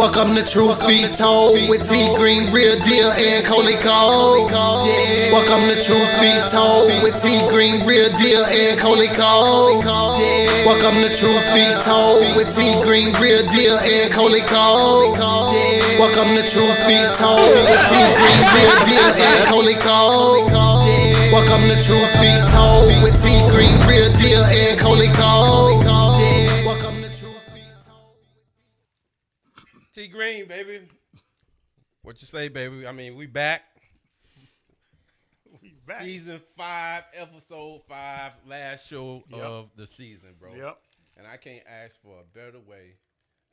Welcome to Truth Be Told with T Green, Real Deal, and Coley Cole. Welcome to Truth Be Told with T Green, Real Deal, and Coley Cole. Welcome to Truth Be Told with T Green, Real Deal, and Coley Cole. Welcome to Truth Be Told with T Green, Real Deal, and Coley Cole. Welcome to Truth Be Told with T Green, Real Deal, and Coley Cole. Welcome to Truth Be Told. T Green, baby. What you say, baby? I mean, we back. We back. Season 5, episode 5, last show of the season, bro. Yep. And I can't ask for a better way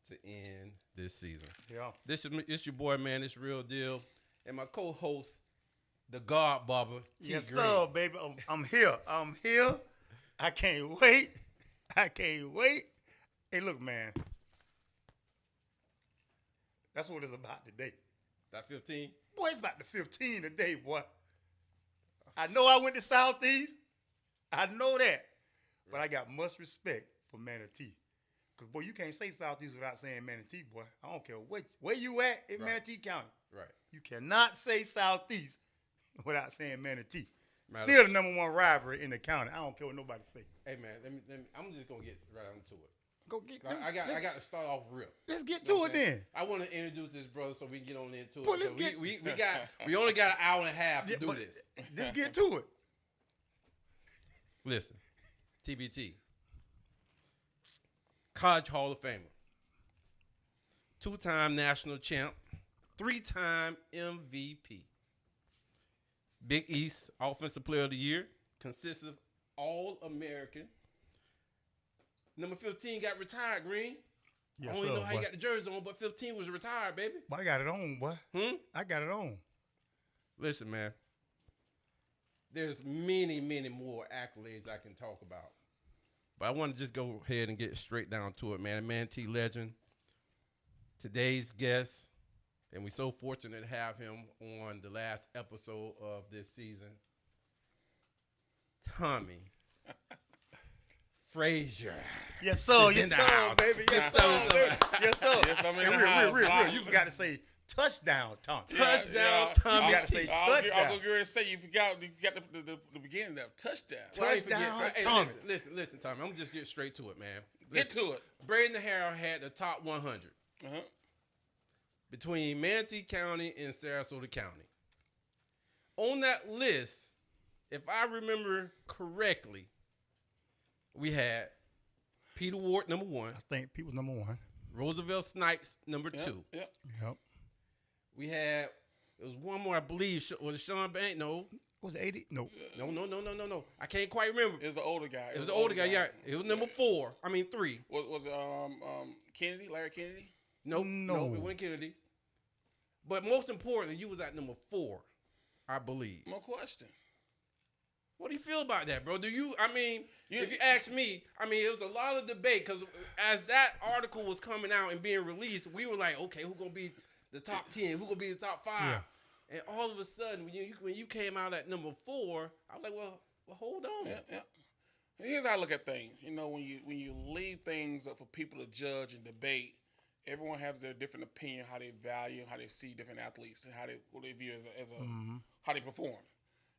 to end this season. Yeah. This is your boy, man. It's Real Deal. And my co-host, the God Barber, T Yes, Green. sir, baby. I'm here. I'm here. I can't wait. I can't wait. Hey, look, man. That's what it's about today. That 15? Boy, it's about the 15 today, boy. I know I went to Southeast. I know that. But I got much respect for Manatee. Because, boy, you can't say Southeast without saying Manatee, boy. I don't care where you at in Manatee County. Right. You cannot say Southeast without saying Manatee. Matter Still the number one rivalry in the county. I don't care what nobody say. Hey, man, let me, I'm just going to get right into it. Go get. I got to start off real. Let's get You know to what it I'm saying? then. I want to introduce this brother so we can get on into Boy, it. let's So get- we only got an hour and a half to Yeah, do but this. Let's get to it. Listen, TBT, College Hall of Famer, 2-time national champ, 3-time MVP, Big East Offensive Player of the Year, consistent All-American. Number 15 got retired, Green. Yes, I don't even know how boy. you got the jersey on, but 15 was retired, baby. Boy, I got it on, boy. I got it on. Listen, man. There's many, many more accolades I can talk about. But I want to just go ahead and get straight down to it, man. Manatee legend. Today's guest, and we're so fortunate to have him on the last episode of this season. Tommie Frazier. Yes, sir. In Yes, the sir, house. baby. Yes, sir, baby. Yes, sir. Yes, I'm in And the real, house. real. You forgot to say touchdown, Tom. Touchdown, Tommie. You gotta say I'll touchdown. go get ready to say you forgot the beginning of touchdown. Why you forget- Touchdown, Hey, Tommie. listen, Tommy. I'm just get straight to it, man. Get Listen, to it. Braden Harrell had the top 100 Uh-huh. between Manatee County and Sarasota County. On that list, if I remember correctly, we had Peter Ward, number 1, I think people's number one. Roosevelt Snipes, number Yep. 2. Yep. Yep. We had, it was one more, I believe, was it Sean Bank? No. Was it 80? No. No. I can't quite remember. It was the older guy. It was the older guy, yeah. It was number 4. I mean, 3. Was it Kennedy, Larry Kennedy? Nope, No. no, it wasn't Kennedy. But most importantly, you was at number 4, I believe. No question. What do you feel about that, bro? If you ask me, it was a lot of debate because as that article was coming out and being released, we were like, okay, who's going to be the top 10? Who's going to be the top 5? Yeah. And all of a sudden, when you came out at number 4, I was like, well hold on. Yeah. Here's how I look at things. You know, when you leave things up for people to judge and debate, everyone has their different opinion, how they value, how they see different athletes, and what they view as how they perform.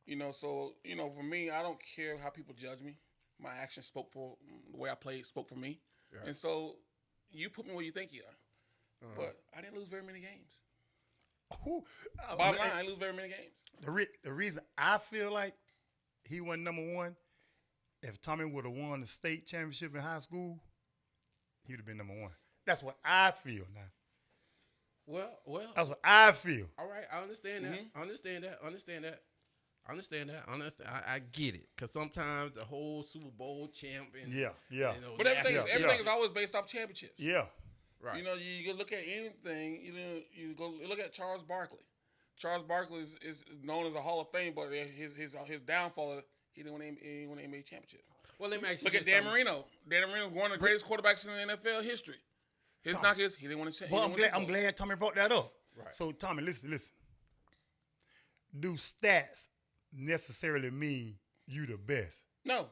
You know, so, for me, I don't care how people judge me. My actions spoke for the way I played, spoke for me. Yeah. And so you put me where you think you are. But I didn't lose very many games. Bottom line, I didn't lose very many games. The reason I feel like he wasn't number one, if Tommy would have won the state championship in high school, he would have been number one. That's what I feel now. Well. That's what I feel. All right, I understand that. Mm-hmm. I get it. Because sometimes the whole Super Bowl champion. Yeah. But everything Yeah. is always based off championships. Yeah. Right. You know, you can look at anything. You go look at Charles Barkley. Charles Barkley is known as a Hall of Fame, but his downfall, he didn't win an NBA championship. Well, let me ask you Look this, at Dan Tommy. Marino. Dan Marino, one of the greatest quarterbacks in the NFL history. His knock is he didn't want to. But I'm glad Tommy brought that up. Right. So Tommy, listen. Do stats necessarily mean you the best? No,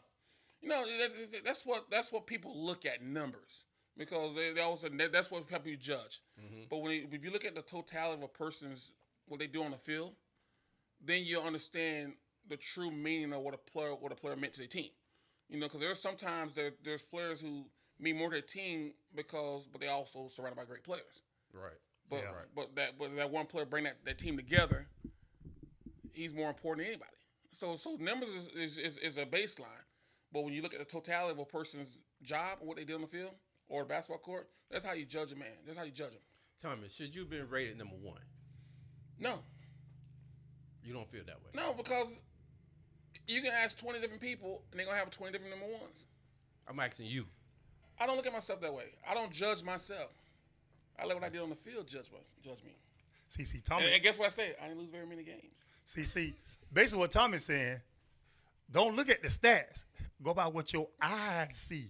that's what people look at numbers. because they also that's what help you judge. But if you look at the totality of a person's what they do on the field, then you'll understand the true meaning of what a player meant to their team. You know, because there's sometimes there's players who mean more to their team but they also surrounded by great players. Right. But that one player bring that team together, he's more important than anybody. So numbers is a baseline. But when you look at the totality of a person's job and what they did on the field or the basketball court, that's how you judge a man. That's how you judge him. Tommie, should you have been rated number 1? No. You don't feel that way? No, because you can ask 20 different people and they're going to have 20 different number ones. I'm asking you. I don't look at myself that way. I don't judge myself. I let what I did on the field judge me. See, Tommie. And guess what I say? I didn't lose very many games. See, basically what Tommie's saying, don't look at the stats. Go by what your eyes see.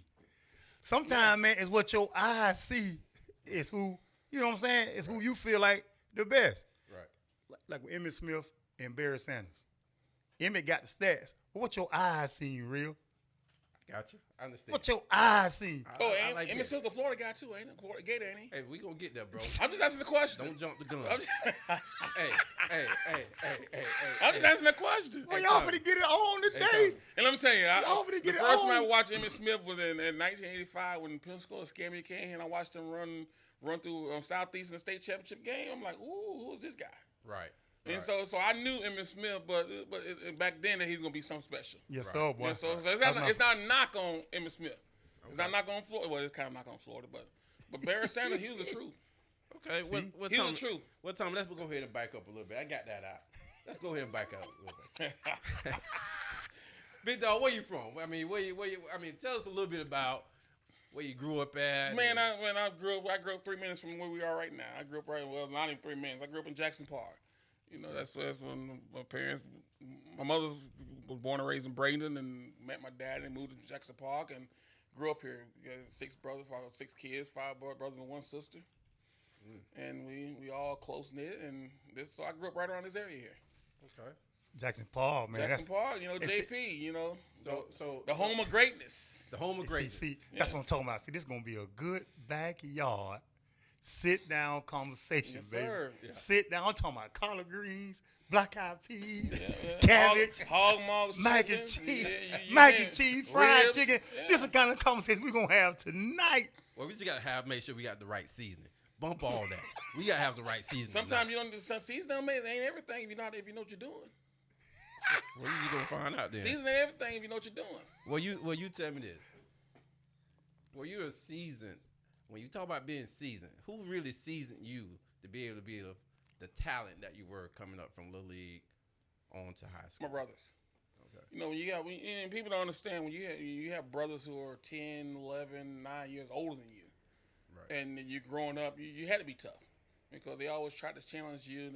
Sometimes, man, it's what your eyes see is who, you know what I'm saying, is who you feel like the best. Right. Like with Emmitt Smith and Barry Sanders. Emmitt got the stats. But what your eyes seen, real? Gotcha. I understand. What your eyes seen? And like Emmitt Smith's the Florida guy too, ain't it? Florida Gator, ain't he? Hey, we gonna get there, bro. I'm just asking the question. Don't jump the gun. I'm just, hey. I'm just asking the question. Well, y'all finna get it on today. And let me tell you, Y'all finna the get it first time I on. watched Emmitt Smith was in 1985 when Pensacola scared me came and I watched him run through Southeast in the state championship game. I'm like, ooh, who's this guy? Right. And so I knew Emmitt Smith, but back then that he's gonna be something special. Yes, sir, boy. Yeah, so it's not a knock on Emmitt Smith. It's not a knock on Florida. Well, it's kind of knock on Florida, but Barry Sanders, he was the truth. Okay, what He was time? the truth. What time? Let's go ahead and back up a little bit. I got that out. Let's go ahead and back up a little bit. Big dog, where you from? I mean, tell us a little bit about where you grew up at. Man, I grew up 3 minutes from where we are right now. I grew up not even 3 minutes. I grew up in Jackson Park. You know, that's when my parents, my mother was born and raised in Bradenton and met my dad and moved to Jackson Park and grew up here. We got 6 brothers, 6 kids, 5 brothers and 1 sister. And we all close knit so I grew up right around this area here. Okay. Jackson Park, man. Jackson Park, you know, JP, you know. So the home of greatness. The home of greatness. See, that's what I'm talking about. See, this is going to be a good backyard sit-down conversation, Yes, baby. sir. Yeah. Sit down. I'm talking about collard greens, black-eyed peas, cabbage, hog mugs, mac and chicken. cheese, Yeah, mac yeah. and cheese, fried Ribs. chicken. Yeah. This is the kind of conversation we're going to have tonight. Well, we just gotta make sure we got the right seasoning. Bump all that. We gotta have the right seasoning. Sometimes you don't. Season don't make. It ain't everything if you know what you're doing. Well, you just gonna find out then. Season ain't everything if you know what you're doing. Well, you tell me this. Well, you're a seasoned. When you talk about being seasoned, who really seasoned you to be able to be the talent that you were coming up from Little League on to high school? My brothers. Okay. You know, and people don't understand when you have brothers who are 10, 11, 9 years older than you, Right. and you're growing up, you had to be tough because they always tried to challenge you.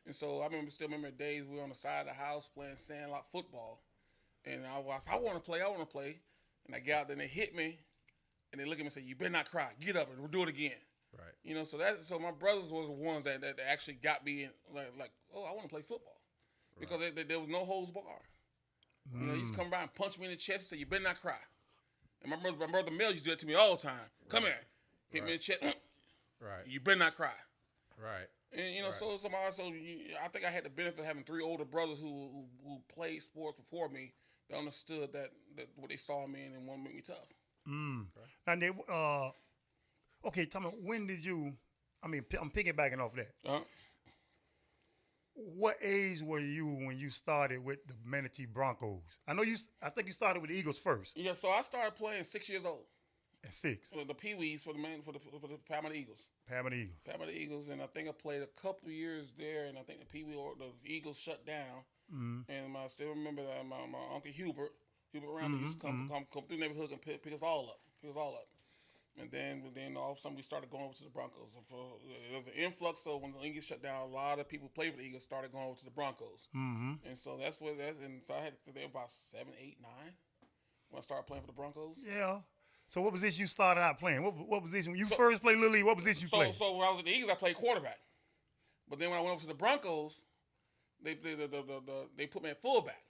And so I still remember the days we were on the side of the house playing sandlot football, and I want to play, and I got out there and they hit me, and they look at me and say, "You better not cry, get up and we'll do it again." Right. You know, so my brothers was the ones that actually got me in, like, oh, I want to play football, because there was no holds bar. You know, he used to come by and punch me in the chest and say, "You better not cry." And my brother Mel used to do that to me all the time. Come here, hit me in the chest. Right. You better not cry. Right. And you know, I think I had the benefit of having 3 older brothers who played sports before me that understood that what they saw in me and wanted to make me tough. And they, okay, tell me, when did you, I'm piggybacking off that. What age were you when you started with the Manatee Broncos? I think you started with the Eagles first. Yeah, so I started playing 6 years old. At 6. For the Pee-wees for the Palmetto Eagles. Palmetto Eagles. And I think I played a couple of years there, and I think the Pee-wee or the Eagles shut down. And I still remember that my Uncle Hubert Randall used to come through the neighborhood and pick us all up. And then all of a sudden we started going over to the Broncos. There was an influx, so when the Eagles shut down, a lot of people who played for the Eagles started going over to the Broncos. And so and so I had to there about 7, 8, 9 when I started playing for the Broncos. Yeah. So what position you started out playing? What position when you first played Little League? What position you played? So when I was at the Eagles, I played quarterback. But then when I went over to the Broncos, they put me at fullback.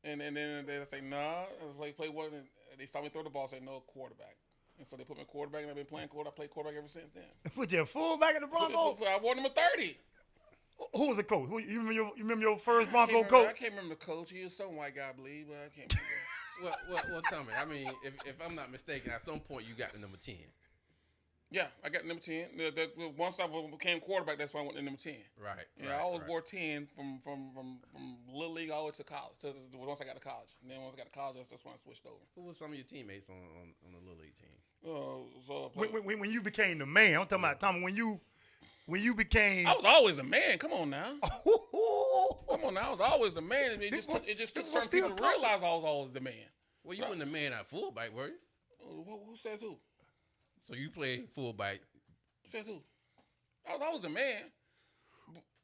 And then they say, "Nah." I play one. And they saw me throw the ball. Say, "No, quarterback." And so they put me at quarterback, and I've been playing quarterback. I played quarterback ever since then. Put you a fullback in the Broncos? I wore number 30. Who was the coach? You remember your first Bronco I coach? can't remember the coach. He was some white guy, I believe, but I can't remember. Well, Tommy. I mean, if I'm not mistaken, at some point you got the number 10. Yeah, I got number 10. Once I became quarterback, that's why I went to number 10. Right. Yeah, I always wore 10 from Little League all the way to college. Once I got to college. And then once I got to college, that's when I switched over. Who were some of your teammates on the Little League team? When you became the man, I'm talking about, Tommy, when you became... I was always the man. Come on now. Come on now. I was always the man. It just took certain people to realize I was always the man. Well, you weren't the man at fullback, were you? Who says who? So you played fullback. Says who? I was always a man,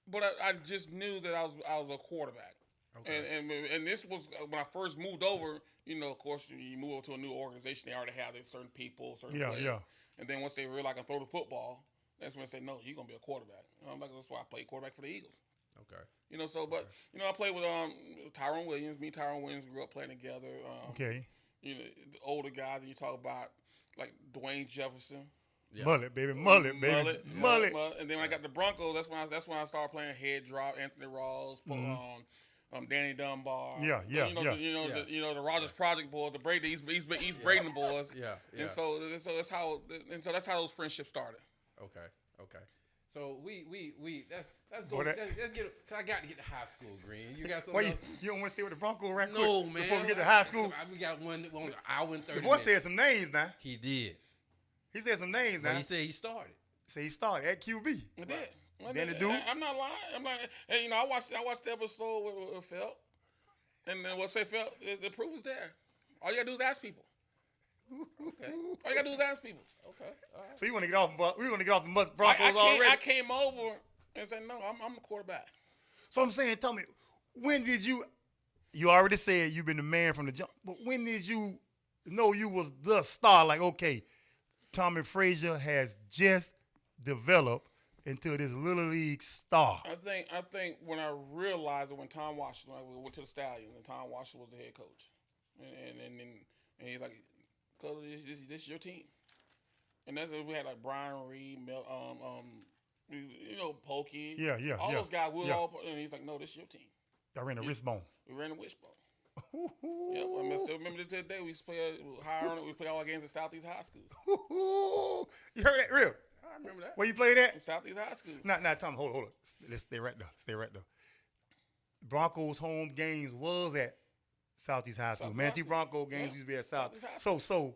but I just knew that I was a quarterback. Okay. And this was when I first moved over. You know, of course, you move over to a new organization. They already have certain people, certain players. Yeah. And then once they realize I can throw the football, that's when they say, no, you're gonna be a quarterback. I'm like, that's why I played quarterback for the Eagles. Okay. You know, so but you know, I played with Tyrone Williams. Me and Tyrone Williams grew up playing together. Okay. You know, the older guys that you talk about, like Dwayne Jefferson. Yeah. Mullet, baby. Mullet. And then when I got the Broncos, that's when I started playing head drop, Anthony Ross, Danny Dunbar. Yeah. The Rogers Project boys, the Brady East Braden boys. Yeah. And so that's how those friendships started. Okay. So let's go. Let's get. Cause I got to get to high school, Green. You got something? Well, you don't want to stay with the Broncos right quick? No, man. Before we get to high school, we got one hour and 30 the boy said some names now. He did. He said some names now. But he said he started. He started at QB. I did. Then the dude. I'm not lying. I'm not. And you know, I watched the episode with Phil, and then what say Phil? The proof is there. All you gotta do is ask people. Okay. All you gotta do is ask people. Okay. All right. So you want to get off? We want to get off the Broncos already? I came over and said, no, I'm the quarterback. So I'm saying, tell me, when did you? You already said you've been the man from the jump, but when did you know you was the star? Like, okay, Tommie Frazier has just developed into this little league star. I think when I realized it, when Tom Washington, we went to the Stallions, and Tom Washington was the head coach, and he's like, "Cause this is your team," and that's we had like Brian Reed, Pokey, all those guys. And he's like, "No, this is your team." I ran a wristbone. We ran a wishbone. Yep, I still remember to today. We used to play we play all our games at Southeast High School. You heard that, real? I remember that. Where you played at? In Southeast High School. Not Tom. Hold on. Let's stay right there. Broncos home games was at Southeast High School. Manatee Bronco games used to be at Southeast. So,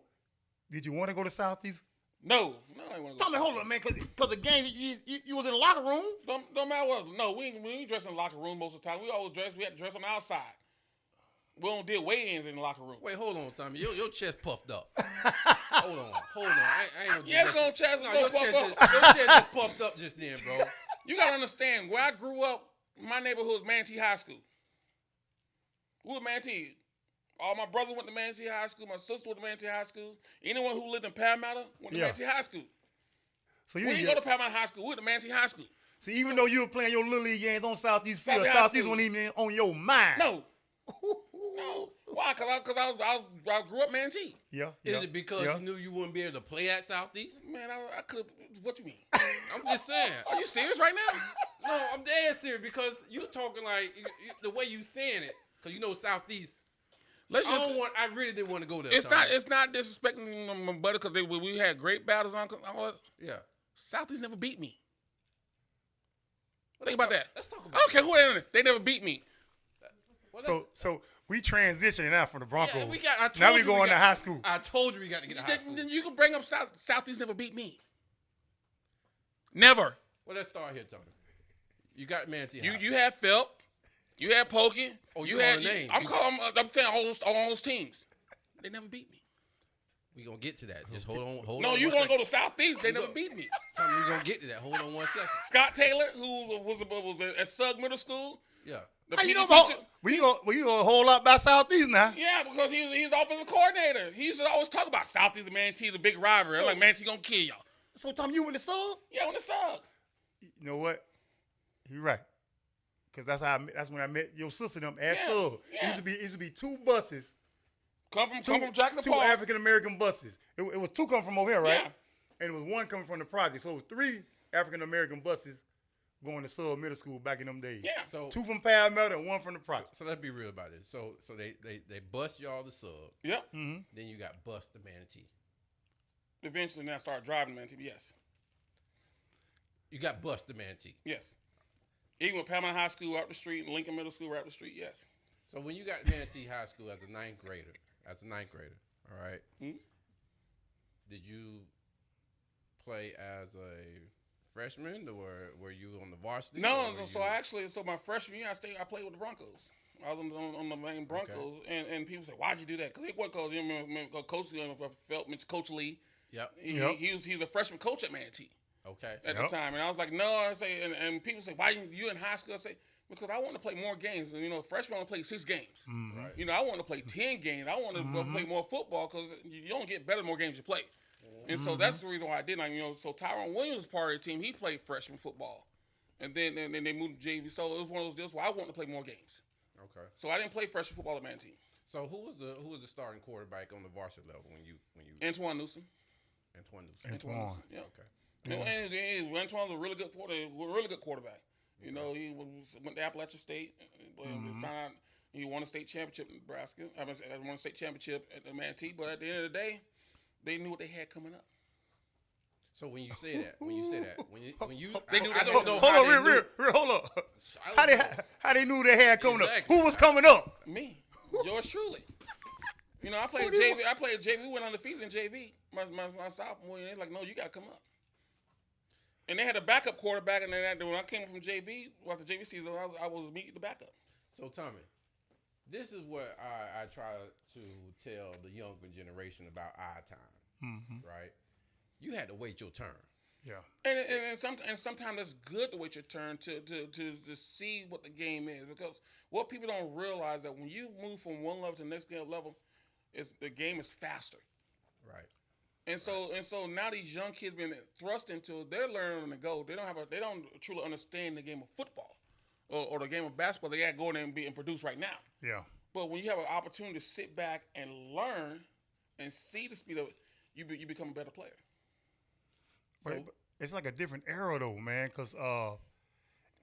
did you want to go to Southeast? No, I want to go. Tell me, hold on, man, because the game you was in the locker room. Don't matter what. No, we ain't dress in the locker room most of the time. We always dress. We had to dress on the outside. We don't do weigh-ins in the locker room. Wait, hold on, Tommy. Your chest puffed up. Hold on. I ain't no. Yeah, your chest just puffed up just then, bro. You gotta understand. Where I grew up, my neighborhood was Manatee High School. We were Manatee. All my brothers went to Manatee High School. My sister went to Manatee High School. Anyone who lived in Parramatta went to Manatee High School. So we didn't go to Parramatta High School. We went to Manatee High School. So even though you were playing your little league games on Southeast Field, Southeast wasn't even on your mind. No. No. Why? Because I grew up Manatee. Yeah. Is it because you knew you wouldn't be able to play at Southeast? Man, I could. What you mean? I'm just saying. Are you serious right now? No, I'm dead serious because you talking like the way you saying it. Because you know Southeast. I really didn't want to go there. It's not disrespecting my buddy because we had great battles on. Yeah. Southeast never beat me. Think about that. Let's talk about. I don't care who they are. They never beat me. So we transitioning out from the Broncos. Yeah, now we going to high school. I told you we got to get to high school. Then you can bring up Southeast never beat me. Never. Well, let's start here, Tony. You got Manatee. You had Phil. You had Pokey. Oh, you had names. I'm saying all those teams. They never beat me. We gonna get to that. Just hold on. No, you want to go to Southeast? They never beat me. Tommy, we gonna get to that. Hold on 1 second. Scott Taylor, who was at Sugg Middle School. Yeah. The PD teacher. We know a whole lot about Southeast now. Yeah, because he's the offensive coordinator. He used to always talk about Southeast and Manatee, the big rivalry. Like Manatee gonna kill y'all. So Tom, you went to Sugg? Yeah, I went to Sugg. You know what? You're right. Because that's when I met your sister them at Sugg. Yeah. It used to be 2 buses Come from Jackson two Park. African American buses. It was 2 coming from over here, right? Yeah. And it was 1 coming from the project. So it was 3 African American buses going to Sub Middle School back in them days. Yeah. So 2 from Palmetto and 1 from the project. So let's be real about this. So they bust y'all the Sub. Yep. Mm-hmm. Then you got bust the Manatee. Eventually, now I started driving Manatee. Yes. You got bust the Manatee. Yes. Even with Palmetto High School up the street and Lincoln Middle School right up the street. Yes. So when you got Manatee High School as a ninth grader, all right, did you play as a freshman or were you on the varsity? No. So my freshman year, I played with the Broncos. I was on the main Broncos, and people say, "Why'd you do that?" Because you remember Coach Coach Lee. Yep. He's a freshman coach at Manatee. Okay. At the time, and I was like, no. I say, and people say, why you in high school? I say, because I want to play more games. And freshmen want to play 6 games. Mm-hmm. Right. I want to play 10 games. I want to play more football because you don't get better the more games you play. And so that's the reason why I did. So Tyrone Williams was part of the team. He played freshman football, and then they moved to JV. So it was one of those deals where I wanted to play more games. Okay. So I didn't play freshman football at Manatee. So who was the starting quarterback on the varsity level when you Antoine Newsom. Antoine Newsom. Newsom. Yeah. Okay. And Antoine's a really good quarterback. He went to Appalachian State. He won a state championship in Nebraska. I won a state championship at the Manatee. But at the end of the day, they knew what they had coming up. So when you say that, when you They knew I they don't had know Hold how on, they real, knew. hold up. I don't know. How they knew they had coming Exactly. up? Who was coming up? Me, yours truly. I played JV. We went undefeated in JV. My sophomore year, they're like, no, you got to come up. And they had a backup quarterback, and then when I came from JV, after JV season, I was immediately the backup. So Tommie, this is what I try to tell the younger generation about our time, right? You had to wait your turn. Yeah. And sometimes it's good to wait your turn to see what the game is, because what people don't realize that when you move from one level to the next level, is the game is faster. Right. And so now these young kids being thrust into, they're learning on the go. They don't truly understand the game of football or the game of basketball. They got to go in there and produce right now. Yeah. But when you have an opportunity to sit back and learn and see the speed of it, you become a better player. But it's like a different era though, man, because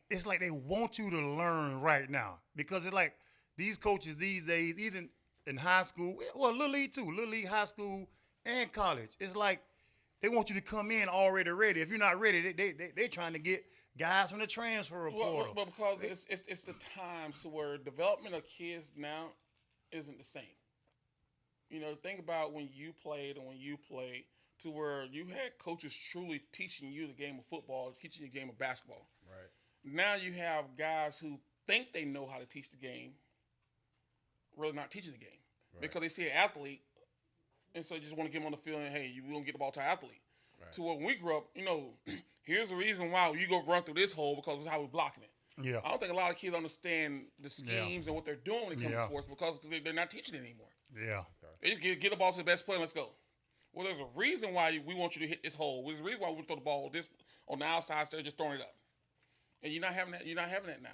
it's like they want you to learn right now. Because it's like these coaches these days, even in high school, well, Little League too, Little League, high school, and college, it's like they want you to come in already ready. If you're not ready, they're trying to get guys from the transfer portal. But because it's the times to where development of kids now isn't the same. Think about when you played and when you played, to where you had coaches truly teaching you the game of football, teaching you the game of basketball. Right. Now you have guys who think they know how to teach the game, really not teaching the game. Right. Because they see an athlete, and so you just want to get them on the field and, hey, you won't get the ball to an athlete. Right. To where when we grew up, here's the reason why you go run through this hole, because it's how we're blocking it. Yeah. I don't think a lot of kids understand the schemes and what they're doing when it comes to sports, because they're not teaching it anymore. Yeah. They just get the ball to the best player and let's go. Well, there's a reason why we want you to hit this hole. There's a reason why we throw the ball this on the outside instead of just throwing it up. And you're not having that. You're not having that now.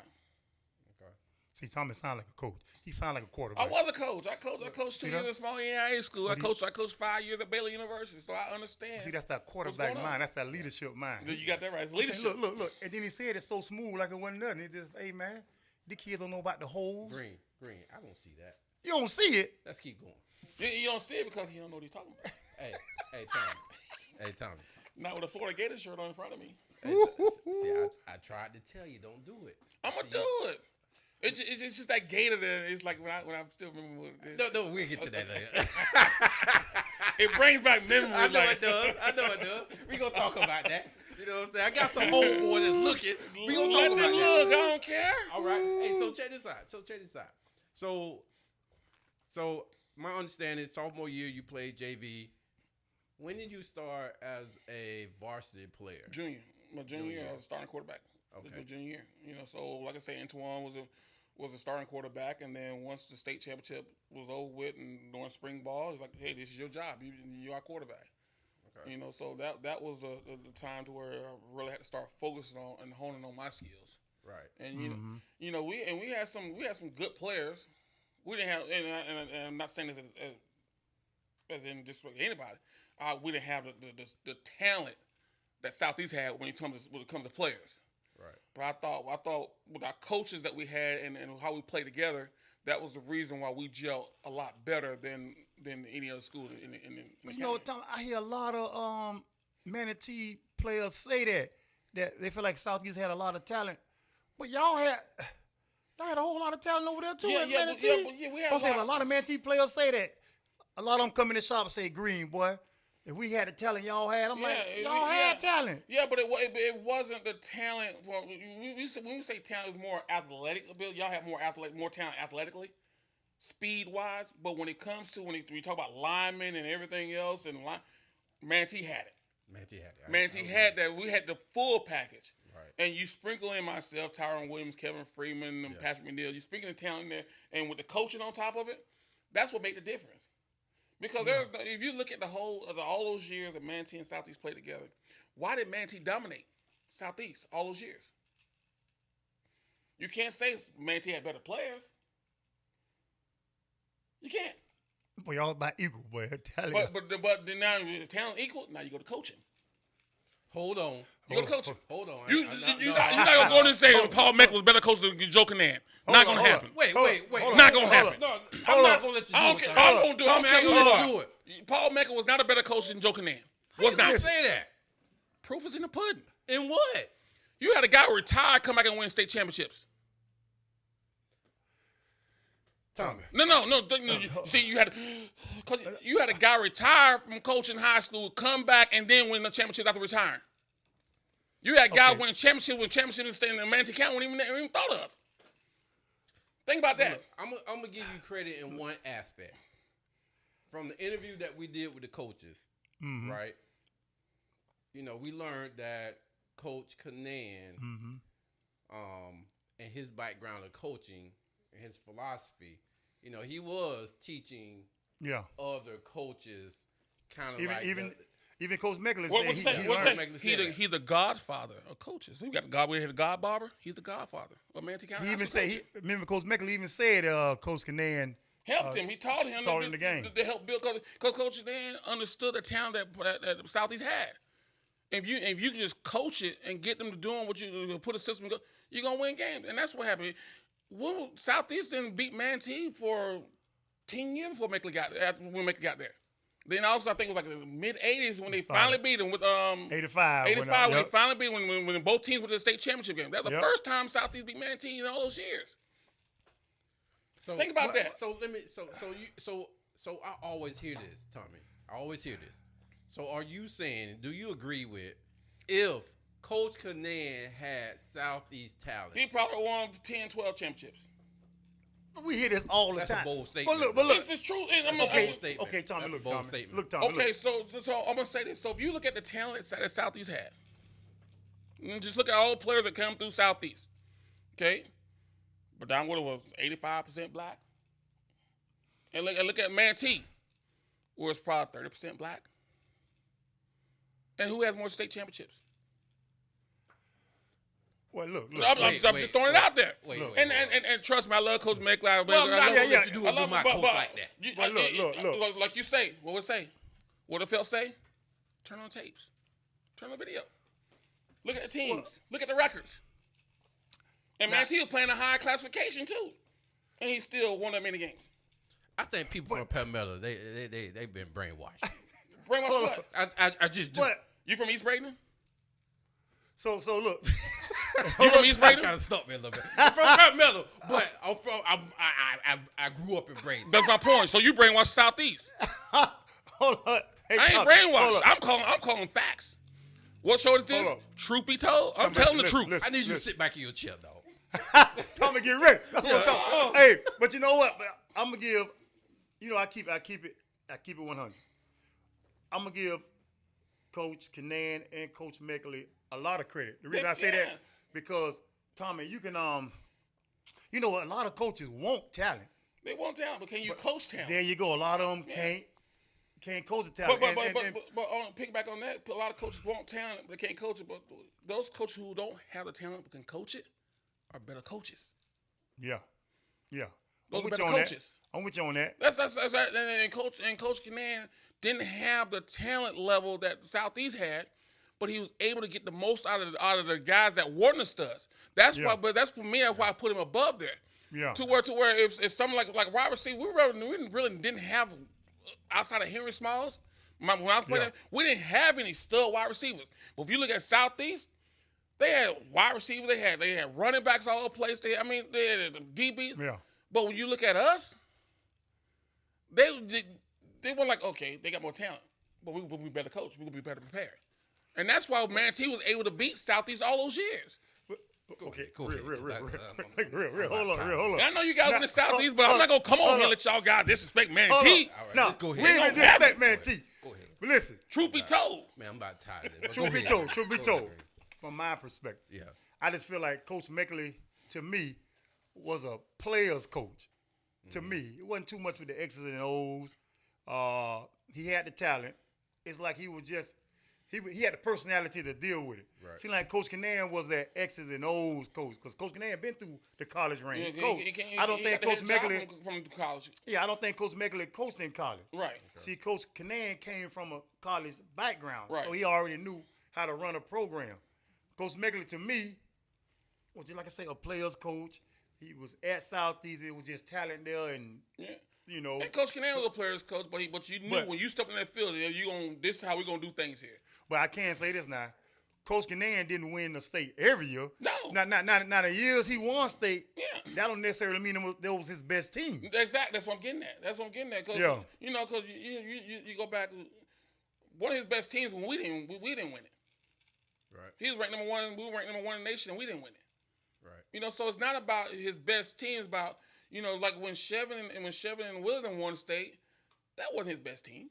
Okay. See, Tommie sound like a coach. He sound like a quarterback. I was a coach. I coached 2 years in small NAIA school. I coached 5 years at Baylor University, so I understand. See, that's that quarterback mind. That's that leadership mind. You got that right. It's leadership. Look. And then he said it so smooth, like it wasn't nothing. It just, hey man, the kids don't know about the holes. Green. I don't see that. You don't see it. Let's keep going. You don't see it because you don't know what he's talking about. Hey, Tommie. Not with a Florida Gator shirt on in front of me. Hey, see, I tried to tell you, don't do it. I'm gonna do it. It's just that Gator that it's like when I'm still remember what it is. No, we'll get to that later. It brings back memories. I know it does. We gonna talk about that. You know what I'm saying? I got some homeboys that's looking. We gonna talk about that. Look, I don't care. All right. Hey, so check this out. So my understanding, sophomore year you played JV. When did you start as a varsity player? Junior. My junior year, I was a starting quarterback. Okay. The junior year. So like I say, Antoine was a starting quarterback, and then once the state championship was over with and during spring ball, it's like, hey, this is your job. You're our quarterback. Okay. So that was the time to where I really had to start focusing on and honing on my skills. Right. And we had some good players, We didn't have, and I'm not saying this as in disrespect to anybody. We didn't have the talent that Southeast had when it comes to players. Right. But I thought with our coaches that we had and how we played together, that was the reason why we gelled a lot better than any other school in the You know, Tom, I hear a lot of Manatee players say that they feel like Southeast had a lot of talent, but y'all had a whole lot of talent over there too. Yeah, at yeah, Manatee. we had a lot of Manatee players say that. A lot of them come in the shop and say, "Green boy, if we had the talent y'all had," I'm like, y'all had talent. Yeah, but it wasn't the talent. Well, when we say talent, it's more athletic ability. Y'all have more talent athletically, speed wise. But when it comes to when we talk about linemen and everything else, Manatee had it. Manatee had that. We had the full package. Right. And you sprinkle in myself, Tyron Williams, Kevin Freeman, and Patrick McNeil. You sprinkle the talent in there, and with the coaching on top of it, that's what made the difference. Because if you look at the whole of all those years that Manatee and Southeast played together, why did Manatee dominate Southeast all those years? You can't say Manatee had better players. You can't. Boy, y'all about equal, boy. But then now the talent equal. Now you go to coaching. Hold on. You go to coaching. Hold on. You're not gonna go in and say Paul Meck was better coach than Joe Canaan. Not gonna happen. Wait. Not gonna happen. No, I'm not gonna let you do it. I'm gonna do it. Tommy, I'm gonna let you do it. Paul Meck was not a better coach than Joe Canaan. Was not say that. Proof is in the pudding. In what? You had a guy retire, come back and win state championships. Tommy. No. See, you had a guy retire from coaching high school, come back, and then win the championship after retiring. You had a guy win championship in state in the Manatee County we never even thought of. Think about that. Look, I'm gonna give you credit in one aspect. From the interview that we did with the coaches, right? You know, we learned that Coach Canaan, and his background of coaching and his philosophy, you know, he was teaching other coaches kind of even Coach Meckler said he's the godfather of coaches. We had the God Barber. He's the godfather of Manatee County. He even said remember Coach Meckler even said Coach Canaan helped him. He taught him the game to help build. Because Coach Canaan understood the talent that Southeast had. If you can just coach it and get them to doing what you put a system, you're gonna win games, and that's what happened. Southeast didn't beat Manatee for 10 years before Meckler got there. Then also I think it was like the mid '80s when they finally beat them with 85 when they finally beat when both teams went to the state championship game. That's the first time Southeast beat Manatee in all those years. So think about that. So I always hear this, Tommy. I always hear this. So are you saying, do you agree with if Coach Canaan had Southeast talent? He probably won 10, 12 championships. We hear this all the That's time. A bold statement. But look, this is true. Okay, Tommy, look, Tommy. Okay, so I'm gonna say this. So if you look at the talent that Southeast had, and just look at all the players that come through Southeast. Okay, but Downwater was 85% black, and look at Manatee, where it's probably 30% black. And who has more state championships? Well, look. I'm just throwing it out there. And trust me, I love Coach Meckler. Well, I'm not gonna let you do my coach like that. But look. Like you say, what would it say? What did Phil say? Turn on tapes. Turn on video. Look at the teams. Look at the records. And Manatee was playing a high classification too, and he still won that many games. I think people from Palmetto, they've been brainwashed. Brainwashed what? I just do. But you from East Braden? So look. You from East Braden? Kind of stuck me a little bit. I'm from Palmetto, but I grew up in Braden. That's my point. So you brainwashed Southeast. Hold on. Hey, I ain't brainwashed. I'm calling facts. What show is this? Truth be told, I'm telling the truth. I need you to sit back in your chair, though. Tommy, get ready. That's what I'm talking. Hey, but you know what? I'm gonna give. You know, I keep it 100. I'm gonna give Coach Canaan and Coach Meckley a lot of credit. The reason I say that because Tommy, you can you know, a lot of coaches want talent. They want talent, but can you coach talent? There you go. A lot of them can't coach the talent. But on piggyback on that, a lot of coaches want talent, but they can't coach it. But those coaches who don't have the talent but can coach it are better coaches. Yeah. Those I'm are with better you on coaches. that. I'm with you on that. That's right. And Coach Canaan didn't have the talent level that Southeast had, but he was able to get the most out of the guys that weren't the studs. That's Yeah. why. But that's for me. That's why I put him above there. Yeah. To where if something like wide receiver, we really didn't have outside of Henry Smalls. When I was playing, Yeah. we didn't have any stud wide receivers. But if you look at Southeast, they had wide receivers. They had running backs all over the place. They had the DBs. Yeah. But when you look at us, they were like, okay, they got more talent, but we'll be better coached. We'll be better prepared. And that's why Manatee was able to beat Southeast all those years. Okay, Go real. ahead. Hold on. And I know you guys win the Southeast, but I'm not going to come on here and let y'all guys disrespect Manatee. All right, No, just go we ahead. ain't Go ahead. disrespect Manatee. Go ahead. But listen, Truth be told. Man, I'm about tired of it. truth be told, from my perspective, Yeah. I just feel like Coach Meckley, to me, was a player's coach. To me, it wasn't too much with the X's and O's. He had the talent. It's like he was just he had the personality to deal with it. Right. Seemed like Coach Canaan was that X's and O's coach because Coach Canaan been through the college range. I don't think Coach Meckley. From college. Yeah, I don't think Coach Meckley coached in college. Right. See, Coach Canaan came from a college background, Right. so he already knew how to run a program. Coach Meckley, to me, was just like I say, a player's coach. He was at Southeast. It was just talent there, and you know. And Coach Canaan was a player's coach, but you knew when you stepped in that field, this is how we're gonna do things here. But I can't say this now. Coach Canaan didn't win the state every year. No. Not the years he won state. Yeah. That don't necessarily mean that was his best team. Exactly. That's what I'm getting at. Cause Yeah. because you go back, one of his best teams when we didn't win it. Right. He was ranked number one. We were ranked number one in the nation, and we didn't win it. Right. So it's not about his best team. It's about like when Chevin and William won state, that wasn't his best team.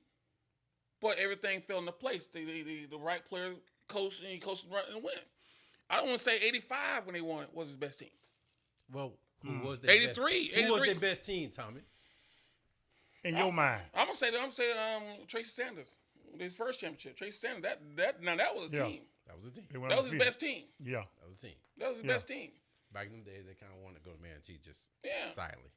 But everything fell into place. The right players coached and he coached and win. I don't want to say 85 when they won it was his best team. Well, who was their 83. Who was their best team, Tommie? In your mind. I'm gonna say Tracy Sanders, his first championship. Tracy Sanders. That was a team. That was a team. They went That was his undefeated. best team. Yeah. That was a team. That was his best team. Back in them days, they kind of wanted to go to Manatee just Yeah. silently.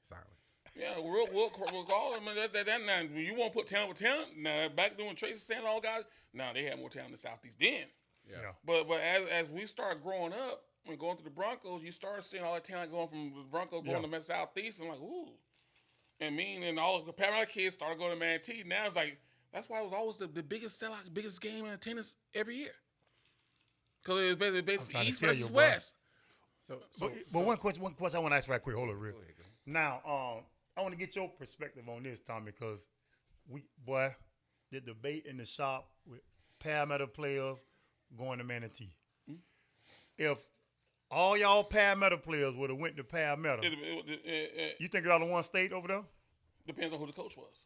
Yeah, we'll call them. That now, when you want to put talent with talent, now back then when Tracy Sanders, all guys, now they had more talent in the Southeast then. Yeah. But as we start growing up and going to the Broncos, you start seeing all that talent going from the Broncos going to the Southeast, and like, ooh. And all the Paramount kids started going to Manatee. Now it's like, that's why it was always the biggest sellout, the biggest game in tennis every year. Because it was basically East versus West. But one question I want to ask right quick. Hold on, real. Go ahead. Now, I want to get your perspective on this, Tommy, because the debate in the shop with Parramatta players going to Manatee. Mm-hmm. If all y'all Parramatta players would have went to Parramatta, you think y'all have won state over there? Depends on who the coach was.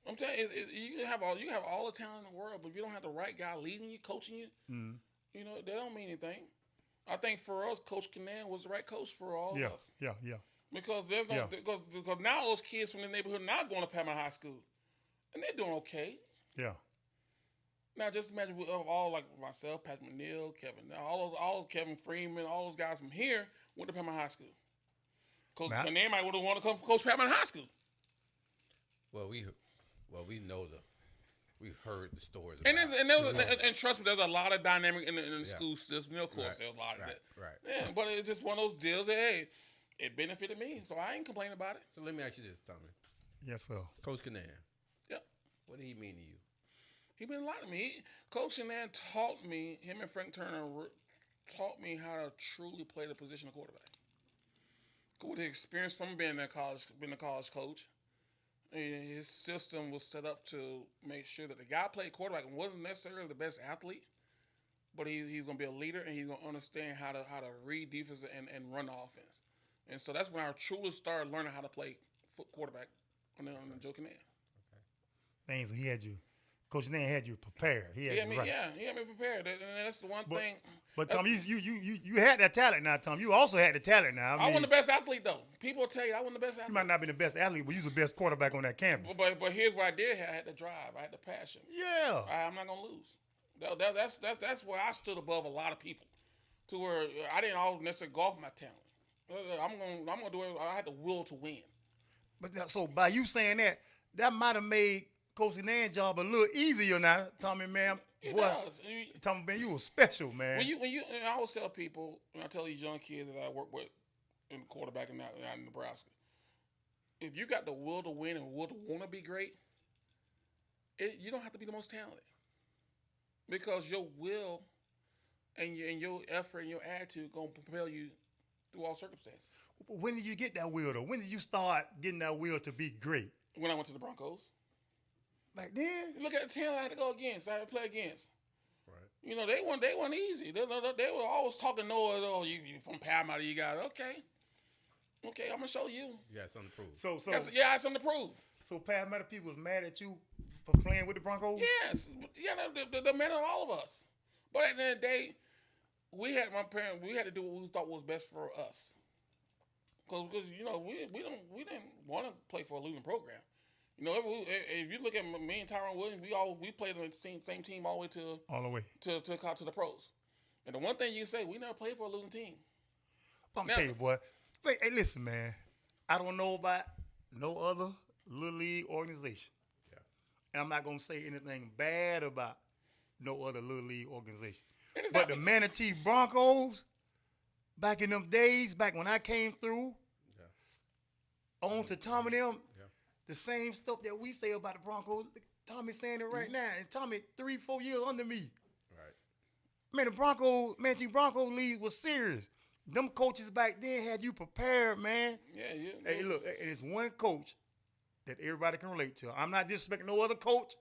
I'm telling you, you can have all the talent in the world, but if you don't have the right guy leading you, coaching you, that don't mean anything. I think for us, Coach Canaan was the right coach for all of us. Yeah. Because because now those kids from the neighborhood now going to Paramount High School, and they're doing okay. Yeah. Now just imagine all like myself, Patrick McNeil, Kevin, all Kevin Freeman, all those guys from here went to Paramount High School. Coach Canaan might would have wanted to come coach Paramount High School. Well, we know we've heard the stories. And trust me, there's a lot of dynamic in the school system. Of course, there's a lot of that. Right. Yeah, but it's just one of those deals that, hey, it benefited me, so I ain't complaining about it. So let me ask you this, Tommy. Yes, sir. Coach Canaan. Yep. What did he mean to you? He meant a lot to me. Coach Canaan taught me, him and Frank Turner taught me how to truly play the position of quarterback. With his experience from being a college coach, his system was set up to make sure that the guy played quarterback and wasn't necessarily the best athlete, but he's going to be a leader and he's going to understand how to read defense and run the offense. And so that's when I truly started learning how to play quarterback on Joe Canaan. Things he had you. Coach Canaan had you prepared. He had me prepared. And that's the one thing. But Tom, you had that talent now, Tom. You also had the talent now. I wasn't the best athlete though. People tell you I wasn't the best athlete. You might not be the best athlete, but you was the best quarterback on that campus. But here's what I did. I had the drive. I had the passion. Yeah. I'm not gonna lose. That's where I stood above a lot of people, to where I didn't always necessarily go off my talent. I'm gonna do it. I had the will to win. But so by you saying that might have made Coach Nan's job a little easier now, Tommie, man. It Boy, does. Tommie, man, you were special, man. When you, and I always tell people, when I tell these young kids that I work with in quarterbacking out in Nebraska, if you got the will to win and will to want to be great, you don't have to be the most talented, because your will and your effort and your attitude gonna propel you through all circumstances. When did you get that will, though? When did you start getting that will to be great? When I went to the Broncos. Like then? Look at the talent I had to go against. I had to play against. Right. You know, they weren't easy. They were always talking noise. Oh, you from Paramount, you got it. Okay, I'm gonna show you. You got something to prove. So I had something to prove. So Paramount people was mad at you for playing with the Broncos? Yes, yeah, they're mad at all of us. But at the end of the day, we had to do what we thought was best for us. Because you know we didn't want to play for a losing program. You know, if you look at me and Tyrone Williams, we played on the same team all the way to the pros. And the one thing you can say, we never played for a losing team. I'm gonna tell you, boy. Hey, listen, man. I don't know about no other little league organization. Yeah. And I'm not gonna say anything bad about no other little league organization. But the Manatee Broncos, back in them days, back when I came through, on to Tommie them, the same stuff that we say about the Broncos, Tommie's saying it right now. And Tommie 3-4 years under me. Right. Man, the Manatee Broncos league was serious. Them coaches back then had you prepared, man. Yeah. Hey, look, and it's one coach that everybody can relate to. I'm not disrespecting no other coach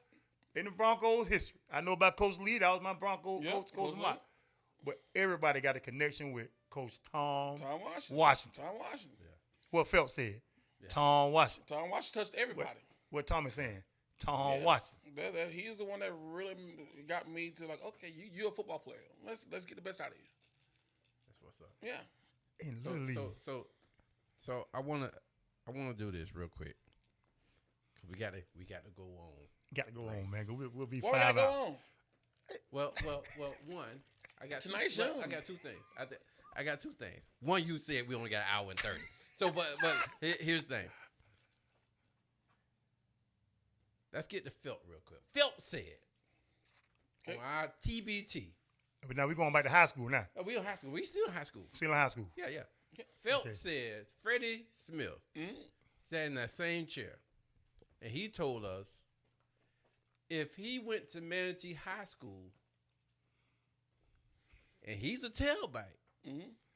in the Broncos history. I know about Coach Lee. That was my Broncos coach, Coach Lee. But everybody got a connection with Coach Tom Washington. Tom Washington. Yeah. What Phelps said. Yeah. Tom Washington. Tom Washington touched everybody. What Tom is saying. Tom Washington. He's the one that really got me to like, okay, you're a football player. Let's get the best out of you. That's what's up. Yeah. In Little League. So I wanna do this real quick. We gotta go on. Got to go on, man. We'll be Why 5 we gotta out. go on? Well, one. I got Tonight's two, show. I got two things. I got two things. One, you said we only got an hour and 30. So, but here's the thing. Let's get to Phil real quick. Phil said on our TBT. But now we're going back to high school now. Oh, we in high school. We still in high school. Still in high school. Yeah. Phil said Freddie Smith sat in that same chair, and he told us if he went to Manatee High School and he's a tailback,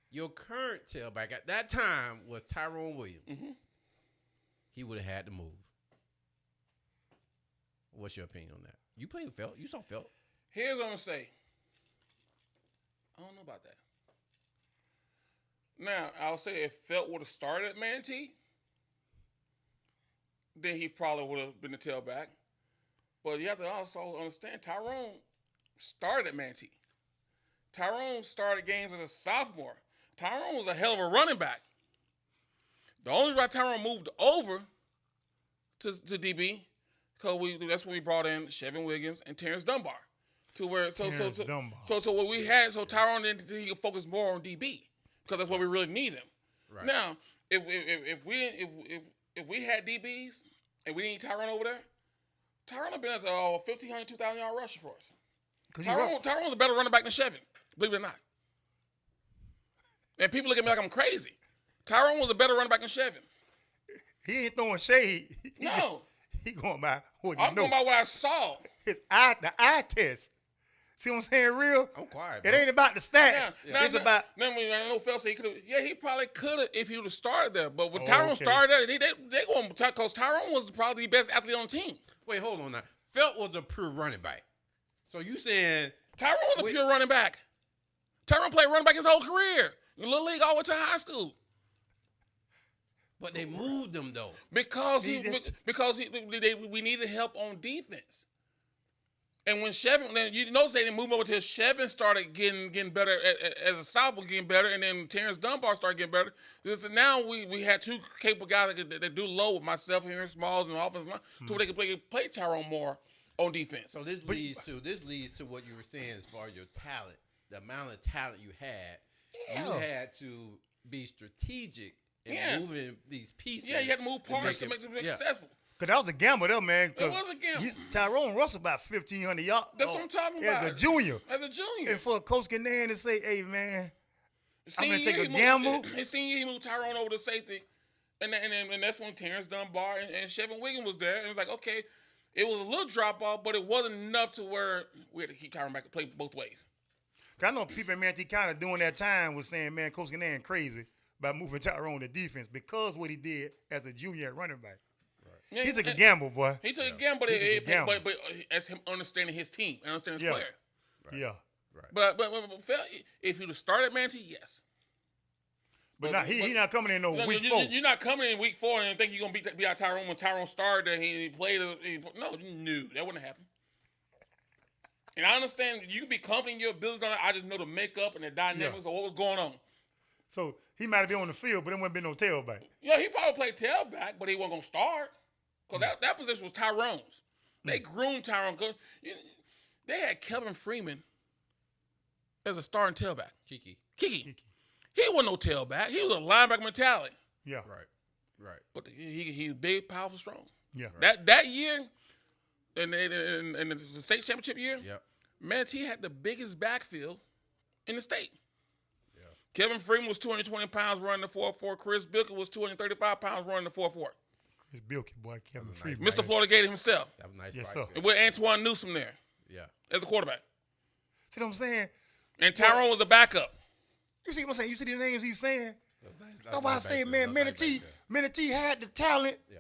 your current tailback at that time was Tyrone Williams, he would have had to move. What's your opinion on that? You played with Phil. You saw Phil. Here's what I'm going to say. I don't know about that. Now, I'll say if Felt would have started at Manatee, then he probably would have been the tailback. But you have to also understand, Tyrone started at Manatee. Tyrone started games as a sophomore. Tyrone was a hell of a running back. The only reason Tyrone moved over to DB, because that's when we brought in Chevin Wiggins and Terrence Dunbar. To where so what we had, so Tyrone he could focus more on DB because that's what we really need him. Right. Now, if we had DBs and we didn't need Tyrone over there, Tyrone would have been at the 1,500, 2,000 yard rusher for us. Tyrone's a better running back than Chevin, believe it or not. And people look at me like I'm crazy. Tyrone was a better running back than Chevin. He ain't throwing shade. No. He going by what I'm going by what I saw. The eye test. See what I'm saying? Real? I'm quiet, It bro. ain't about the stats. It's about. Then I know Phil said he could have. Yeah, he probably could have if he would have started there. But when Tyrone started there, they going to because Tyrone was probably the best athlete on the team. Wait, hold on now. Phil was a pure running back. So you saying Tyrone was a pure running back. Tyrone played running back his whole career. In Little League all the way to high school. But they moved him though. Because we needed help on defense. And when Chevin, then you notice they didn't move over until Chevin started getting better as a sophomore, getting better, and then Terrence Dunbar started getting better. So now we had two capable guys that do low with myself, Henry Smalls, and the offensive line, so they could play Tyrone more on defense. So this leads to what you were saying as far as your talent, the amount of talent you had. Yeah. You had to be strategic in Yes. moving these pieces. Yeah, you had to move parts to make them successful. Cause that was a gamble there, man. It was a gamble. Tyrone Russell about 1,500 yards. That's what I'm talking as about. a junior. As a junior. And for Coach Gannan to say, "Hey, man, I'm gonna take a he gamble." His senior year, he moved Tyrone over to safety, and that's when Terrence Dunbar and Chevin Wiggins was there. And it was like, okay, it was a little drop off, but it wasn't enough to where we had to keep Tyrone back to play both ways. Cause I know people in Manatee kind of during that time was saying, "Man, Coach Gannan crazy by moving Tyrone to defense because what he did as a junior at running back." Yeah, He took a gamble, boy. He took a gamble, but as him understanding his team and understanding his player. Right. Yeah. Right. But if you'd have started Manatee, yes. But he not coming in week 4. You're not coming in week 4 and think you're gonna beat out Tyrone when Tyrone started and he played. No, you knew that wouldn't happen. And I understand you can be confident in your ability. I just know the makeup and the dynamics of what was going on. So he might have been on the field, but there wouldn't be no tailback. Yeah, he probably played tailback, but he wasn't gonna start because that position was Tyrone's. They groomed Tyrone. They had Kevin Freeman as a starting tailback. Kiki. He wasn't no tailback. He was a linebacker mentality. Yeah. Right. But he's big, powerful, strong. Yeah. That year, in the state championship year, Yep. Manatee had the biggest backfield in the state. Yeah. Kevin Freeman was 220 pounds running the 4.4. Chris Bilker was 235 pounds running the 4.4. Chris Bilky, boy, Kevin Freeman. Mr. Florida Gator himself. That was nice. Yes, fight sir. And with Antoine Newsom there Yeah. as the quarterback. See what I'm saying? And Tyrone was the backup. You see what I'm saying? You see the names he's saying? That's That's why I say, man, Manatee had the talent. Yeah.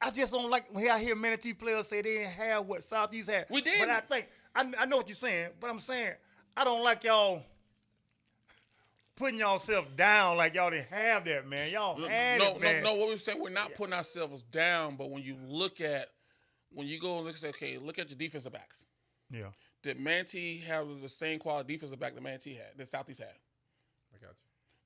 I just don't like when I hear Manatee players say they didn't have what Southeast had. We did. But I think, I know what you're saying, but I'm saying, I don't like y'all putting yourself down like y'all didn't have that, man. Y'all had it, man. No, what we're saying, we're not putting ourselves down, but when you go and say, okay, look at your defensive backs. Yeah. Did Manatee have the same quality defensive back that Manatee had, that Southeast had? I got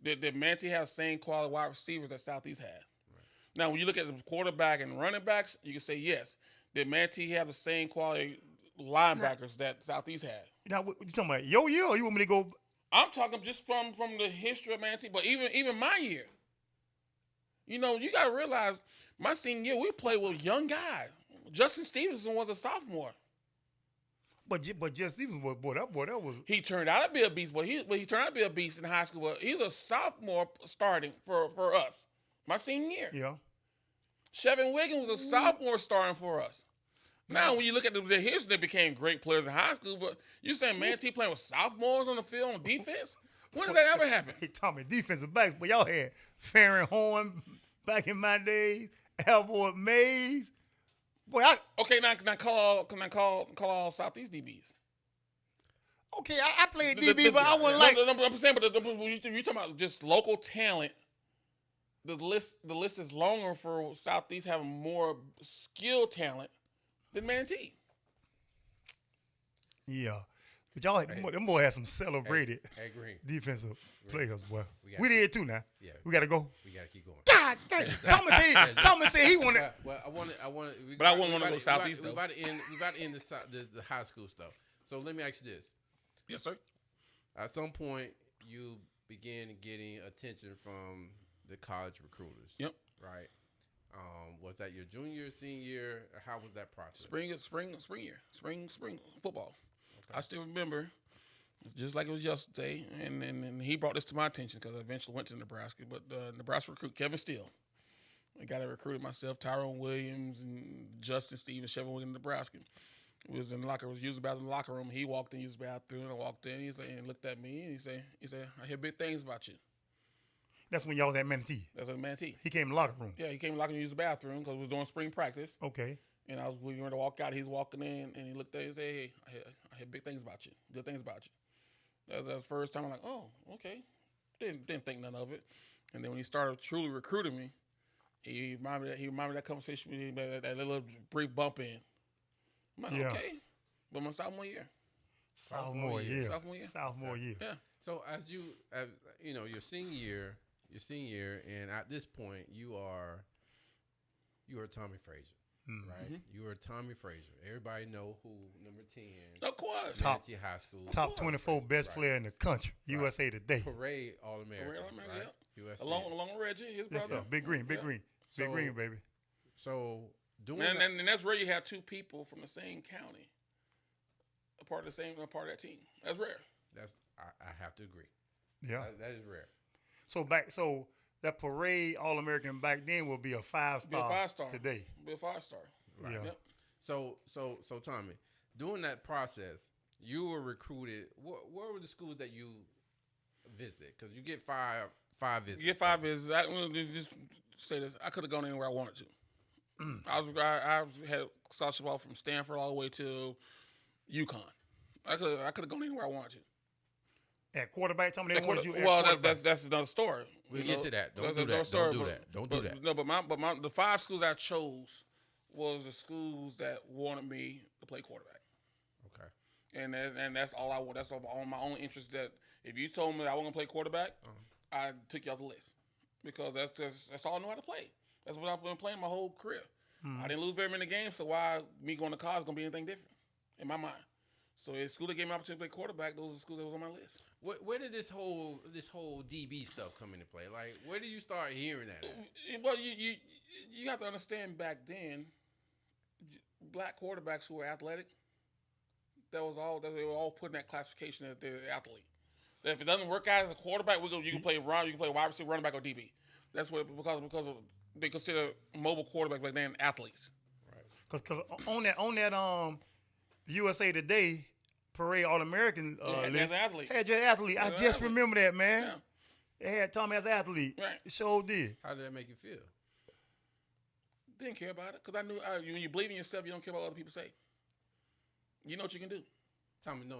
you. Did Manatee have the same quality wide receivers that Southeast had? Right. Now, when you look at the quarterback and running backs, you can say yes. Did Manatee have the same quality linebackers that Southeast had? Now, what you talking about? Your year, or you want me to go? I'm talking just from the history of Manatee, but even my year. You know, you got to realize, my senior year, we played with young guys. Justin Stevenson was a sophomore. But Jess Stevens was, that was. He turned out to be a beast, but he turned out to be a beast in high school. But he's a sophomore starting for us. My senior year. Yeah. Chevin Wiggins was a sophomore starting for us. Now, when you look at the history, they became great players in high school. But you saying Manatee playing with sophomores on the field on defense? When did that ever happen? Hey, Tommy, defensive backs, but y'all had Farron Horn back in my days, Alvord Mays. Boy, Okay, now call all Southeast DBs. Okay, I played DB, but I wasn't like. No, I'm saying, but you're talking about just local talent. The list is longer for Southeast having more skill talent than Manatee. Yeah, but y'all, them boy had some celebrated Hey, Green. defensive players, boy. We We did too now. Yeah. We got to go. We got to keep going. God dang, Thomas said he wanted. Well, I want to. But I wouldn't want to go Southeast, We though. about to end the high school stuff. So let me ask you this: Yes, sir. at some point, you begin getting attention from the college recruiters. Yep. Right. Was that your junior, senior year? How was that process? Spring football. Okay. I still remember, just like it was yesterday, and he brought this to my attention because I eventually went to Nebraska. But Nebraska recruit Kevin Steele, the guy that recruited myself, Tyrone Williams, and Justin Stevens, Chevin Wiggins, Nebraska. Was in the locker. Was using the bathroom in the locker room. He walked in, used the bathroom, and I walked in. And looked at me, and he said, I hear big things about you. That's when y'all was at Manatee. That's at Manatee. He came in the locker room. Yeah, he came in the locker room to use the bathroom because we was doing spring practice. Okay. And we were going to walk out. He's walking in, and he looked at me and said, hey, I hear big things about you, good things about you. That was the first time I'm like, oh, okay. Didn't think none of it. And then when he started truly recruiting me, he reminded me of that conversation with me, that little brief bump in. I'm like, okay. But my sophomore year. Sophomore year. Sophomore year. Yeah. So as your senior year, and at this point you are Tommie Frazier. right? You were Tommie Frazier. Everybody know who number 10. Of course. Manatee High School. Top 24 best player in the country, USA Today. Parade All-American. Parade All-American, right? yep. USA. Along with Reggie, his Yes, brother. sir. Big Green, Big Green. Big So- Green, baby. So doing And, that, and that's rare. You have two people from the same county, a part of that team. That's rare. that's I have to agree. Yeah. That is rare. So that Parade All-American back then will be a 5-star. Be a 5-star today. Be a 5-star. Right. Yeah. Yep. So Tommy, during that process, you were recruited. Where were the schools that you visited? Because you get five visits. You get 5 visits. Just say this. I could have gone anywhere I wanted to. I had scholarship all from Stanford all the way to UConn. I could have gone anywhere I wanted to. At quarterback, tell me they wanted you at Well, quarterback. that's another story. We'll You get know, to that. Don't that's do another that. story, Don't do but- that. Don't but- do that. No, but the 5 schools I chose was the schools that wanted me to play quarterback. Okay. And that's all I want. That's all my only interest. That if you told me I wasn't gonna play quarterback, I took you off the list because that's all I know how to play. That's what I've been playing my whole career. I didn't lose very many games, so why me going to college is gonna be anything different in my mind? So if school that gave me an opportunity to play quarterback, those are the schools that was on my list. Where did this whole DB stuff come into play? Like, where did you start hearing that at? Well, you have to understand back then, black quarterbacks who were athletic, they were all put in that classification as they're athlete. That if it doesn't work out as a quarterback, you can play wide receiver, running back, or DB. That's what because of they consider mobile quarterbacks back then athletes. Because on that USA Today Parade All-American As list, an athlete. had your athlete. I As an just athlete. remember that, man. Yeah. They had Tommy as an athlete. Right. It sure did. How did that make you feel? Didn't care about it because I knew when you believe in yourself, you don't care about what other people say. You know what you can do. Tommy, no.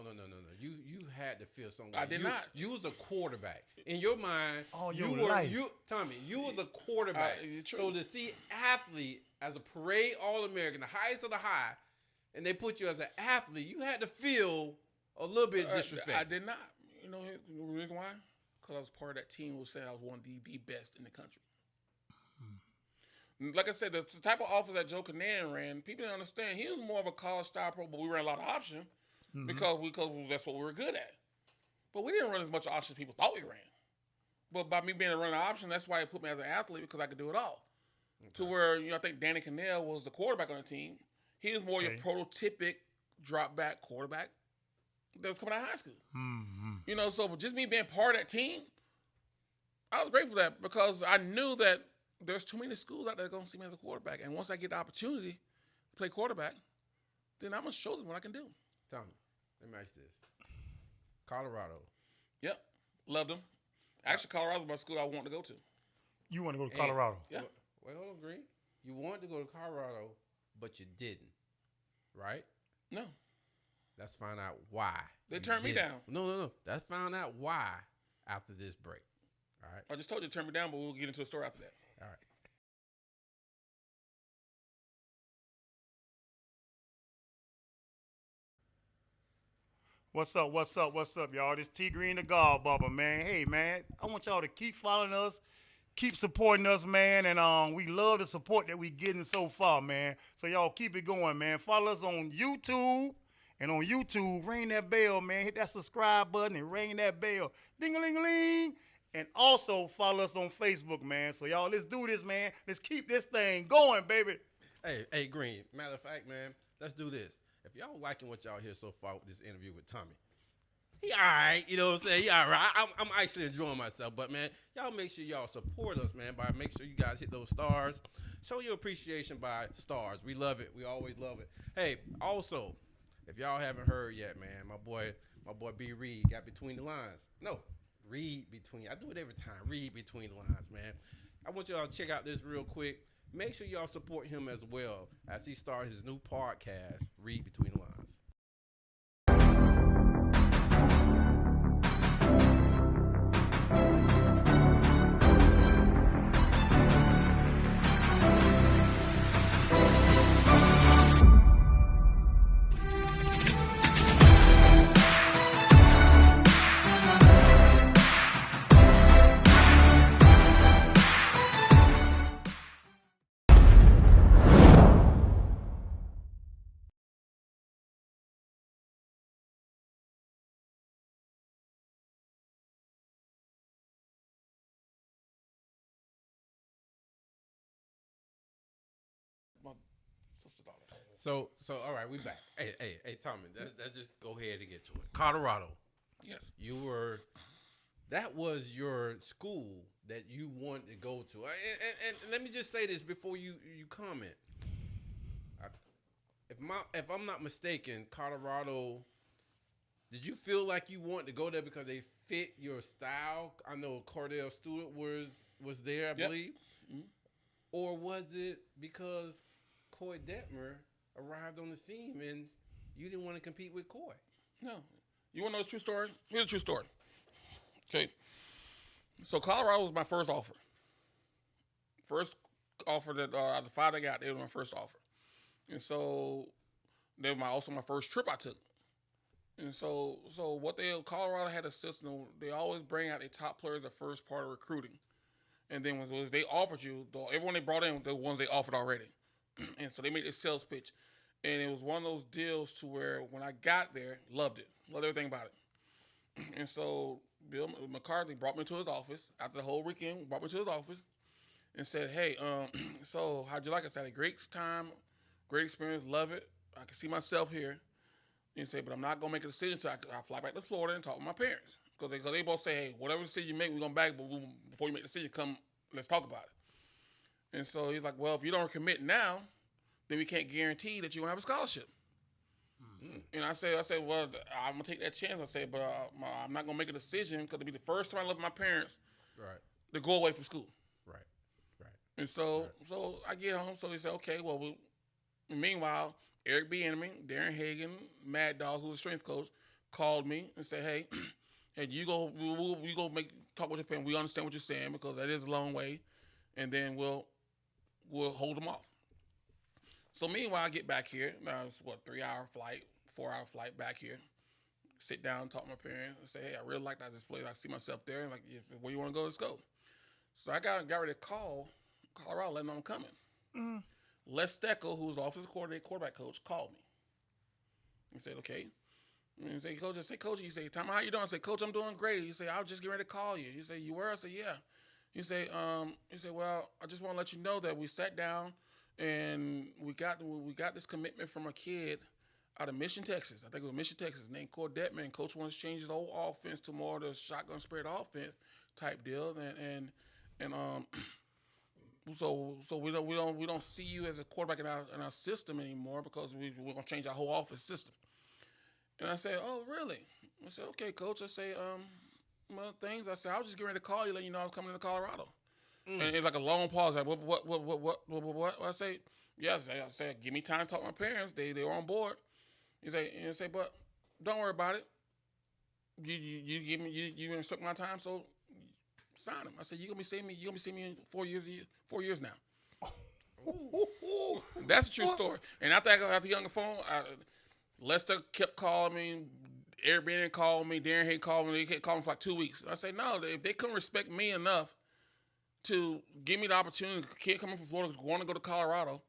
You had to feel something. I did not. You was a quarterback. In your mind, All you your were life. Tommy, you was a quarterback. True. So to see athlete as a Parade All-American, the highest of the high, and they put you as an athlete, you had to feel a little bit disrespect. I did not. You know the reason why? Because I was part of that team who said I was one of the best in the country. Like I said, the type of offense that Joe Canaan ran, people didn't understand. He was more of a college-style pro, but we ran a lot of option because that's what we were good at. But we didn't run as much option as people thought we ran. But by me being a running option, that's why it put me as an athlete because I could do it all. To where, I think Danny Cannell was the quarterback on the team. He was more your prototypic drop-back quarterback that was coming out of high school. So just me being part of that team, I was grateful for that because I knew that there's too many schools out there going to see me as a quarterback. And once I get the opportunity to play quarterback, then I'm going to show them what I can do. Tommy, let me ask you this. Colorado. Yep. Loved them. Actually, Colorado's my school I wanted to go to. You want to go to Colorado? Yeah. Wait, hold on, Green. You wanted to go to Colorado, but you didn't, right? No. Let's find out why. They you turned me didn't. down. No. Let's find out why after this break. All right? I just told you to turn me down, but we'll get into a story after that. All right. What's up, y'all? This T Green the God Barber, man. Hey, man, I want y'all to keep following us, keep supporting us, man, and we love the support that we getting so far, man. So y'all keep it going, man. Follow us on YouTube, and on YouTube, ring that bell, man. Hit that subscribe button and ring that bell. Ding-a-ling-a-ling. And also follow us on Facebook, man. So y'all, let's do this, man. Let's keep this thing going, baby. Hey, Green. Matter of fact, man, let's do this. If y'all liking what y'all hear so far with this interview with Tommy, he all right, you know what I'm saying? He all right. I'm actually enjoying myself. But, man, y'all make sure y'all support us, man, by make sure you guys hit those stars. Show your appreciation by stars. We love it. We always love it. Hey, also, if y'all haven't heard yet, man, my boy B. Reed got Between the Lines. No, read between. I do it every time. Read between the lines, man. I want y'all to check out this real quick. Make sure y'all support him as well as he starts his new podcast, Read Between the Lines. my sister daughter. So all right, we back. Hey, Tommy, let's just go ahead and get to it. Colorado. Yes. That was your school that you wanted to go to. And let me just say this before you comment. If I'm not mistaken, Colorado, did you feel like you wanted to go there because they fit your style? I know Cordell Stewart was there, I believe. Mm-hmm. Or was it because Coy Detmer arrived on the scene and you didn't want to compete with Coy? No. You want to know the true story? Here's the true story. Okay. So Colorado was my first offer. First offer that out of the 5 I got, they were my first offer. And so they were also my first trip I took. And so Colorado had a system. They always bring out their top players the first part of recruiting. And then when they offered you, everyone they brought in, the ones they offered already. And so they made a sales pitch. And it was one of those deals to where when I got there, loved everything about it. And so Bill McCarthy brought me to his office after the whole weekend, brought me to his office and said, hey, so how'd you like it? I said, I had a great time, great experience, love it. I can see myself here. And he said, but I'm not going to make a decision until I fly back to Florida and talk with my parents. Because they both say, hey, whatever decision you make, we're going back, but before you make the decision, come, let's talk about it. And so he's like, well, if you don't commit now, then we can't guarantee that you won't have a scholarship. Mm-hmm. And I said, well, I'm going to take that chance. I said, but I'm not going to make a decision because it'll be the first time I left my parents to go away from school. Right. And so I get home. So he said, okay, well, meanwhile, Eric Bieniemy, Darren Hagen, Mad Dog, who was strength coach, called me and said, hey, you go talk with your parents. We understand what you're saying because that is a long way. And then we'll hold them off. So meanwhile, I get back here. Now it's 3-hour flight, 4-hour flight back here. Sit down, talk to my parents, and say, hey, I really like this place. I see myself there. Like, where you want to go, let's go. So I got ready to call Colorado, letting them know I'm coming. Mm. Les Steckel, who was offensive coordinator, quarterback coach, called me. He said, okay. And he said, Coach, he said, Tom, how you doing? I said, Coach, I'm doing great. He said, I was just getting ready to call you. He said, you were? I said, yeah. He said, well, I just want to let you know that we sat down and we got this commitment from a kid out of Mission, Texas. I think it was Mission, Texas, named Coy Detmer. And Coach wants to change his whole offense to more of the shotgun spread offense type deal. So we don't see you as a quarterback in our system anymore because we're gonna change our whole office system. And I said, oh really? I said, okay, Coach. I say, things. I said, I was just getting ready to call you, let you know I was coming to Colorado. Mm. And it's like a long pause. Like, what? I say, yes. I said, give me time to talk to my parents. They were on board. He say, but don't worry about it. You give me you instruct my time, so sign him. I said, you're gonna be seeing me in 4 years now. That's a true story. And after I got the younger phone, Lester kept calling me. Eric Bieniemy called me. Darren Hay called me. They kept calling me for like 2 weeks. I said, no, if they couldn't respect me enough to give me the opportunity, kid coming from Florida, want to go to Colorado,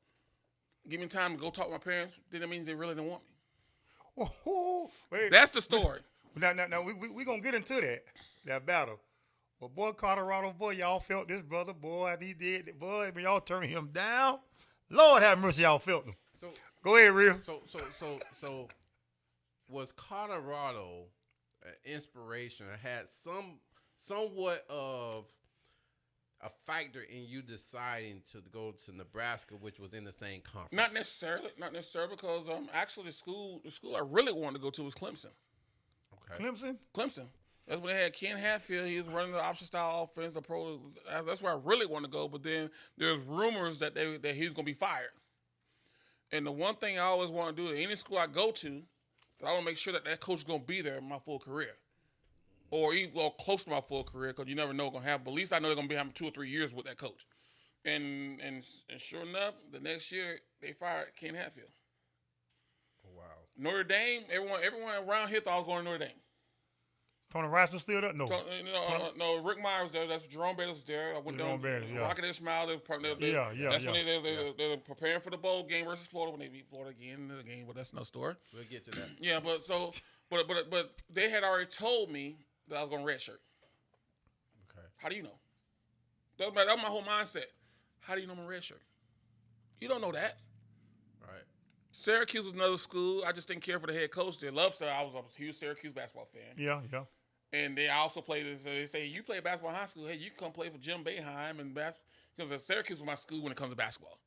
give me time to go talk to my parents, then that means they really didn't want me. Wait, that's the story. Now, we going to get into that battle. But, boy, Colorado, boy, y'all felt this brother, boy, he did, boy, when y'all turned him down, Lord have mercy, y'all felt him. So go ahead, Real. So was Colorado an inspiration or had somewhat of a factor in you deciding to go to Nebraska, which was in the same conference? Not necessarily because actually the school I really wanted to go to was Clemson. Okay. Clemson. That's when they had Ken Hatfield. He was running the option style offense. The pro. That's where I really want to go. But then there's rumors that he was going to be fired. And the one thing I always want to do at any school I go to, I want to make sure that coach is going to be there in my full career, or even close to my full career, because you never know what's going to happen. But at least I know they're going to be having 2 or 3 years with that coach. And sure enough, the next year they fired Ken Hatfield. Oh, wow. Notre Dame. Everyone around here thought I was going to Notre Dame. Tony Rice was still there? No. No, Rick Meyer was there. That's Jerome Bettis was there. I went down. Rocket and Smile. That's when they were preparing for the bowl game versus Florida when they beat Florida again in the game. But that's no story. We'll get to that. Yeah, but they had already told me that I was going to redshirt. Okay. How do you know? That was my whole mindset. How do you know I'm a redshirt? You don't know that. Right. Syracuse was another school. I just didn't care for the head coach. They loved I was a huge Syracuse basketball fan. Yeah. And they also played. They say you play basketball in high school. Hey, you can come play for Jim Boeheim and because Syracuse was my school when it comes to basketball.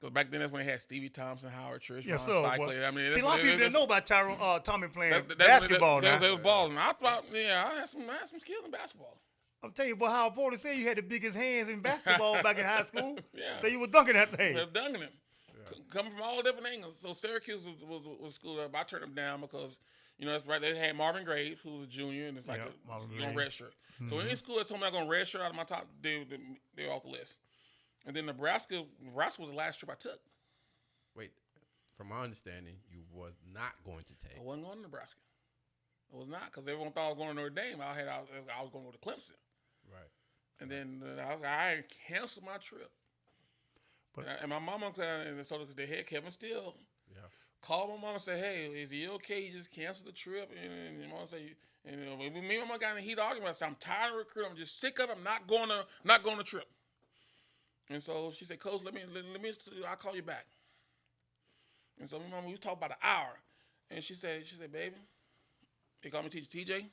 Because back then that's when they had Stevie Thompson, Howard Trish, Yes, Ron sir. Cycler. I mean, See, a lot of people didn't know about Tommie playing that's basketball now. They was balling. I thought, I had some skills in basketball. I'm telling you, boy, how important said you had the biggest hands in basketball back in high school. Yeah. So you were dunking that thing. They were dunking it. Yeah. Coming from all different angles. So Syracuse was school up. I turned them down because, that's right. They had Marvin Graves, who was a junior, and it's like you're on red shirt. Mm-hmm. So any school that told me I'm going to red shirt out of my top, they're off the list. And then Nebraska was the last trip I took. Wait, from my understanding, you was not going to take. I wasn't going to Nebraska. I was not, because everyone thought I was going to Notre Dame. I was going to go to Clemson. Right. And then I canceled my trip. And my mama, so the head Kevin Steele, called my mama and said, "Hey, is he okay? You just canceled the trip." And your mama said, me and my mama got in a heated argument. I said, "I'm tired of recruiting. I'm just sick of it. I'm not going to trip." And so she said, "Coach, let me. I'll call you back." And so my mama, we talked about an hour, and she said, "Baby," they called me teacher TJ.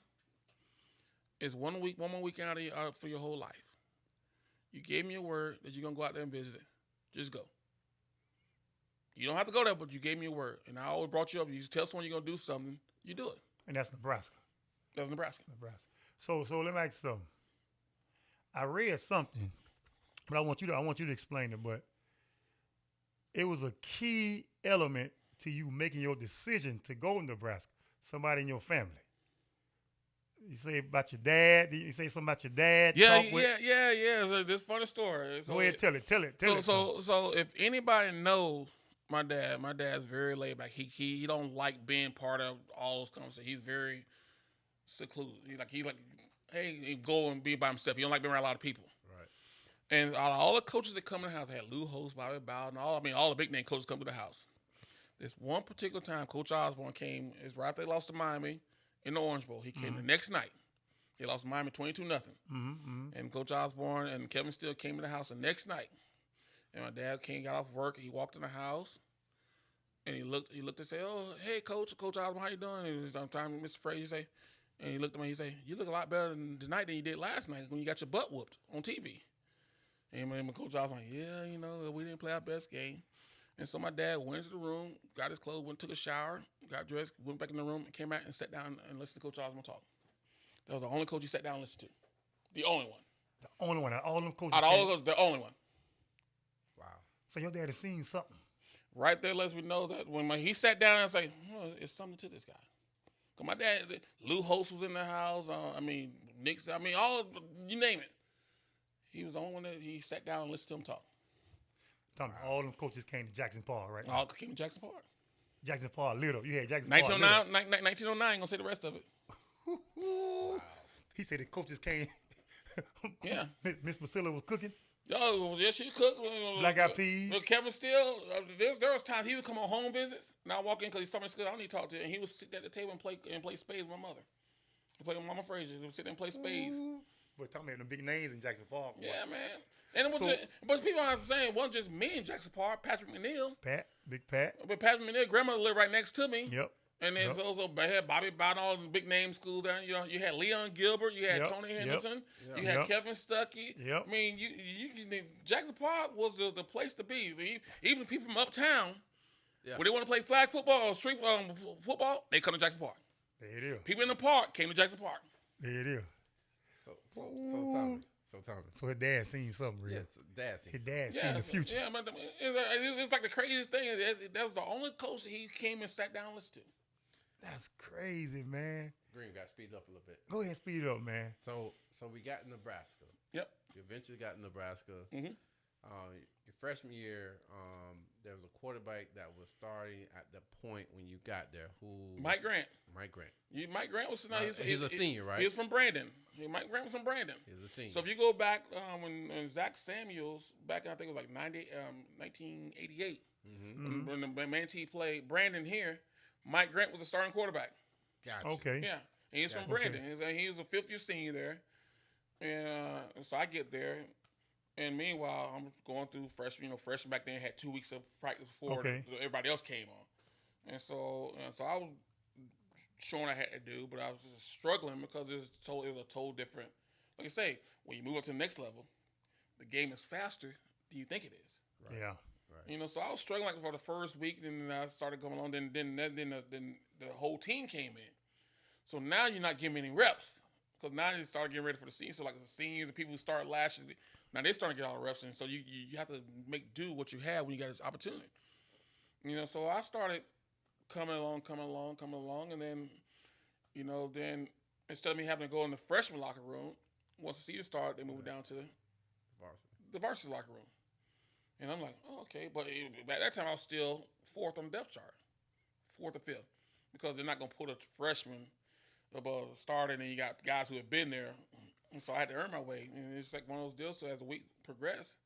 It's one more weekend out for your whole life. You gave me a word that you're gonna go out there and visit it. Just go. You don't have to go there, but you gave me a word, and I always brought you up. You tell someone you're gonna do something, you do it. And that's Nebraska. That's Nebraska. So let me ask you something. I read something, but I want you to explain it. But it was a key element to you making your decision to go to Nebraska. Somebody in your family. You say about your dad. You say something about your dad. Yeah. So this funny story. So go ahead, tell it. So if anybody knows my dad's very laid back. He don't like being part of all those conversations. He's very secluded. He like, hey, he go and be by himself. He don't like being around a lot of people. Right. And all the coaches that come in the house, I had Lou Holtz, Bobby Bowden, all the big name coaches come to the house. This one particular time, Coach Osborne came. It's right after they lost to Miami in the Orange Bowl. He came the next night. They lost to Miami 22-0. And Coach Osborne and Kevin Steele came to the house the next night. And my dad got off work. He walked in the house, and he looked and said, "Oh, hey, Coach Osborne, how you doing?" And sometimes Mr. Frazier and he looked at me. He said, "You look a lot better tonight than you did last night when you got your butt whooped on TV." And my Coach Osborne, yeah, we didn't play our best game. And so my dad went into the room, got his clothes, took a shower, got dressed, went back in the room, and came back and sat down and listened to Coach Osborne talk. That was the only coach he sat down and listened to. The only one. The only one. Out of all them coaches. Out of all the coaches, the only one. Wow. So your dad has seen something. Right there lets me know that when he sat down and said, it's something to this guy. Because my dad, Lou Holtz was in the house. Nick's, all, you name it. He was the only one that he sat down and listened to him talk. All them coaches came to Jackson Park, right? All came to Jackson Park. Jackson Park lit up. You had Jackson 1909, Park 1909, gonna say the rest of it. Wow. He said the coaches came. Yeah. Miss Priscilla was cooking. Oh, yeah, she cooked. Black eyed peas. Kevin Steele, there was times he would come on home visits, and I walk in because he's somewhere in school I don't need to talk to him, and he would sit at the table and play spades with my mother. He played with Mama Frazier. He would sit there and play spades. But talking about the big names in Jackson Park. Yeah, man. And it was but people aren't saying it wasn't just me in Jackson Park. Patrick McNeil. Big Pat. But Patrick McNeil, grandmother lived right next to me. Yep. And then also had Bobby Bowden, all the big name school down. You had Leon Gilbert. You had Tony Henderson. You had Kevin Stuckey. Yep. I mean, Jackson Park was the place to be. Even people from uptown, when they want to play flag football or street football, they come to Jackson Park. There it is. People in the park came to Jackson Park. There it is. Tommy. So his dad seen something real. Yeah, his dad seen the future. Yeah, but it's like the craziest thing. That was the only coach that he came and sat down and listened to. That's crazy, man. Green got to speed up a little bit. Go ahead, speed it up, man. So we got Nebraska. Yep. You eventually got Nebraska. Mm-hmm. Your freshman year, there was a quarterback that was starting at the point when you got there. Mike Grant. Mike Grant. Mike Grant was he's a senior, right? He was from Brandon. Mike Grant was from Brandon. He's a senior. So if you go back when Zach Samuels, back in I think it was like 1988, when the Manatee played Brandon here, Mike Grant was the starting quarterback. Gotcha. Okay. Yeah, and he's from Brandon. He was a fifth-year senior there, and so I get there. And meanwhile, I'm going through freshman. Freshman back then had 2 weeks of practice before everybody else came on, and so I was showing I had to do, but I was just struggling because it was a total different. Like I say, when you move up to the next level, the game is faster than you think it is. Right. Yeah. Right. So I was struggling like for the first week, and then I started going on. Then the whole team came in. So now you're not giving any reps because now you start getting ready for the season. So like the seniors and people who start last year, now they starting to get all the reps, and so you have to make do what you have when you got this opportunity. So I started coming along, and then then instead of me having to go in the freshman locker room, once the season started, they moved down to the varsity locker room. And I'm like, oh, okay. But at that time, I was still fourth on the depth chart, fourth or fifth, because they're not going to put a freshman above a starter, and then you got guys who have been there. And so I had to earn my way. And it's like one of those deals. So as the week progressed,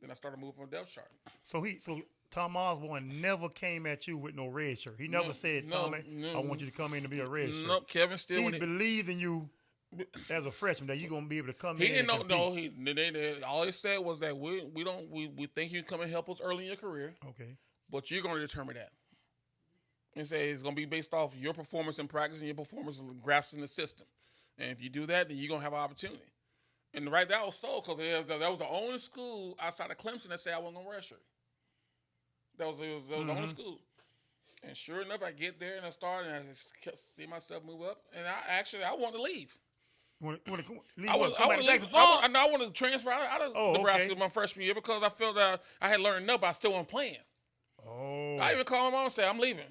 then I started moving on the depth chart. So Tom Osborne never came at you with no red shirt. He never said, Tommy, I want you to come in to be a red shirt. Nope, Kevin still. He believed in you as a freshman that you're gonna be able to come in. He didn't know. No, all he said was that we think you can come and help us early in your career. Okay, but you're gonna determine that. And say it's gonna be based off your performance in practice and your performance in grasping the system. And if you do that, then you're gonna have an opportunity. And that was so because that was the only school outside of Clemson that said I wasn't gonna redshirt. That was the only school. And sure enough, I get there and I start and I just kept see myself move up. And I wanted to leave. I wanted to transfer out of Nebraska my freshman year because I felt that I had learned enough, but I still wasn't playing. Oh. I even called my mom and said, I'm leaving.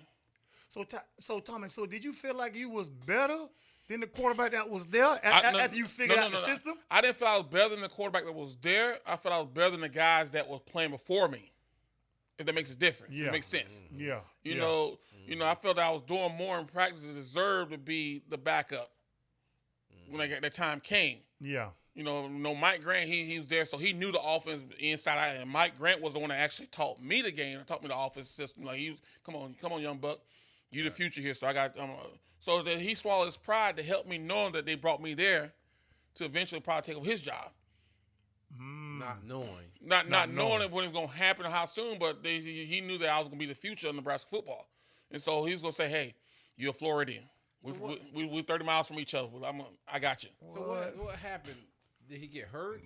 So Tommy, did you feel like you was better than the quarterback that was there after you figured out the system? I didn't feel I was better than the quarterback that was there. I felt I was better than the guys that was playing before me. If that makes a difference. Yeah. It makes sense. Yeah. You know, I felt that I was doing more in practice to deserve to be the backup when that time came. Yeah. Mike Grant, he was there, so he knew the offense inside out. And Mike Grant was the one that actually taught me the game and taught me the offense system. Like, come on, young buck. You the future here. So I got so that he swallowed his pride to help me knowing that they brought me there to eventually probably take over his job. Not knowing. Not knowing when it's going to happen or how soon, but he knew that I was going to be the future of Nebraska football. And so he's going to say, hey, you're a Floridian. We're 30 miles from each other. I got you. So what happened? Did he get hurt?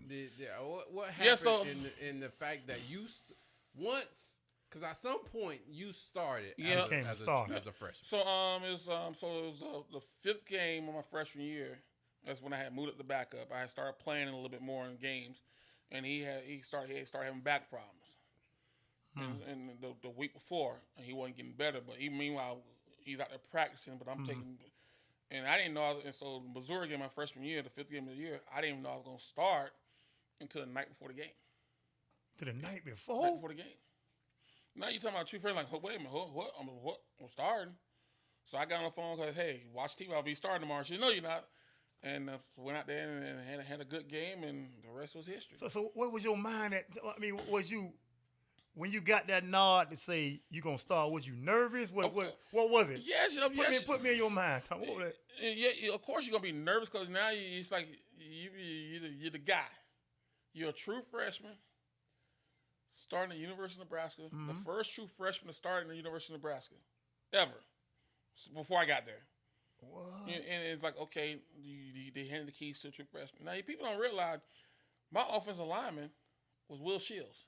What happened in the fact that you once, because at some point you started as a freshman. So it was the fifth game of my freshman year. That's when I had moved up the backup. I had started playing a little bit more in games. And he started having back problems. And the week before, and he wasn't getting better. But meanwhile, he's out there practicing. But I'm taking, and I didn't know. And so Missouri game, my freshman year, the fifth game of the year, I didn't even know I was going to start until the night before the game. To the night before? Night before the game. Now you're talking about true friends like, wait a minute, what? I'm starting. So I got on the phone because, hey, watch TV. I'll be starting tomorrow. She said, no, you're not. And went out there and had a good game, and the rest was history. So what was your mind at? I mean, when you got that nod to say you're gonna start? Was you nervous? What was it? Yes, put me in your mind. Tom, what was that? Yeah, of course you're gonna be nervous because now it's like you're the guy. You're a true freshman starting at the University of Nebraska. The first true freshman to start in the University of Nebraska ever. Before I got there. What? And it's like, okay, they handed the keys to a true freshman. Now, people don't realize my offensive lineman was Will Shields.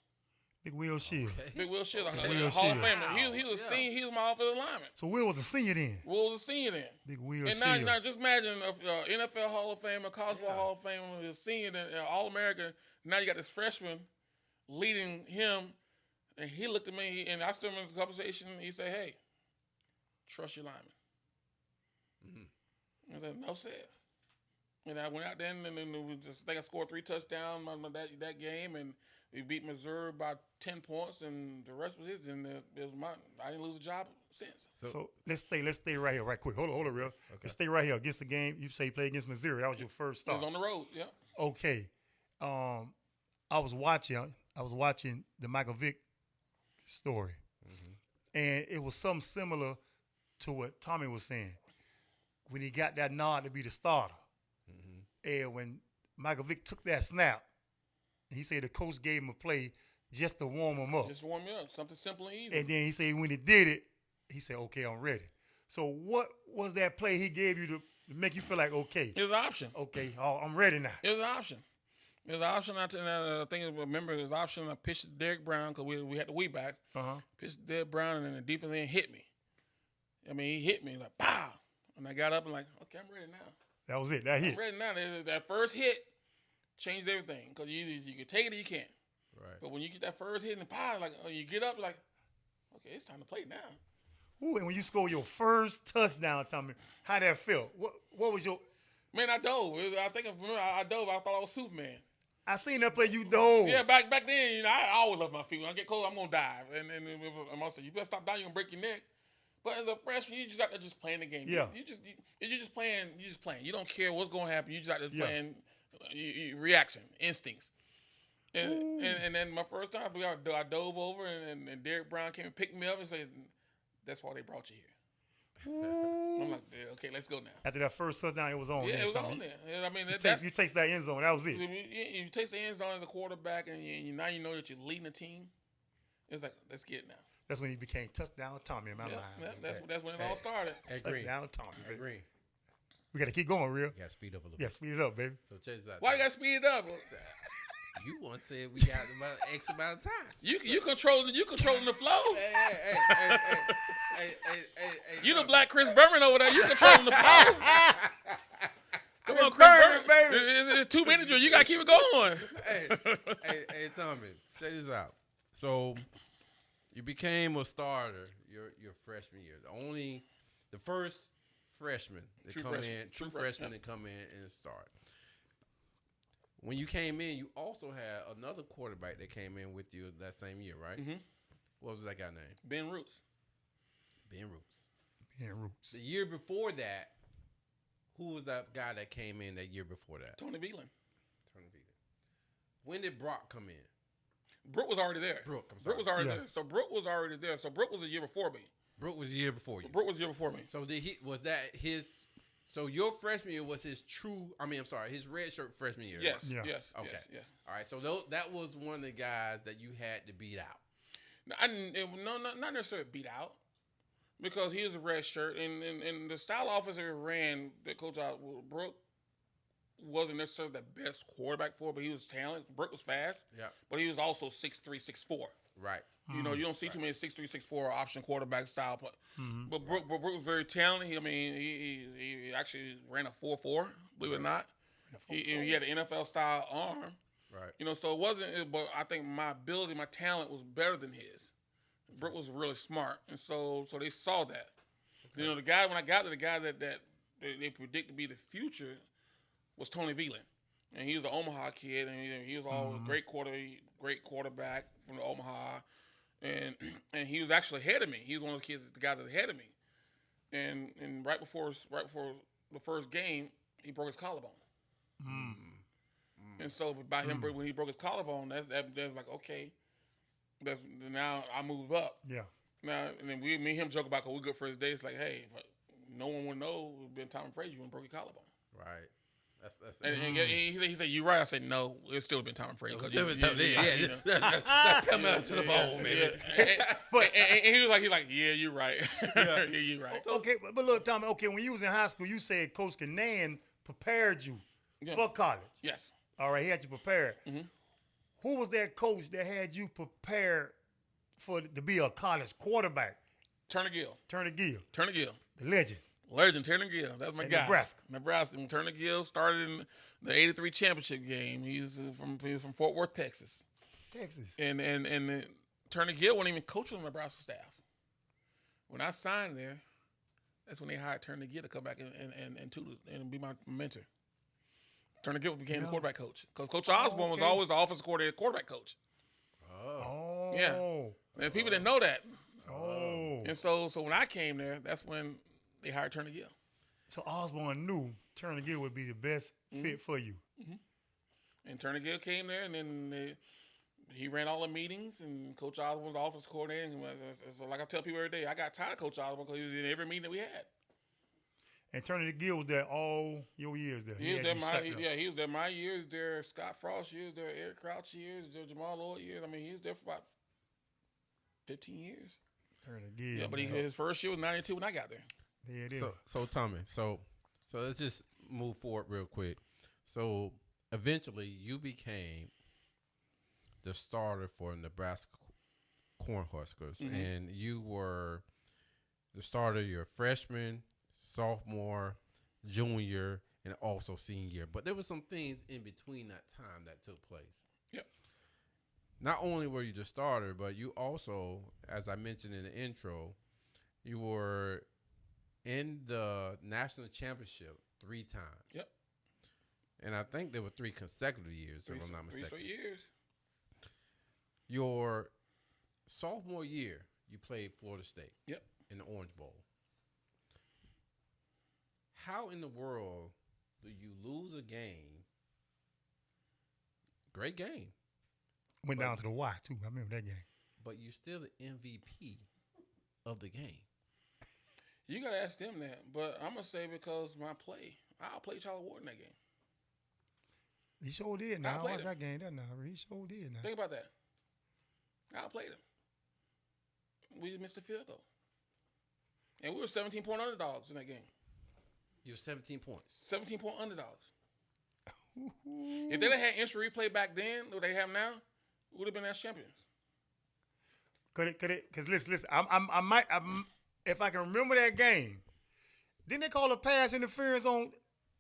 Big Will Shields. Okay. Big Will Shields. Hall of Famer. Wow. He was a senior. He was my offensive lineman. So Will was a senior then? Will was a senior then. Big Will Shields. And now just imagine NFL Hall of Famer, college football Hall of Famer, a senior, All-American. Now you got this freshman leading him. And he looked at me, and I stood in the conversation. He said, hey, trust your lineman. I said, no, said. And I went out there, and then I think I scored 3 touchdowns that game, and we beat Missouri by 10 points, and the rest was his. And I didn't lose a job since. So let's stay right here, right quick. Hold on, real. Okay. Let's stay right here against the game. You say you played against Missouri. That was your first start. It was on the road. Yeah. Okay. I was watching the Michael Vick story, and it was something similar to what Tommy was saying. When he got that nod to be the starter. And when Michael Vick took that snap, He said the coach gave him a play just to warm him up. Just warm me up. Something simple and easy. And then he said when he did it, he said, okay, I'm ready. So what was that play he gave you to make you feel like, okay? It was an option. Okay, I'm ready now. It was an option. It was an option. I think I remember it was an option. I pitched to Derek Brown because we had the weak backs. Pitched to Derek Brown, and then the defense end hit me. I mean, he hit me like, pow. And I got up and like, okay, I'm ready now. That was it. That hit. I'm ready now. That first hit changed everything because you can take it or you can't. Right. But when you get that first hit in the pow, like you get up like, okay, it's time to play now. Ooh, and when you scored your first touchdown, Tommie, how that felt? What was your? Man, I dove. I dove. I thought I was Superman. I seen that play you dove. Yeah, back then, you know, I always love my feet. When I get close, I'm gonna dive. And I'm gonna say, you better stop diving, you're gonna break your neck. But as a freshman, you just out there just playing the game. Yeah. You're just playing. You just playing. You don't care what's gonna happen. You just out there playing reaction, instincts. And then my first time, I dove over, and Derek Brown came and picked me up and said, "That's why they brought you here." I'm like, yeah, okay, let's go now. After that first touchdown, it was on. Yeah, there, it was Tommie. on there. Yeah, I mean, You taste that end zone. That was it. You taste the end zone as a quarterback, and now you know that you're leading the team. It's like, let's get it now. That's when he became touchdown Tommie in my mind. That's when it all started. Hey, Green. Touchdown Tommie. Hey, Baby. Green. We gotta keep going, real. You gotta speed up a little Yeah, bit. speed it up, baby. So check this out. Why you gotta speed it up? You once said we got about X amount of time. You controlling the flow. Hey, You the black Chris Berman over there. You controlling the flow. Come on, Chris Berman, Berman. baby. It's 2 minutes. You gotta keep it going. hey, Tommy, check this out. So you became a starter your freshman year. The first freshman that True come freshman. in, True true freshman that come in and start. When you came in, you also had another quarterback that came in with you that same year, right? Mm-hmm. What was that guy name? Ben Roots. Ben Roots. Ben Roots. The year before that, who was that guy that came in that year before that? Tony Veland. When did Brock come in? Brooke was already there. Brooke, I'm sorry. Brooke was already there. So Brooke was already there. So Brooke was a year before me. Brooke was the year before you. Brooke was a year before me. So was that his? So your freshman year was his his red shirt freshman year. Yes. Yeah. Yes. Okay. Yes. All right. So that was one of the guys that you had to beat out. Not necessarily beat out, because he was a red shirt, and the style offense that he ran, that coach out Brooke wasn't necessarily the best quarterback for, but he was talented. Brooke was fast. Yeah. But he was also 6'3", 6'4". Right. You know, you don't see too many 6'3", 6'4" option quarterback style play. Mm-hmm. But Brooke was very talented. He actually ran a 4.4, believe it or not. He had an NFL style arm. Right. You know, so it wasn't. But I think my ability, my talent was better than his. Brooke was really smart, and so they saw that. Okay. You know, when I got to the guy that they predict to be the future was Tony Veland, and he was an Omaha kid, and he was always a great quarterback from the Omaha. And he was actually ahead of me. He was one of the guys that was ahead of me. And right before the first game, he broke his collarbone. And so by him when he broke his collarbone, that's like, okay, that's now I move up. Yeah. Now and then me and him joke about, 'cause we good for his day. It's like, hey, if no one would know, it would be Tommie Frazier when broke your collarbone. Right. And he said, "You're right." I said, "No, it still been Tommie Frazier." That's coming out to the bowl, man. And he was like, "Yeah, you're right. Yeah, you're right." Okay, but look, Tommie. Okay, when you was in high school, you said Coach Canan prepared you for college. Yes. All right, he had you prepared. Mm-hmm. Who was that coach that had you prepared to be a college quarterback? Turner Gill. The legend. Legend, Turner Gill. That was my guy. Nebraska. Turner Gill started in the '83 championship game. He was from Fort Worth, Texas. And Turner Gill wasn't even coaching the Nebraska staff. When I signed there, that's when they hired Turner Gill to come back and tutor and be my mentor. Turner Gill became the quarterback coach, because Coach Osborne was always the offensive coordinator, quarterback coach. Oh. Yeah. And people didn't know that. Oh. And so when I came there, that's when they hired Turner Gill. So Osborne knew Turner Gill would be the best fit for you. Mm-hmm. And Turner Gill came there, and then he ran all the meetings, and Coach Osborne was the offensive coordinator. And so like I tell people every day, I got tired of Coach Osborne because he was in every meeting that we had. And Turner Gill was there all your years there. He was there he was there my years there. Scott Frost years there. Eric Crouch years there. Jamal Lloyd years. I mean, he was there for about 15 years. Turner Gill. Yeah, but his first year was 92 when I got there. Yeah, it is. So Tommie, so let's just move forward real quick. So eventually, you became the starter for Nebraska Cornhuskers, and you were the starter your freshman, sophomore, junior, and also senior year. But there were some things in between that time that took place. Yep. Not only were you the starter, but you also, as I mentioned in the intro, you were in the national championship 3 times. Yep. And I think there were 3 consecutive years, if I'm not mistaken. 3 straight years. Your sophomore year, you played Florida State. Yep. In the Orange Bowl. How in the world do you lose a game? Great game. Went down to the Y, too. I remember that game. But you're still the MVP of the game. You got to ask them that. But I'm going to say because my play, I'll play Charlie Ward in that game. He sure did. Now, I watched him. that game. He sure did. Now. Think about that. I played him. We just missed a field goal. And we were 17-point underdogs in that game. You were 17 points. 17-point underdogs. If they had instant replay back then, what they have now, we would have been as champions. Could it? Because listen. If I can remember that game, didn't they call a pass interference on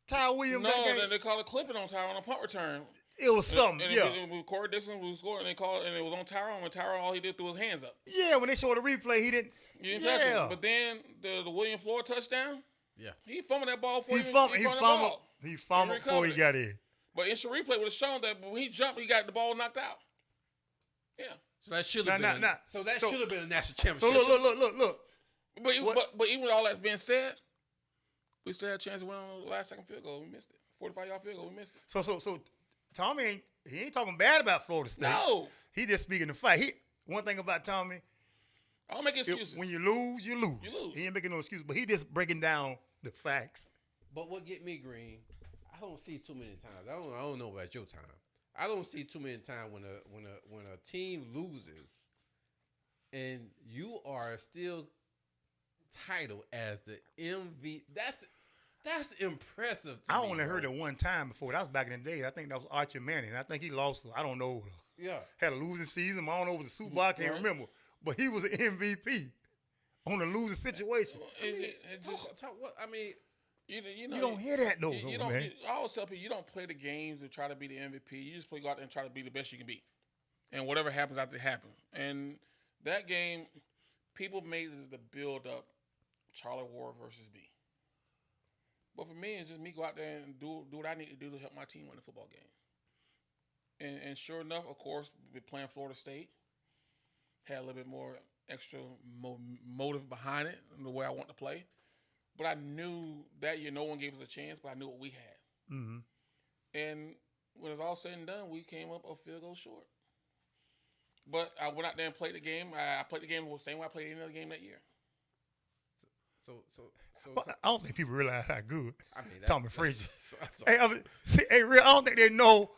Ty Williams? No, that game? they called a clipping on Tyrone on a punt return. It was something, and yeah. And Corey Dixon was scoring, and they called, and it was on Tyrone. And Tyrone, all he did threw his hands up. Yeah, when they showed the replay, he didn't. You didn't touch him. But then the William Floyd touchdown. Yeah, he fumbled that ball before he fumbled before he got in. But instant replay would have shown that when he jumped, he got the ball knocked out. Yeah. So that should have been. So that should have been a national championship. So look. But even with all that being said, we still had a chance to win on the last second field goal. We missed it. 45-yard field goal. We missed it. So Tommie ain't talking bad about Florida State. No. He just speaking the fight. One thing about Tommie, I don't make excuses. When you lose, you lose. You lose. He ain't making no excuses, but he just breaking down the facts. But what get me green, I don't see too many times. I don't know about your time. I don't see too many times when a team loses and you are still titled as the MVP. That's impressive to me. I only heard it one time before. That was back in the day. I think that was Archie Manning. I think he lost. I don't know. Yeah. Had a losing season. I don't know if it was a Super Bowl. I can't remember. But he was an MVP on a losing situation. You don't hear that though, man. I always tell people you don't play the games to try to be the MVP. You just go out there and try to be the best you can be, and whatever happens after it happens. And that game, people made it the build up, Charlie Ward versus me. But for me, it's just me go out there and do what I need to do to help my team win the football game. And sure enough, of course, we playing Florida State. Had a little bit more extra motive behind it in the way I want to play. But I knew that year no one gave us a chance, but I knew what we had. Mm-hmm. And when it's all said and done, we came up a field goal short. But I went out there and played the game. I played the game the same way I played any other game that year. So I don't think people realize how good Tommie Frazier. Hey, I don't think they know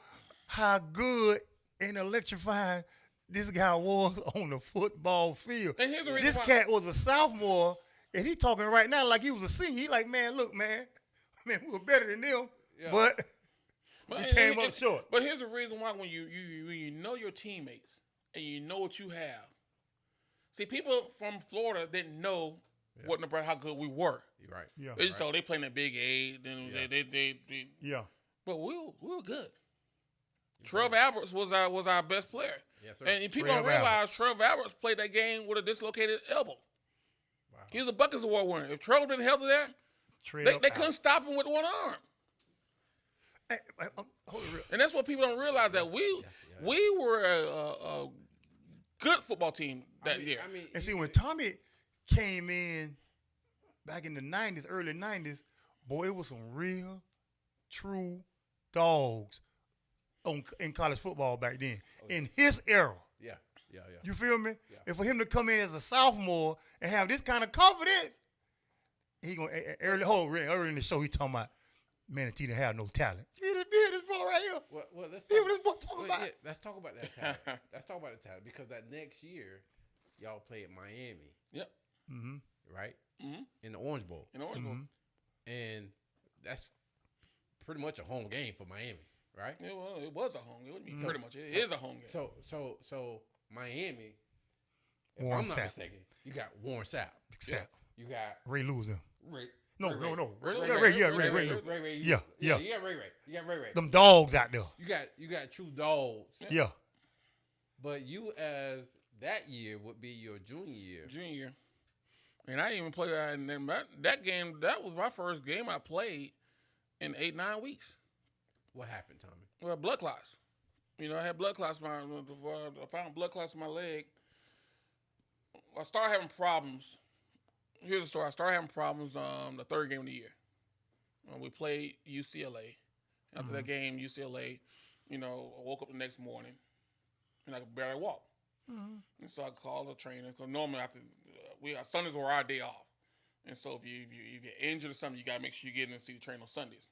how good and electrifying this guy was on the football field. And here's the reason this cat was a sophomore, and he talking right now like he was a senior. He like, man, look, man, we were better than them, but he came up short. But here's the reason why: when you know your teammates and you know what you have. See, people from Florida didn't know what Nebraska, how good we were. You're right. Yeah. They just saw they playing that Big 8, then they But we were good. Trev Alberts was our best player. Yes, sir. And people don't realize Trev Alberts played that game with a dislocated elbow. Wow. He was a Buckets Award winner. If Trev had been healthy there, they couldn't stop him with one arm. And that's what people don't realize, that we were a good football team that year. And see, when Tommie came in back in the 90s, early 90s, boy, it was some real, true dogs in college football back then. In his era. Yeah. You feel me? Yeah. And for him to come in as a sophomore and have this kind of confidence, he gonna early in the show he talking about Manatee didn't have no talent. You hear this boy right here? Well, let's Hear talk, what this boy talking about? yeah, let's talk about that talent. Let's talk about the talent because that next year, y'all play at Miami, Yep. Mm-hmm. right? Mm-hmm. In the Orange Bowl, In Orange Bowl. and that's pretty much a home game for Miami, right? Yeah, well, it was a home game. It wouldn't be pretty much. It is a home game. So Miami, if Warren I'm not Sapp. mistaken, you got Warren Sapp. Sapp. You got Ray Lewis them. Ray. No. Ray. Yeah, Ray. Ray. You Yeah. got Ray. You got Ray. Them dogs out there. You got true dogs. Yeah. But you as that year would be your junior year. Junior year. And I didn't even play that. And then that game, that was my first game I played in 8-9 weeks. What happened, Tommy? Well, blood clots. I had blood clots. I found blood clots in my leg. I started having problems. Here's the story. I started having problems the third game of the year. We played UCLA. After that game, UCLA, I woke up the next morning and I could barely walk. And so I called the trainer because normally after Sundays were our day off. And so if you're injured or something, you got to make sure you get in and see the trainer on Sundays.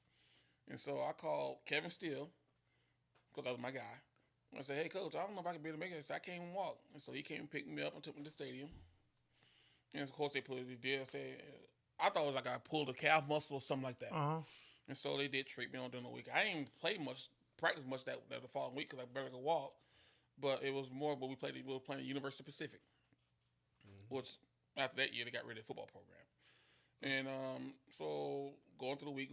And so I called Kevin Steele because that was my guy. I said, hey, coach, I don't know if I can be able to make it. I said, I can't even walk. And so he came and picked me up and took me to the stadium. And of course, they did. I thought it was like I pulled a calf muscle or something like that. And so they did treat me on during the week. I didn't even practice much that the following week because I barely could walk. But it was more, but we were playing at University Pacific, which after that year they got rid of the football program. And so going through the week,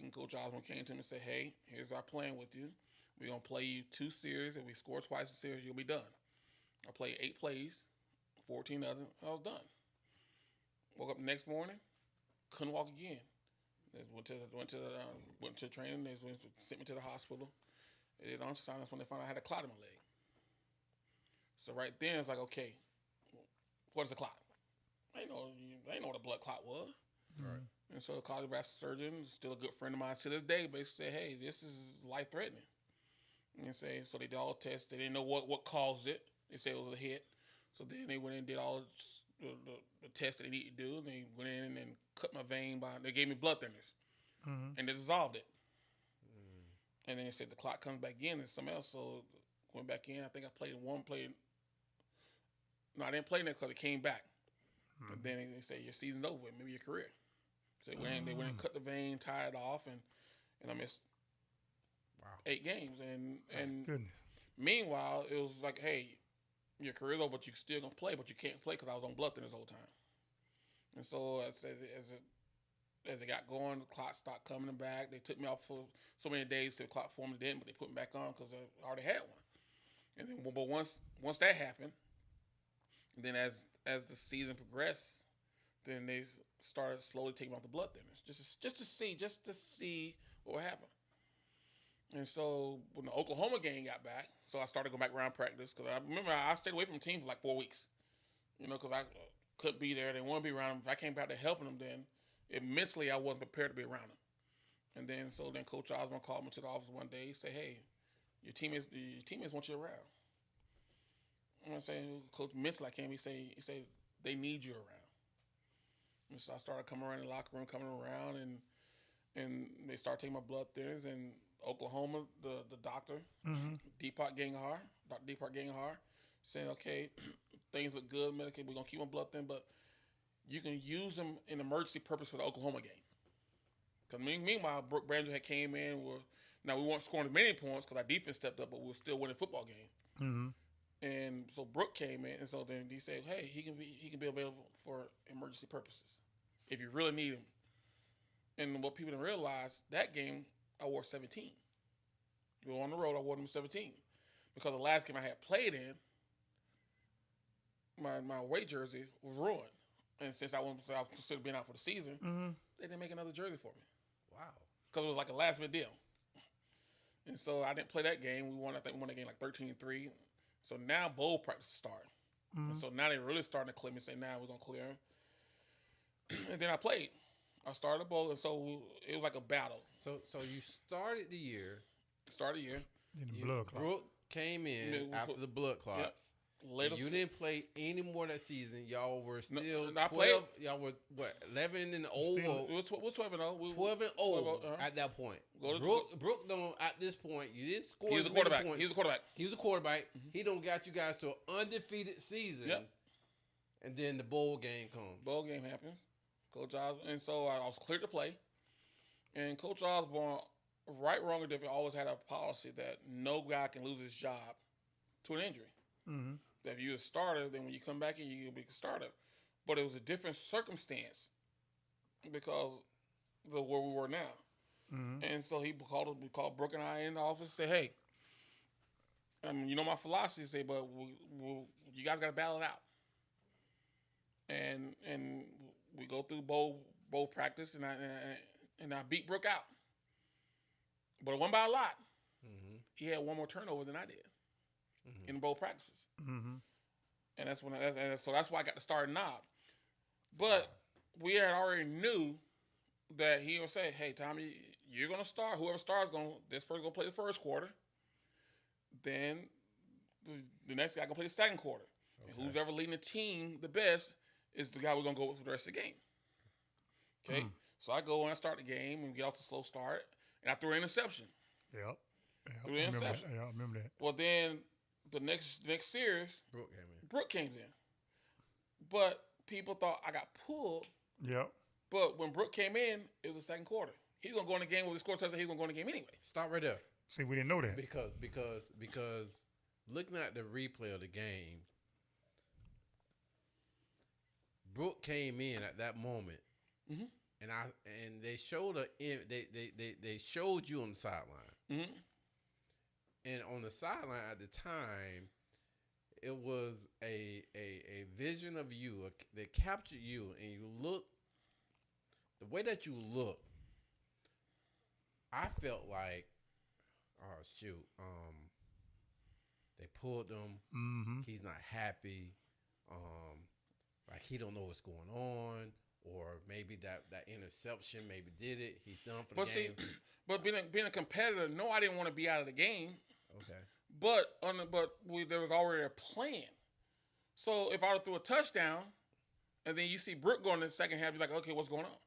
and Coach Osborne came to me and said, hey, here's our plan with you. We're going to play you 2 series. If we score twice a series, you'll be done. I played 8 plays, 14 others. I was done. Woke up the next morning, couldn't walk again. They went to training. They sent me to the hospital. They did ultrasound. That's when they found out I had a clot in my leg. So right then it's like, okay, what is a clot? I didn't know what a blood clot was. Right. And so the cardiovascular surgeon, still a good friend of mine to this day, basically said, hey, this is life-threatening. And so they did all the tests. They didn't know what caused it. They said it was a hit. So then they went in and did all the tests that they needed to do. And they went in and cut my vein. They gave me blood thinners. And they dissolved it. And then they said the clot comes back in and something else. So went back in. I think I played one play. No, I didn't play next because it came back. But then they say your season's over with, maybe your career. So they went and cut the vein, tied it off, and I missed 8 games. And Goodness. Meanwhile, it was like, hey, your career's over, but you still gonna play, but you can't play because I was on blood thinners the whole time. And so as it got going, the clot stopped coming back. They took me off for so many days till the clot formed again, but they put me back on because I already had one. And then, but once that happened, and then as the season progressed, then they started slowly taking off the blood thinners, just to see what would happen. And so when the Oklahoma game got back, so I started going back around practice because I remember I stayed away from the team for like 4 weeks, because I couldn't be there. They didn't want to be around them. If I came back to helping them, then mentally I wasn't prepared to be around them. And then Coach Osborne called me to the office one day. He said, "Hey, your teammates want you around." And I say, "Coach, mentally I can't." He said they need you around. And so I started coming around the locker room, and they started taking my blood thinners. And Oklahoma, the doctor, Dr. Deepak Ganghar, saying, "Okay, things look good. Medically, we're gonna keep them blood thin, but you can use them in emergency purpose for the Oklahoma game." Because meanwhile, Brooke Branger had came in. Now we weren't scoring as many points because our defense stepped up, but we were still winning football game. And so Brooke came in, and so then he said, "Hey, he can be available for emergency purposes if you really need him." And what people didn't realize, that game I wore 17. We were on the road. I wore them 17 because the last game I had played in, my away jersey was ruined, and since I was considered being out for the season, they didn't make another jersey for me. Wow. Because it was like a last minute deal. And so I didn't play that game. We won the game like 13-3. So now bowl practice start. And so now they're really starting to clear me and say, now we're going to clear him. And then I played. I started a bowl, and so it was like a battle. So you started the year. In the blood clot. Brooke came in after the blood clots. Yep. Later, You didn't play any more that season. Y'all were still I 12. played. Y'all were what 11 and 0. It was 12 and 0. 12 and 0 at that point. Brooke don't at this point. You didn't score. He was a quarterback. He was a quarterback. He was a quarterback. He don't got you guys to an undefeated season. Yep. And then the bowl game comes. Bowl game happens. Coach Osborne, and so I was cleared to play. And Coach Osborne, right, wrong, or different, always had a policy that no guy can lose his job to an injury. Mm-hmm. That if you're a starter, then when you come back in, you'll be a starter. But it was a different circumstance because of where we were now. Mm-hmm. And so we called Brooke and I in the office and say, hey, I mean, you know my philosophy, say, but you guys got to battle it out. And we go through bowl practice, and I beat Brooke out. But it wasn't by a lot. Mm-hmm. He had one more turnover than I did in bowl practices. Mm-hmm. And that's when so that's why I got the starting knob. But we had already knew that he would say, hey, Tommie, you're going to start. Whoever starts, this person's going to play the first quarter. Then the next guy going to play the second quarter. Okay. And who's ever leading the team the best is the guy we're going to go with for the rest of the game. Okay? So I go and I start the game and get off the slow start. And I threw an interception. Yep. Threw an interception. Yeah, I remember that. Well, then the next series, Brooke came in. But people thought I got pulled. Yep. But when Brooke came in, it was the second quarter. He's going to go in the game with the score touchdown. He's going to go in the game anyway. Stop right there. See, we didn't know that. Because looking at the replay of the game, Brooke came in at that moment, and they showed they showed you on the sideline, and on the sideline at the time, it was a vision of you that captured you, and you look the way that you look. I felt like, oh shoot, they pulled him. Mm-hmm. He's not happy. Like he don't know what's going on, or maybe that interception maybe did it. He's done for the game. But being a competitor, no, I didn't want to be out of the game. Okay. But there was already a plan. So if I would threw a touchdown, and then you see Brooke going in the second half, you're like, okay, what's going on?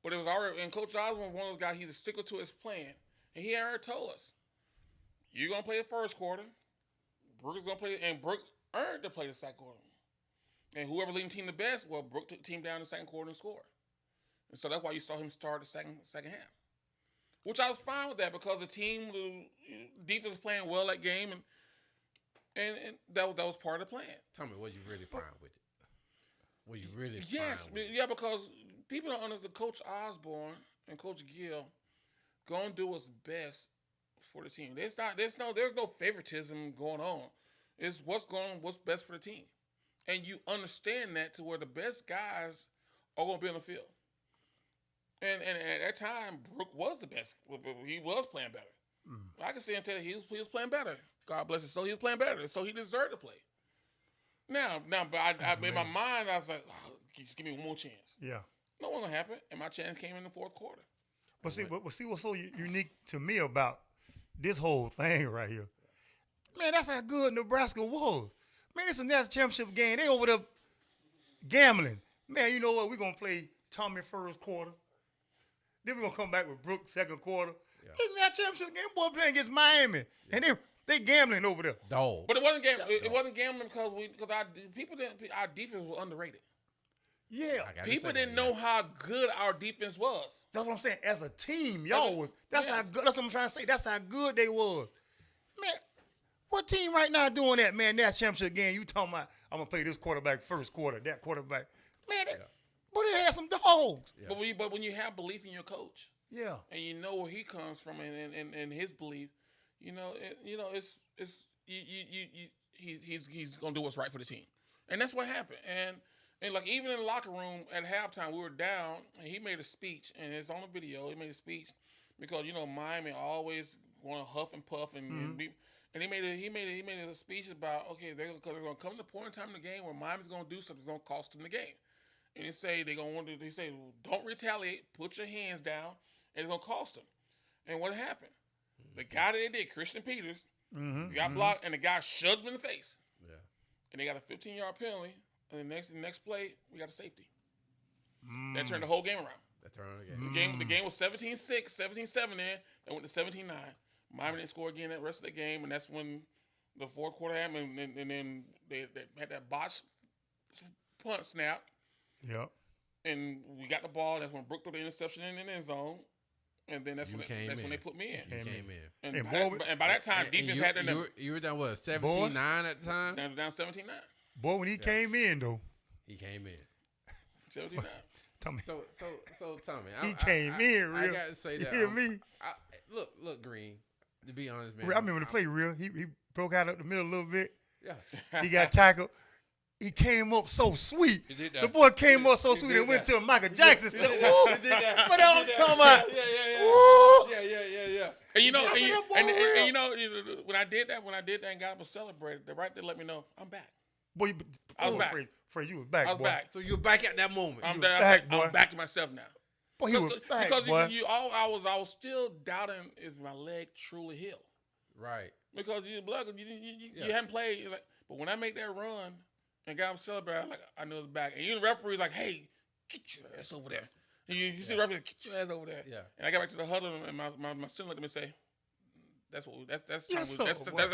But it was already, and Coach Osborne, one of those guys, he's a stickler to his plan, and he already told us, you're gonna play the first quarter. Brooke is gonna play, and Brooke earned to play the second quarter. And whoever leading the team the best, well, Brooke took the team down in the second quarter and scored. And so that's why you saw him start the second half. Which I was fine with that because the defense was playing well that game, and that was part of the plan. Tell me, was you really fine with it? Were you really fine with it? Yeah, because people don't understand Coach Osborne and Coach Gill gonna do what's best for the team. There's no favoritism going on. It's what's best for the team. And you understand that to where the best guys are going to be on the field. And at that time, Brooke was the best. He was playing better. I can see him tell you he was playing better. God bless his soul. He was playing better. So he deserved to play. Now, but I made my mind. I was like, oh, just give me one more chance. Yeah. No one going to happen. And my chance came in the fourth quarter. But see what's so unique to me about this whole thing right here. Man, that's how good Nebraska was. Man, it's a national championship game. They over there gambling. Man, you know what? We're going to play Tommie first quarter. Then we're going to come back with Brooke second quarter. Yeah. It's a national championship game. Boy playing against Miami. Yeah. And they gambling over there. Dog. But it wasn't gambling. It wasn't gambling because our defense was underrated. Yeah. People didn't know how good our defense was. That's what I'm saying. As a team, y'all was. That's how good. That's what I'm trying to say. That's how good they was. Man. What team right now doing that, man? That championship game, you talking about, I'm going to play this quarterback first quarter, that quarterback. Man, but they had some dogs. Yeah. But when you have belief in your coach, and you know where he comes from and his belief, he's going to do what's right for the team. And that's what happened. And like even in the locker room at halftime, we were down, and he made a speech, and it's on the video. He made a speech because, Miami always want to huff and puff and be. And he made a speech about, okay, they're going to come to the point in time in the game where Miami's going to do something that's going to cost them the game. And they say, don't retaliate, put your hands down, and it's going to cost them. And what happened? The guy that they did, Christian Peters, got blocked, and the guy shoved him in the face. and they got a 15-yard penalty. And the next play, we got a safety. That turned the whole game around. That turned the game. The game was 17-6, 17-7 then. They went to 17-9. Miami didn't score again the rest of the game, and that's when the fourth quarter happened, and then they had that botched punt snap. Yep. And we got the ball. That's when Brooke threw the interception in the end zone. And then that's when they put me in. Came in. And by that time, defense had to. You were down, what, 17-9 at the time? Down 17-9. Boy, when he came in, though. He came in. 17-9. Tommy. So Tommy. He came in real. I got to say that. You hear me? Look, Green, to be honest, man. I remember the play real. He broke out up the middle a little bit. Yeah. He got tackled. He came up so sweet. The boy came up so sweet and went to a Michael Jackson step. What I'm talking about? Yeah. And you know, when I did that and got up and celebrated, they right there let me know I'm back. Boy, I was back. Fred, you was back, I was boy. back. So you were back at that moment. I'm back to myself now. Boy, he was back, because boy. I was still doubting, is my leg truly healed? Right. Because you hadn't played. But when I make that run and got him celebrated, I knew it was back. And even the referee's like, hey, get your ass over there. And you see the referee, get your ass over there. Yeah. And I got back to the huddle, and my son looked at me and say, that's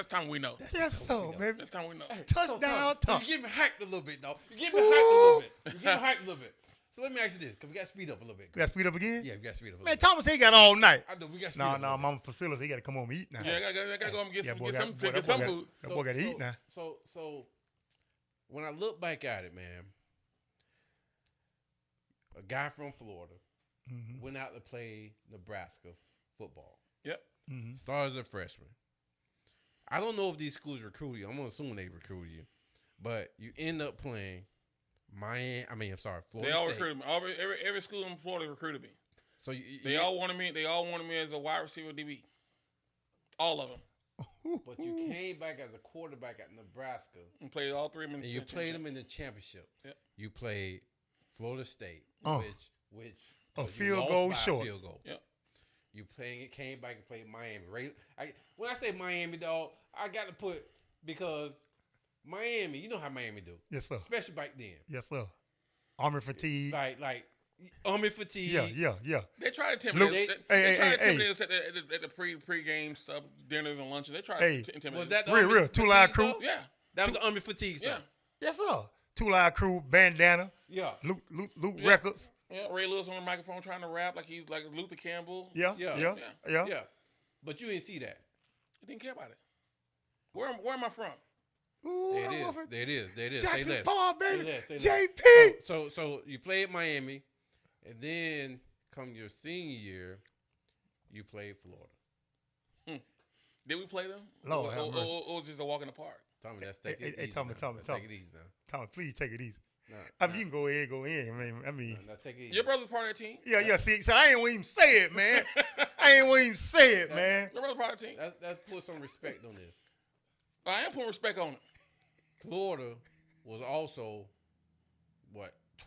time we know. Yes, so, baby. That's time we know. Touchdown, So you get me hyped a little bit, though. You get me hyped a little bit. So let me ask you this, because we got to speed up a little bit. We got to speed up again? Yeah, we got to speed up a little Man, bit. Thomas, he got all night. I know, we got to speed up a little bit. Mama Priscilla, he got to come home and eat now. Yeah, I got to go home and get some food. That boy got to eat now. So when I look back at it, man, a guy from Florida went out to play Nebraska football. Yep. Started as a freshman. I don't know if these schools recruit you. I'm going to assume they recruit you. But you end up playing Florida They all State. recruited me. Every school in Florida recruited me. So They all wanted me as a wide receiver DB. All of them. But you came back as a quarterback at Nebraska. And played all three of them. And you played them in the championship. Yep. You played Florida State, which a field goal short. Field goal. Yep. You came back and played Miami. Right? When I say Miami, dog, I got to put, because Miami, you know how Miami do. Yes, sir. Especially back then. Yes, sir. Army fatigue. Like Army fatigue. Yeah. They try to intimidate. They try to intimidate us at the pre-game stuff, dinners and lunches. They try to intimidate Was us. that the Real, Army two-line fatigue crew. stuff? Yeah. That was the Army fatigue stuff. Yeah. Yes, sir. Two-line crew, bandana. Yeah. Luke Records. Yeah, Ray Lewis on the microphone trying to rap like he's like Luther Campbell. Yeah. But you didn't see that. I didn't care about it. Where am I from? Ooh, There it is. Jackson Say less. Paul, baby. Say less. JP. So you played Miami, and then come your senior year, you played Florida. Did we play them? Lord have mercy. Or was it just a walk in the park? Tommy, let's take it easy. Tommy. Take it easy now. Tommy, please take it easy. No, you can go ahead, go in. I mean, no, take it easy. Your brother's part of that team. Yeah. See, so I ain't want to even say it, man. Man. Your brother's part of the team. Let's put some respect on this. I am putting respect on it. Florida was also,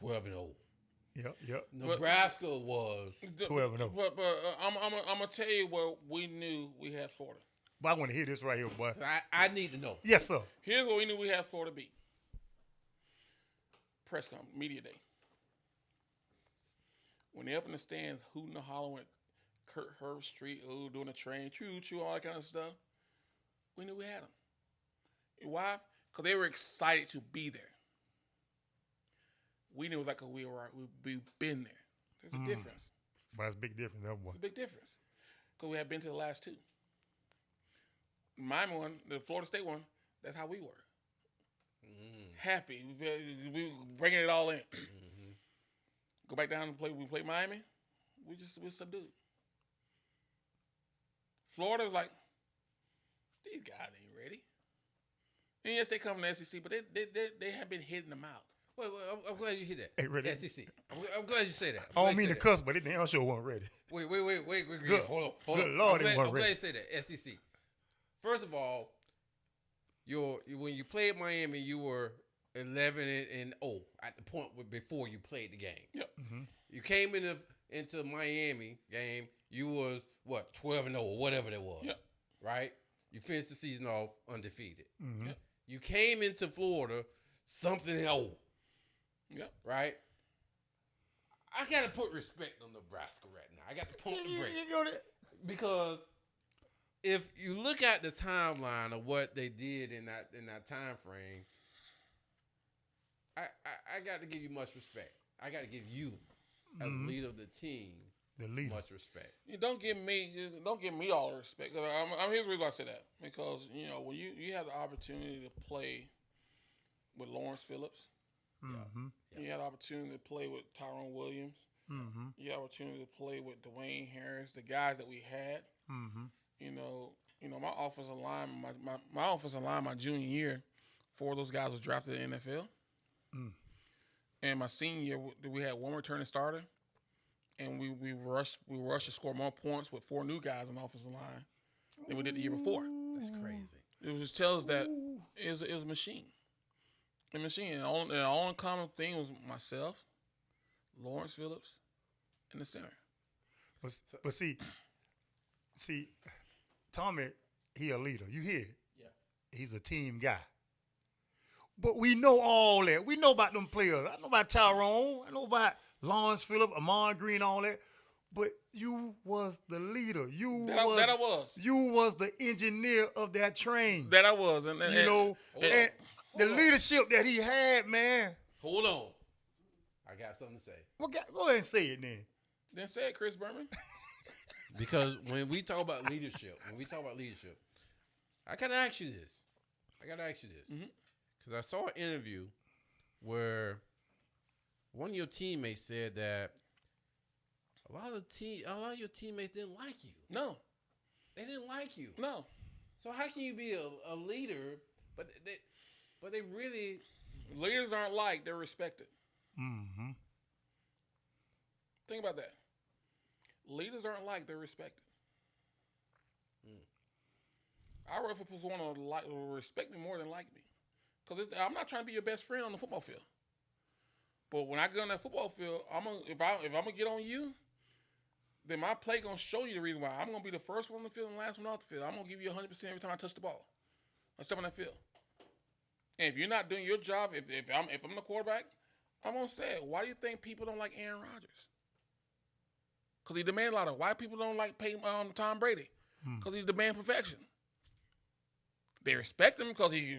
12-0. Yep. Nebraska was 12-0. But I'm gonna tell you where we knew we had Florida. But I want to hear this right here, boy. I need to know. Yes, sir. Here's what we knew we had Florida beat. Press conference, media day. When they up in the stands, hooting and hollering at Kurt Herbstreit, doing a train, choo, all that kind of stuff, we knew we had them. And why? Because they were excited to be there. We knew it was like we've been there. There's a difference. But that's a big difference, that boy. It's a big difference. Because we had been to the last two. Miami one, the Florida State one, that's how we were. Happy. We were bringing it all in. Go back down and play. We played Miami. We subdued. Florida was like, these guys ain't ready. And yes, they come from the SEC, but they have been hitting them out. Wait, I'm glad you hear that. Hey, ready? SEC. I'm glad you say that. I don't mean to cuss, but they damn sure wasn't ready. Wait. Good. Hold Good on. Lord, I'm they weren't glad ready. you say that. SEC. First of all, when you played Miami, you were 11-0 at the point before you played the game. Yep. You came into Miami game, you was 12-0 or whatever that was. Yep. Right? You finished the season off undefeated. Yep. You came into Florida, something old. Yep. Right? I got to put respect on Nebraska right now. I got to pump the brakes. You go there. Because if you look at the timeline of what they did in that time frame, I got to give you much respect. I got to give you, as leader of the team, much respect. You don't give me all the respect. Here's the reason why I say that, because when you have the opportunity to play with Lawrence Phillips, you had the opportunity to play with Tyrone Williams, you had the opportunity to play with Dwayne Harris, the guys that we had. My offensive line, my offensive line, my junior year, 4 of those guys was drafted in the NFL. And my senior year, we had one returning starter, and we rushed to score more points with 4 new guys on the offensive line than we did the year before. That's crazy. It just tells us that it was a machine. A machine. And the only common thing was myself, Lawrence Phillips, and the center. But see, Tommie, he a leader. You hear it? Yeah. He's a team guy. But we know all that. We know about them players. I know about Tyrone. I know about Lawrence Phillips, Amon Green, all that. But you was the leader. That I was. You was the engineer of that train. That I was. And the leadership that he had, man. Hold on. I got something to say. Well, go ahead and say it then. Then say it, Chris Berman. Because when we talk about leadership, I got to ask you this. Because I saw an interview where one of your teammates said that a lot of your teammates didn't like you. No. They didn't like you. No. So how can you be a leader, but they really... Leaders aren't liked, they're respected. Think about that. Leaders aren't liked, they're respected. I rather for someone to respect me more than like me. Because I'm not trying to be your best friend on the football field. But when I get on that football field, if I'm gonna get on you, then my play gonna show you the reason why. I'm gonna be the first one on the field and the last one off the field. I'm gonna give you 100% every time I touch the ball. I step on that field. And if you're not doing your job, if I'm the quarterback, I'm gonna say it. Why do you think people don't like Aaron Rodgers? Because he demands a lot of. Why people don't like Tom Brady? Because he demands perfection. They respect him because he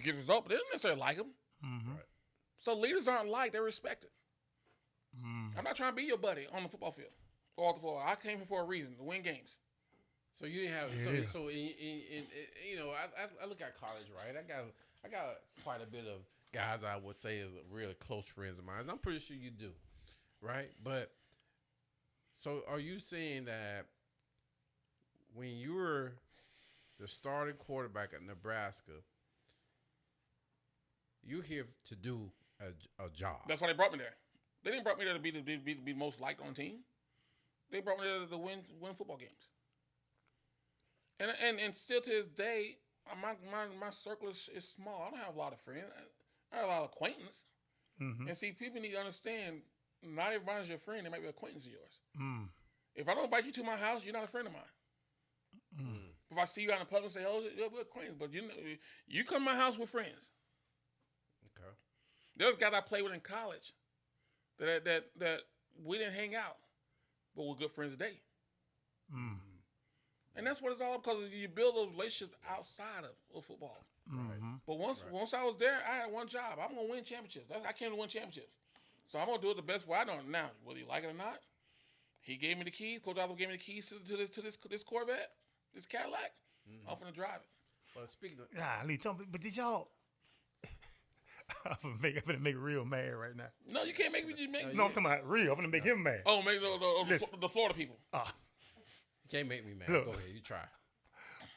gets results, but they don't necessarily like him. Right. So leaders aren't liked; they're respected. I'm not trying to be your buddy on the football field or off the floor. I came here for a reason, to win games. So you didn't have I look at college, right? I got quite a bit of guys I would say is really close friends of mine. And I'm pretty sure you do, right? But so are you saying that when you were the starting quarterback at Nebraska, you're here to do a job? That's why they brought me there. They didn't brought me there to be most liked on the team. They brought me there to win football games. And still to this day, my circle is small. I don't have a lot of friends. I have a lot of acquaintances. And see, people need to understand, not everybody's your friend. They might be an acquaintance of yours. If I don't invite you to my house, you're not a friend of mine. If I see you out in the public and say, "Oh, we're acquaintances," but you come to my house with friends. Okay. There's guys I played with in college that we didn't hang out, but we're good friends today. And that's what it's all about, because you build those relationships outside of football. But once I was there, I had one job. I'm gonna win championships. I came to win championships, so I'm gonna do it the best way I know. Now, whether you like it or not, he gave me the keys. Coach Oswald gave me the keys to this Corvette, this Cadillac. I'm finna drive it. Well, speaking of, Lee, but did y'all? I'm gonna make real mad right now. No, you can't make me. No, I'm talking about real. I'm gonna make him mad. Oh, make the Florida people. you can't make me mad. Look. Go ahead, you try.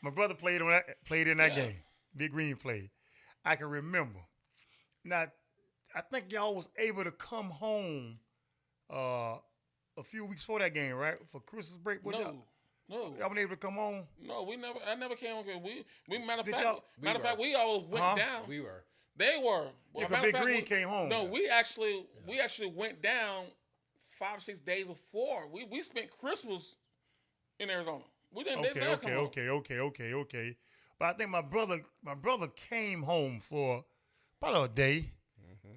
My brother played in that game. Big Green played. I can remember. Now, I think y'all was able to come home a few weeks before that game, right? For Christmas break. No. Y'all weren't able to come home? No, I never came home. We matter of Did fact, y'all- we always went down. We were. They were. Yeah, Matter of Big fact, Green came home. No, we actually went down 5 or 6 days before. We spent Christmas in Arizona. We didn't. Okay. But I think my brother came home for probably a day,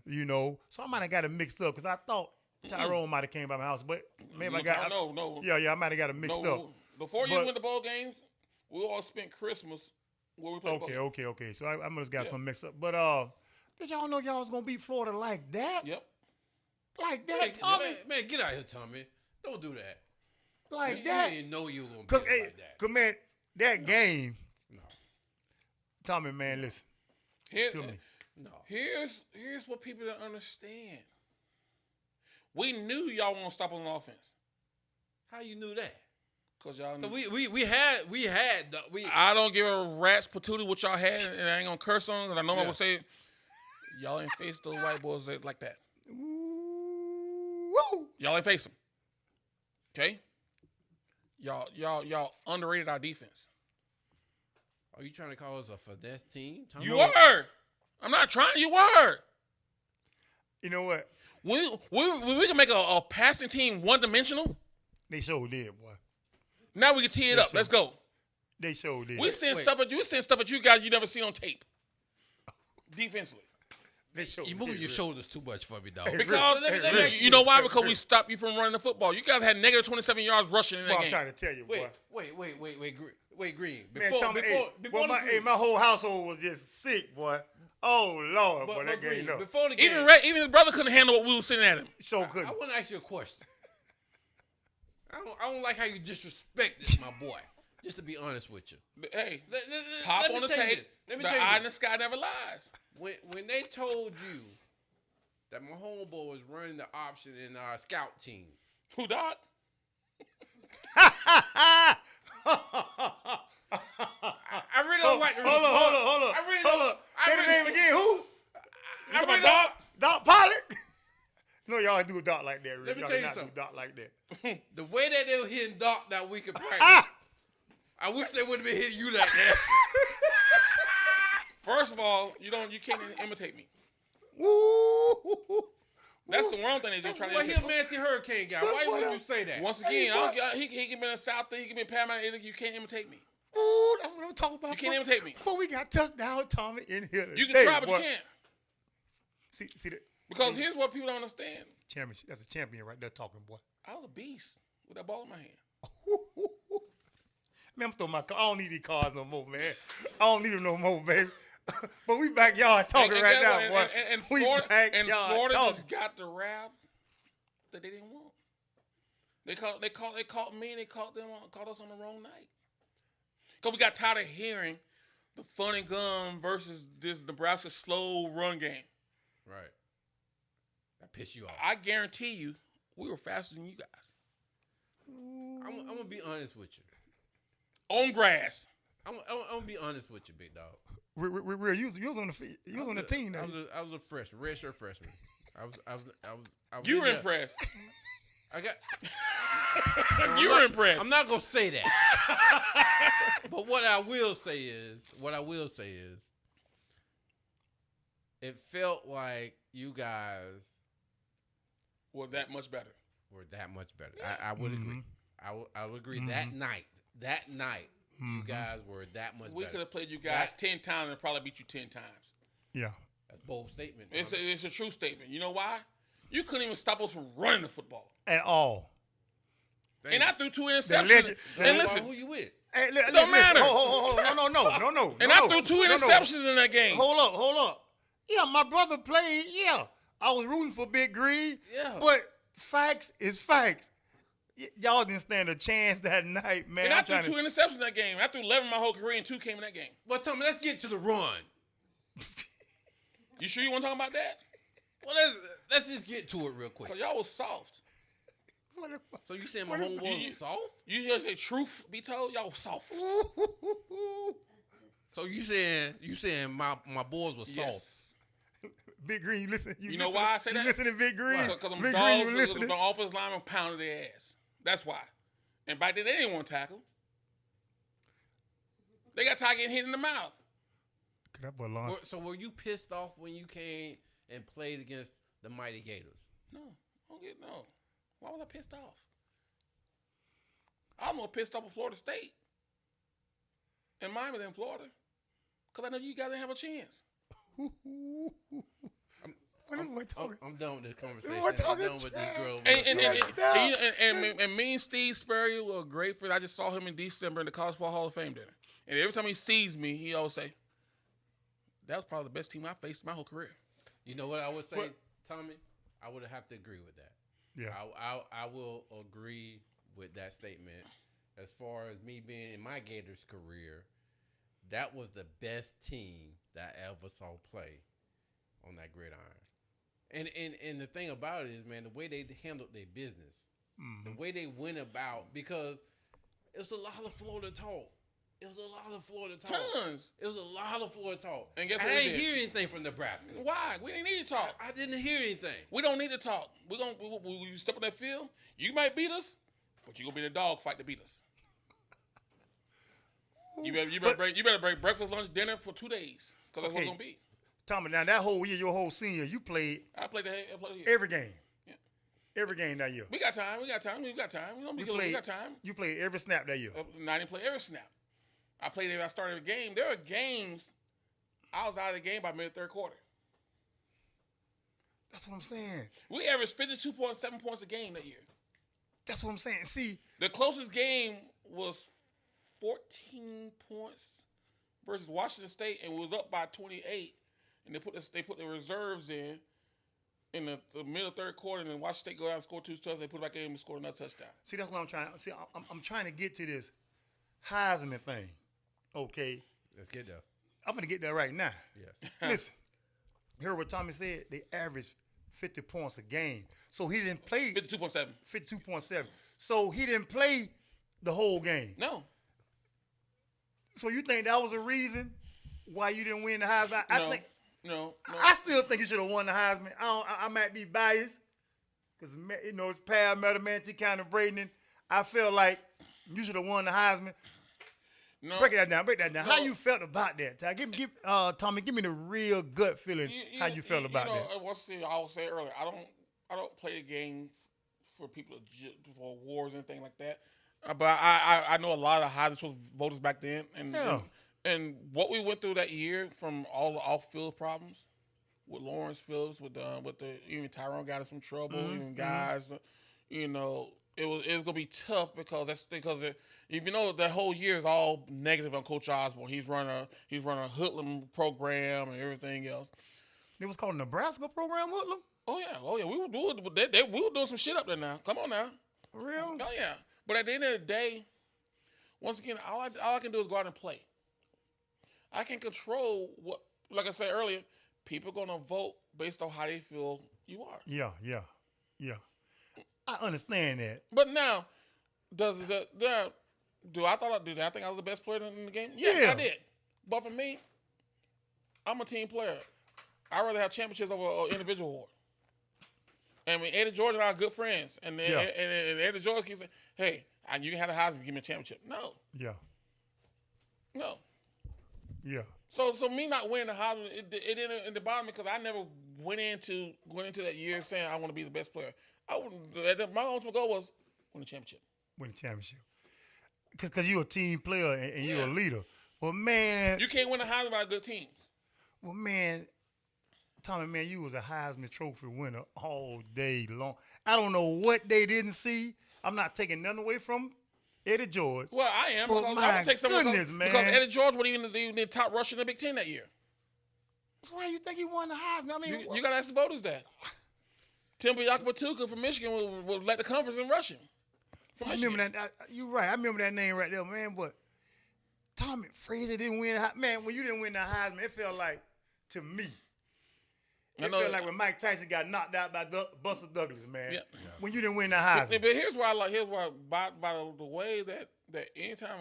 you know. So I might have got it mixed up because I thought Tyrone might have came by my house, but maybe I got no. Yeah, I might have got it mixed up. Before you went to ball games, we all spent Christmas where we played ball games. Okay. So I must have got something mixed up. But did y'all know y'all was gonna beat Florida like that? Yep. Like that, Tommie? Man, get out of here, Tommie. Don't do that. Like man, that? You didn't know you were gonna be like that. Cause man, that game. No. Tommie, man, listen. Here's what people don't understand. We knew y'all won't stop on offense. How you knew that? Cause y'all knew. So I don't give a rat's patootie what y'all had, and I ain't gonna curse on because I know I will say y'all ain't face those white boys like that. Woo! Y'all ain't face them. Okay? Y'all underrated our defense. Are you trying to call us a finesse team? You were. I'm not trying. You were. You know what? We can make a passing team one-dimensional. They sure did, boy. Now we can tee it up. Let's go. They sure did. We send stuff at you guys you never seen on tape. Defensively. You moving your shoulders too much for me, dog. Because you know why? Because we stopped you from running the football. You guys had negative 27 yards rushing in that game. I'm trying to tell you, boy. Wait, Green. My whole household was just sick, boy. Oh Lord, boy, that game up. Before the game, even his brother couldn't handle what we were sitting at him. Sure couldn't. I want to ask you a question. I don't like how you disrespect this, my boy. Just to be honest with you. Hey, pop on the tape. The eye in the sky never lies. When they told you that my homeboy was running the option in our scout team. Who, Doc? I really don't like the Hold on. I really don't. Say the name again. Who? You talking about Doc Pilot? No, y'all do a Doc like that. Let me y'all tell you not something. do Doc like that. The way that they were hitting Doc that week of practice, I wish they would have been hitting you like that. First of all, you can't imitate me. That's the wrong thing they just try to imitate. Well, he a Manatee Hurricane guy. Why would you say that? Once again, he can be in the South, he can be in Paramount. You can't imitate me. Ooh, that's what I'm talking about. You can't imitate me. But we got touchdown Tommie in here today. You can try, but you can't. See that? Because here's what people don't understand. Championship. That's a champion right there talking, boy. I was a beast with that ball in my hand. Man, I'm throwing my car. I don't need these cars no more, man. I don't need them no more, baby. But we backyard talking right now, boy. And Florida just got the rap that they didn't want. They caught me and they caught us on the wrong night. Because we got tired of hearing the fun and gun versus this Nebraska slow run game. Right. That pissed you off. I guarantee you, we were faster than you guys. I'm going to be honest with you. On grass. I'm going to be honest with you, big dog. You was on the field. You was on the team. I was a freshman, redshirt freshman. I was you were impressed. I got. You were impressed. I'm not gonna say that. But what I will say is, it felt like you guys were that much better. I would agree. I would agree. That night, you guys were that much better. We could have played you guys 10 times and probably beat you 10 times. Yeah. That's a bold statement. It's a true statement. You know why? You couldn't even stop us from running the football. At all. And I threw 2 interceptions. And listen. Who you with? Hey, it don't matter. No. And I threw 2 interceptions in that game. Hold up. Yeah, my brother played. Yeah. I was rooting for Big Green. Yeah. But facts is facts. Y'all didn't stand a chance that night, man. And I threw 2 interceptions in that game. I threw 11 my whole career and 2 came in that game. Well, Tommie, let's get to the run. You sure you want to talk about that? Well, let's just get to it real quick. Cause y'all was soft. So you saying my homeboy was soft? You just say truth be told, y'all was soft. So you saying my boys were soft? Big Green, you listen. You know why I say that? You listening, Big Green? Because them Big dogs, Green, you listening? the offensive linemen pounded their ass. That's why. And back then they didn't want to tackle. They got tired getting hit in the mouth. So were you pissed off when you came and played against the Mighty Gators? No. Why was I pissed off? I'm more pissed off with Florida State and Miami than Florida. Because I know you guys didn't have a chance. I'm done with this conversation. We're I'm talking done with this girl. And me and Steve Spurrier were great friends. I just saw him in December in the College Football Hall of Fame dinner. And every time he sees me, he always say, that was probably the best team I faced my whole career. You know what I would say, Tommy? I would have to agree with that. Yeah. I will agree with that statement. As far as me being in my Gators career, that was the best team that I ever saw play on that gridiron. And the thing about it is, man, the way they handled their business, the way they went about, because it was a lot of Florida talk. It was a lot of Florida talk. Tons. It was a lot of Florida talk. And guess I what we didn't did? hear anything from Nebraska. Why? We didn't need to talk. I didn't hear anything. We don't need to talk. We you step on that field, you might beat us, but you're going to be in a dog fight to beat us. You better bring breakfast, lunch, dinner for 2 days. Because that's what it's going to be. Tommy, now that whole year, your whole senior, you played I played here. every game. Yeah. Every game that year. We got time. We got time. We got time. You played every snap that year. I didn't play every snap. I played every. I started every game. There are games I was out of the game by mid third quarter. That's what I'm saying. We averaged 52.7 points a game that year. That's what I'm saying. See, The closest game was 14 points versus Washington State, and was up by 28. And they put the reserves in the middle third quarter, and then Washington State go out and score 2 touchdowns. They put it back in and score another touchdown. see, that's what I'm trying. See, I'm trying to get to this Heisman thing. Okay, Let's get there. I'm gonna get there right now. Yes. Listen, hear what Tommy said. They averaged 50 points a game, so he didn't play 52.7. 52.7. So he didn't play the whole game. No. So you think that was a reason why you didn't win the Heisman? No. I still think you should have won the Heisman. I might be biased because it's Pal, Manatee, kind of Braden. I feel like you should have won the Heisman. No. Break that down. No. How you felt about that? Tommy, give me the real gut feeling. How you felt about that? I will say earlier, I don't play the game for people for awards or anything like that. But I know a lot of Heisman Trophy voters back then, and what we went through that year from all the off-field problems with Lawrence Phillips, with the even Tyrone got us some trouble, even guys, it was gonna be tough because if you know that whole year is all negative on Coach Osborne. He's running a hoodlum program and everything else. It was called Nebraska program, Hoodlum? Oh yeah, we were doing some shit up there now. Come on now. For real? Oh yeah. But at the end of the day, once again, all I can do is go out and play. I can control what, like I said earlier, people are gonna vote based on how they feel you are. Yeah. I understand that. But now, do I think I was the best player in the game? Yes, Yeah. I did. But for me, I'm a team player. I'd rather have championships over an individual award. And Eddie George and I are good friends. And Eddie George keeps saying, hey, you can have a Heisman, give me a championship. No. Yeah. No. Yeah. So me not winning the Heisman, it didn't bother me because I never went into that year saying I want to be the best player. My ultimate goal was win the championship. Win the championship. Because you're a team player and you're a leader. Well, man. You can't win a Heisman by good teams. Well, man, Tommy, man, you was a Heisman Trophy winner all day long. I don't know what they didn't see. I'm not taking nothing away from Eddie George. Well, I am. But Because my I would take something goodness, man. because Eddie George wasn't even the top rusher in the Big Ten that year. So why you think he won the Heisman? I mean, You got to ask the voters that. Timber Yakapatuka from Michigan will let the conference in rushing. I remember that. You're right. I remember that name right there, man. But Tommie Frazier didn't win. Man, when you didn't win the Heisman, it felt like, to me, it felt like when Mike Tyson got knocked out by Buster Douglas, man. Yeah. When you didn't win the Heisman. But here's why by the way that anytime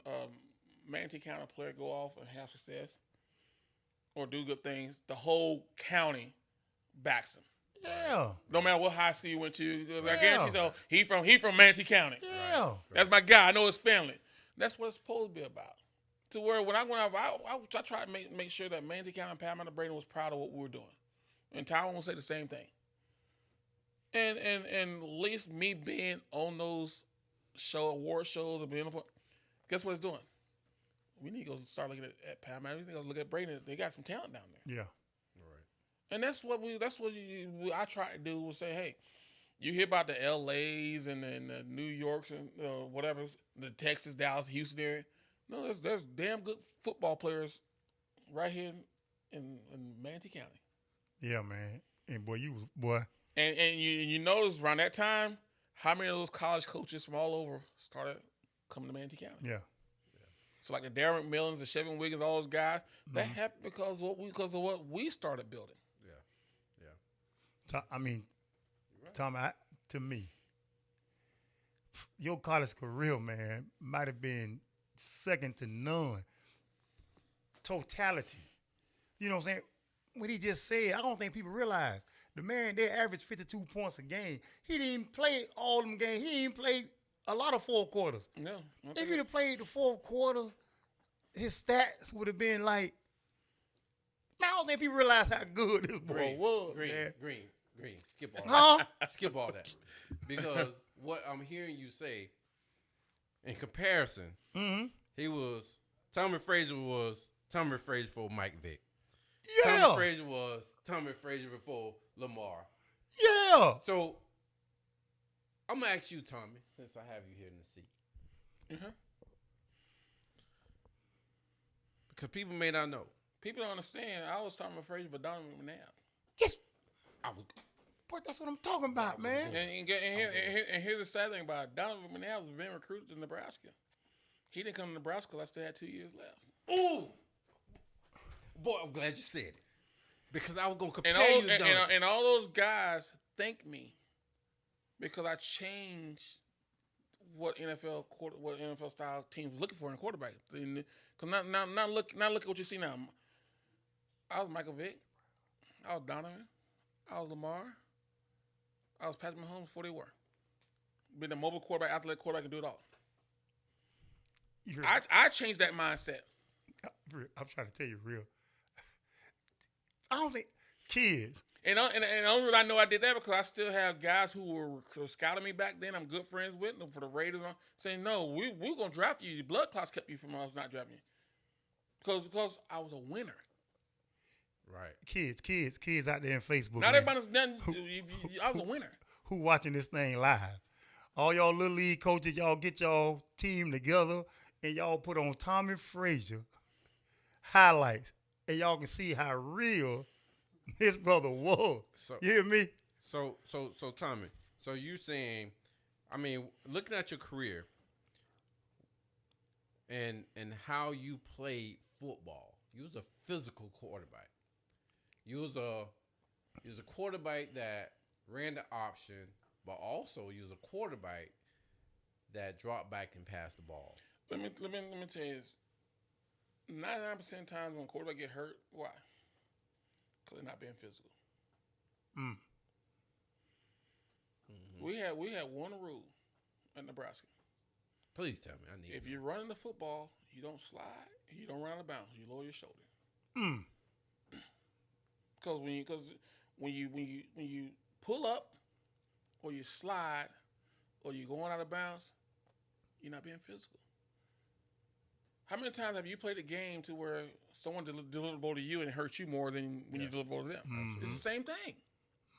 a Manatee County player go off and have success or do good things, the whole county backs him. Yeah. No matter what high school you went to, I guarantee so he from Manatee County. Yeah. Right. That's my guy. I know his family. That's what it's supposed to be about. To where when I went out, I tried to make sure that Manatee County and Pat Braden was proud of what we were doing. And Tyrone will say the same thing. And at least me being on those award shows and being guess what it's doing? we need to go start looking at Pat. Man, we need to go look at Brady. They got some talent down there. Yeah. Right. And that's what I try to do was say, hey, you hear about the LAs and the New Yorks and whatever, the Texas, Dallas, Houston area. No, there's damn good football players right here in Manatee County. Yeah, man. And boy. And you notice around that time, how many of those college coaches from all over started coming to Manatee County? Yeah. So like the Darren McMillans, the Chevy Wiggins, all those guys, that happened because of what we started building. I mean, Right. Tommy, to me, your college career, man, might have been second to none. Totality. You know what I'm saying? What he just said, I don't think people realize. The man, they averaged 52 points a game. He didn't even play all them games. He didn't play a lot of fourth quarters. No. If he'd have played the fourth quarters, his stats would have been like, man, I don't think people realize how good this boy was. Man. Green. Skip all Huh? that. Skip all that. Because what I'm hearing you say, in comparison, Tommie Frazier was Tommie Frazier before Mike Vick. Yeah. Tommie Frazier was Tommie Frazier before Lamar. Yeah. So I'm gonna ask you, Tommy, since I have you here in the seat, Mm-hmm. because people may not know. People don't understand. I was Tommie Frazier for Donovan McNabb. Yes. I was But that's what I'm talking about, man. And here's the sad thing about it. Donovan McNabb was being recruited to Nebraska. He didn't come to Nebraska because I still had 2 years left. Ooh, boy, I'm glad you said it because I was gonna compare And you to Donovan. and all those guys thank me because I changed what NFL style teams were looking for in a quarterback. Because now look at what you see now. I was Michael Vick. I was Donovan. I was Lamar. I was Patrick Mahomes before they were. Been a mobile quarterback, athletic quarterback, can do it all. I changed that mindset. I'm trying to tell you real. I don't think kids. And the only reason I know I did that because I still have guys who were scouting me back then. I'm good friends with them for the Raiders. Saying, no, we're going to draft you. Your blood clots kept you from us not drafting you. Because I was a winner. Right. Kids out there in Facebook. Not man, everybody's done. I was a winner. Who watching this thing live? All y'all little league coaches, y'all get y'all team together and y'all put on Tommie Frazier highlights, and y'all can see how real his brother was. So, you hear me? So Tommy, so you saying, I mean, looking at your career and how you played football, you was a physical quarterback. You was a quarterback that ran the option, but also you was a quarterback that dropped back and passed the ball. Let me tell you this. 99% of times when a quarterback get hurt, why? Because they're not being physical. We had one rule at Nebraska. Please tell me. I need If you're running the football, you don't slide, you don't run out of bounds. You lower your shoulder. Because when you pull up, or you slide, or you're going out of bounds, you're not being physical. How many times have you played a game to where someone delivered the ball to you and it hurts you more than when you deliver the ball to them? It's the same thing.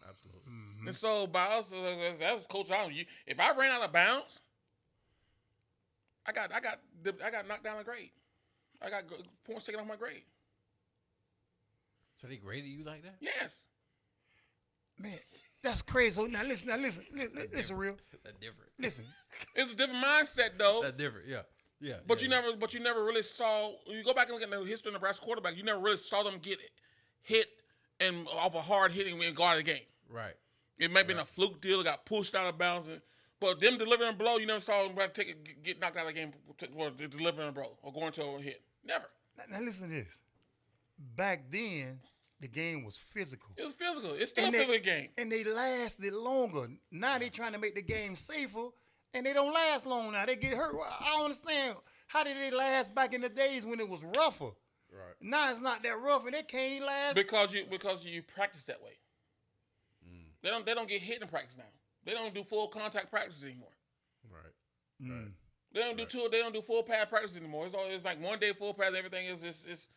Absolutely. And so by us, that's Coach Allen. If I ran out of bounds, I got knocked down a grade. I got points taken off my grade. So they graded you like that? Yes. Man, that's crazy. So now listen, real. That's different. Listen. It's a different mindset though. That's different. Yeah. Yeah. But you never really saw. You go back and look at the history of Nebraska quarterback. You never really saw them get hit and off a hard hitting and go out of the game. Right. It may have been a fluke deal. Got pushed out of bounds. But them delivering a blow, you never saw them get knocked out of the game for delivering a blow or going to a hit. Never. Now listen to this. Back then, the game was physical. It was physical. It's still a physical game. And they lasted longer. Now they trying to make the game safer, and they don't last long now. They get hurt. I don't understand. How did they last back in the days when it was rougher? Right. Now it's not that rough, and they can't last. Because you practice that way. They don't get hit in practice now. They don't do full contact practice anymore. Right. Right. They don't do They don't do full pad practice anymore. It's like 1 day full pad. Everything is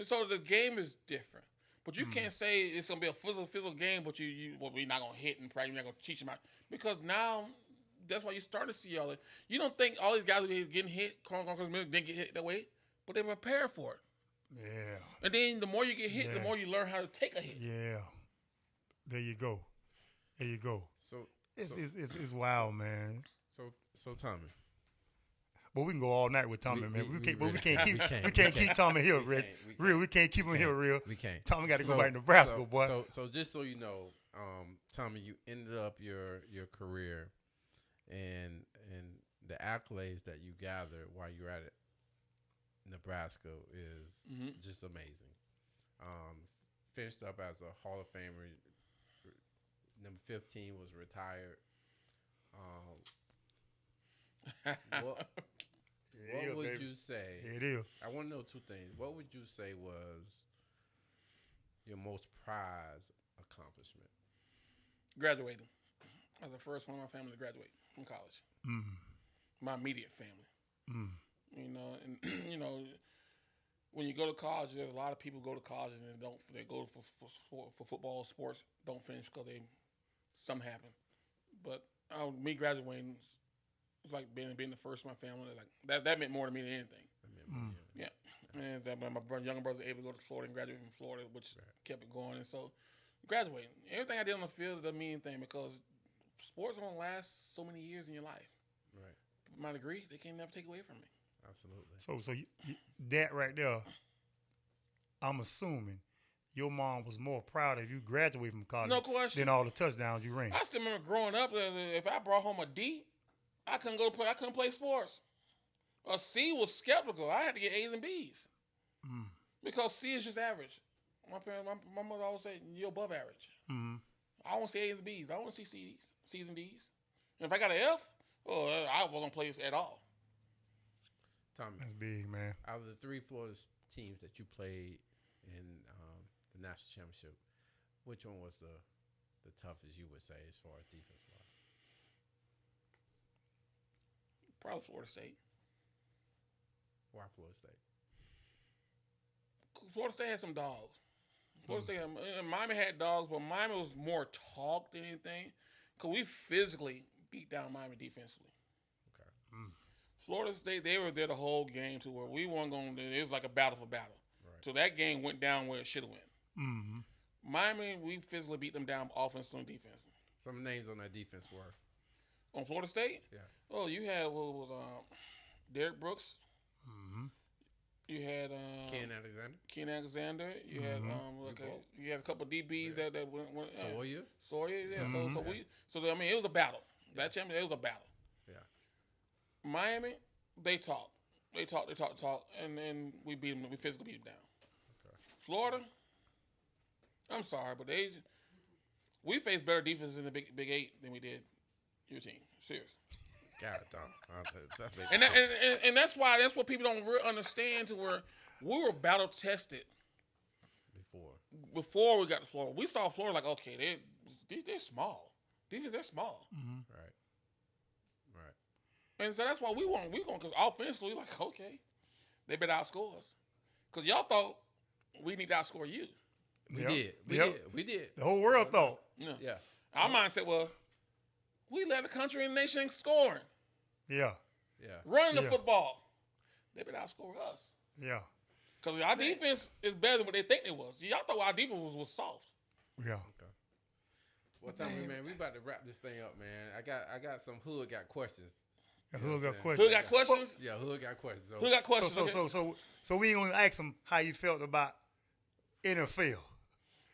so the game is different. But you can't say it's gonna be a physical game. But we're not gonna hit and practice. We're not gonna teach them out because now that's why you start to see all that. You don't think all these guys are getting hit, because didn't get hit that way, but they prepare for it. Yeah. And then the more you get hit, the more you learn how to take a hit. Yeah. There you go. So It's wild, man. So Tommie. But we can go all night with Tommie, man. We can't keep Tommie here, real. We can't keep him here, real. We can't. Tommie got to go back to Nebraska, boy. So just so you know, Tommie, you ended up your career and the accolades that you gathered while you were at Nebraska is just amazing. Finished up as a Hall of Famer. Number 15 was retired. What would you say? It is. I want to know two things. What would you say was your most prized accomplishment? Graduating. I was the first one in my family to graduate from college. My immediate family. You know, and you know, when you go to college, there's a lot of people go to college and they go for football, sports, don't finish because something happened. But me graduating was like being the first in my family. Like that meant more to me than anything. Yeah, and that my younger brother was able to go to Florida and graduate from Florida, which kept it going. And so, graduating, everything I did on the field doesn't mean anything because sports don't last so many years in your life. Right. My degree, they can never take away from me. Absolutely. So that right there, I'm assuming your mom was more proud of you graduating from college than all the touchdowns you ran. I still remember growing up, if I brought home a D, I couldn't go to play. I couldn't play sports. A C was skeptical. I had to get A's and B's because C is just average. My mother always said, you're above average. I want to see A's and B's. I want to see C's and D's. And if I got an F, I wasn't play at all. Tommie, that's big, man. Out of the 3 Florida teams that you played in the national championship, which one was the toughest, you would say, as far as defense wise? Probably Florida State. Why Florida State? Florida State had some dogs. Florida State, Miami had dogs, but Miami was more talk than anything because we physically beat down Miami defensively. Okay. Florida State, they were there the whole game to where we weren't going to, it was like a battle for battle. Right. So that game went down where it should have went. Miami, we physically beat them down offensively and defensively. Some names on that defense were? On Florida State? Yeah. Oh, you had, what was Derek Brooks. You had Ken Alexander. You had you had a couple of DBs that went Sawyer, yeah. It was a battle. That championship, it was a battle. Yeah. Miami, they talk, and then we beat them. We physically beat them down. Okay. Florida, I'm sorry, but we faced better defenses in the Big 8 than we did your team. Serious. Got it, dog. And that's what people don't really understand, to where we were battle tested before we got to Florida. We saw Florida like, okay, they're small. They're small. Right. And so that's why we won because offensively, like, okay, they better outscore us. Because y'all thought we need to outscore you. We did. The whole world thought. Yeah. Our mindset was, we led the country and nation scoring. Yeah. Running the football. They better outscore us. Yeah. Because our defense is better than what they think it was. Y'all thought our defense was soft. Yeah. Okay. Well, Tommie, man, we about to wrap this thing up, man. I got some Hood got questions. Hood got questions. Hood got questions? Yeah, Hood got questions. Hood got questions. So we ain't gonna ask him how you felt about NFL.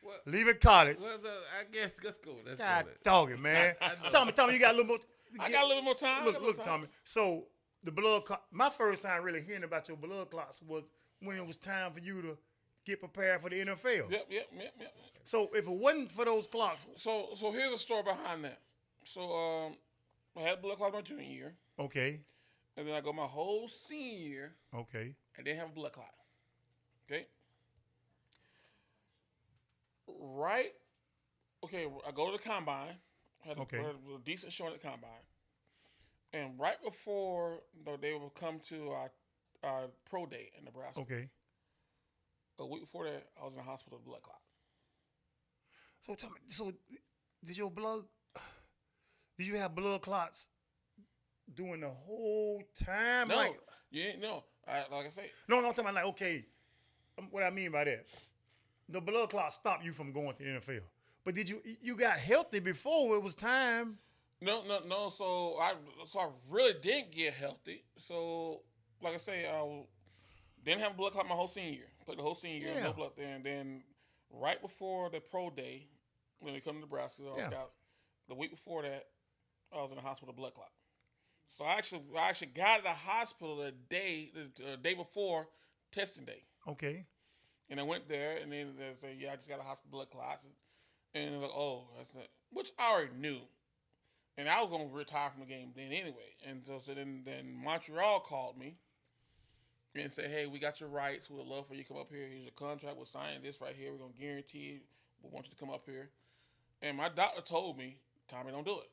Well, leaving college. Well, I guess let's go. God dog it, man. Tommy, you got a little more. I got a little more time. Look, Tommy. So the blood clot. My first time really hearing about your blood clots was when it was time for you to get prepared for the NFL. Yep. So if it wasn't for those clots, so here's a story behind that. So I had blood clot my junior year. Okay. And then I go my whole senior year. Okay. I didn't have a blood clot. Okay. Right. Okay. I go to the combine. Had a decent showing at the combine. And right before they would come to our pro day in Nebraska, Okay. a week before that, I was in the hospital with a blood clot. So tell me, did you have blood clots during the whole time? No, Like, like I say, no, I'm talking about like, okay, what I mean by that, the blood clots stopped you from going to the NFL. But did you got healthy before it was time? no. So I really didn't get healthy. So like I say, I didn't have a blood clot my whole senior year. Played the whole senior year, Yeah. no blood there. And then right before the pro day, when we come to Nebraska, I was out. The week before that, I was in the hospital with a blood clot. So I actually got to the hospital the day before testing day. Okay. And I went there, and then they say, I just got a hospital blood clot. And they're like, oh, that's not, which I already knew. And I was going to retire from the game then anyway. And so then Montreal called me and said, hey, we got your rights. We would love for you to come up here. Here's your contract. We're signing this right here. We're going to guarantee you. We want you to come up here. And my doctor told me, Tommie, don't do it.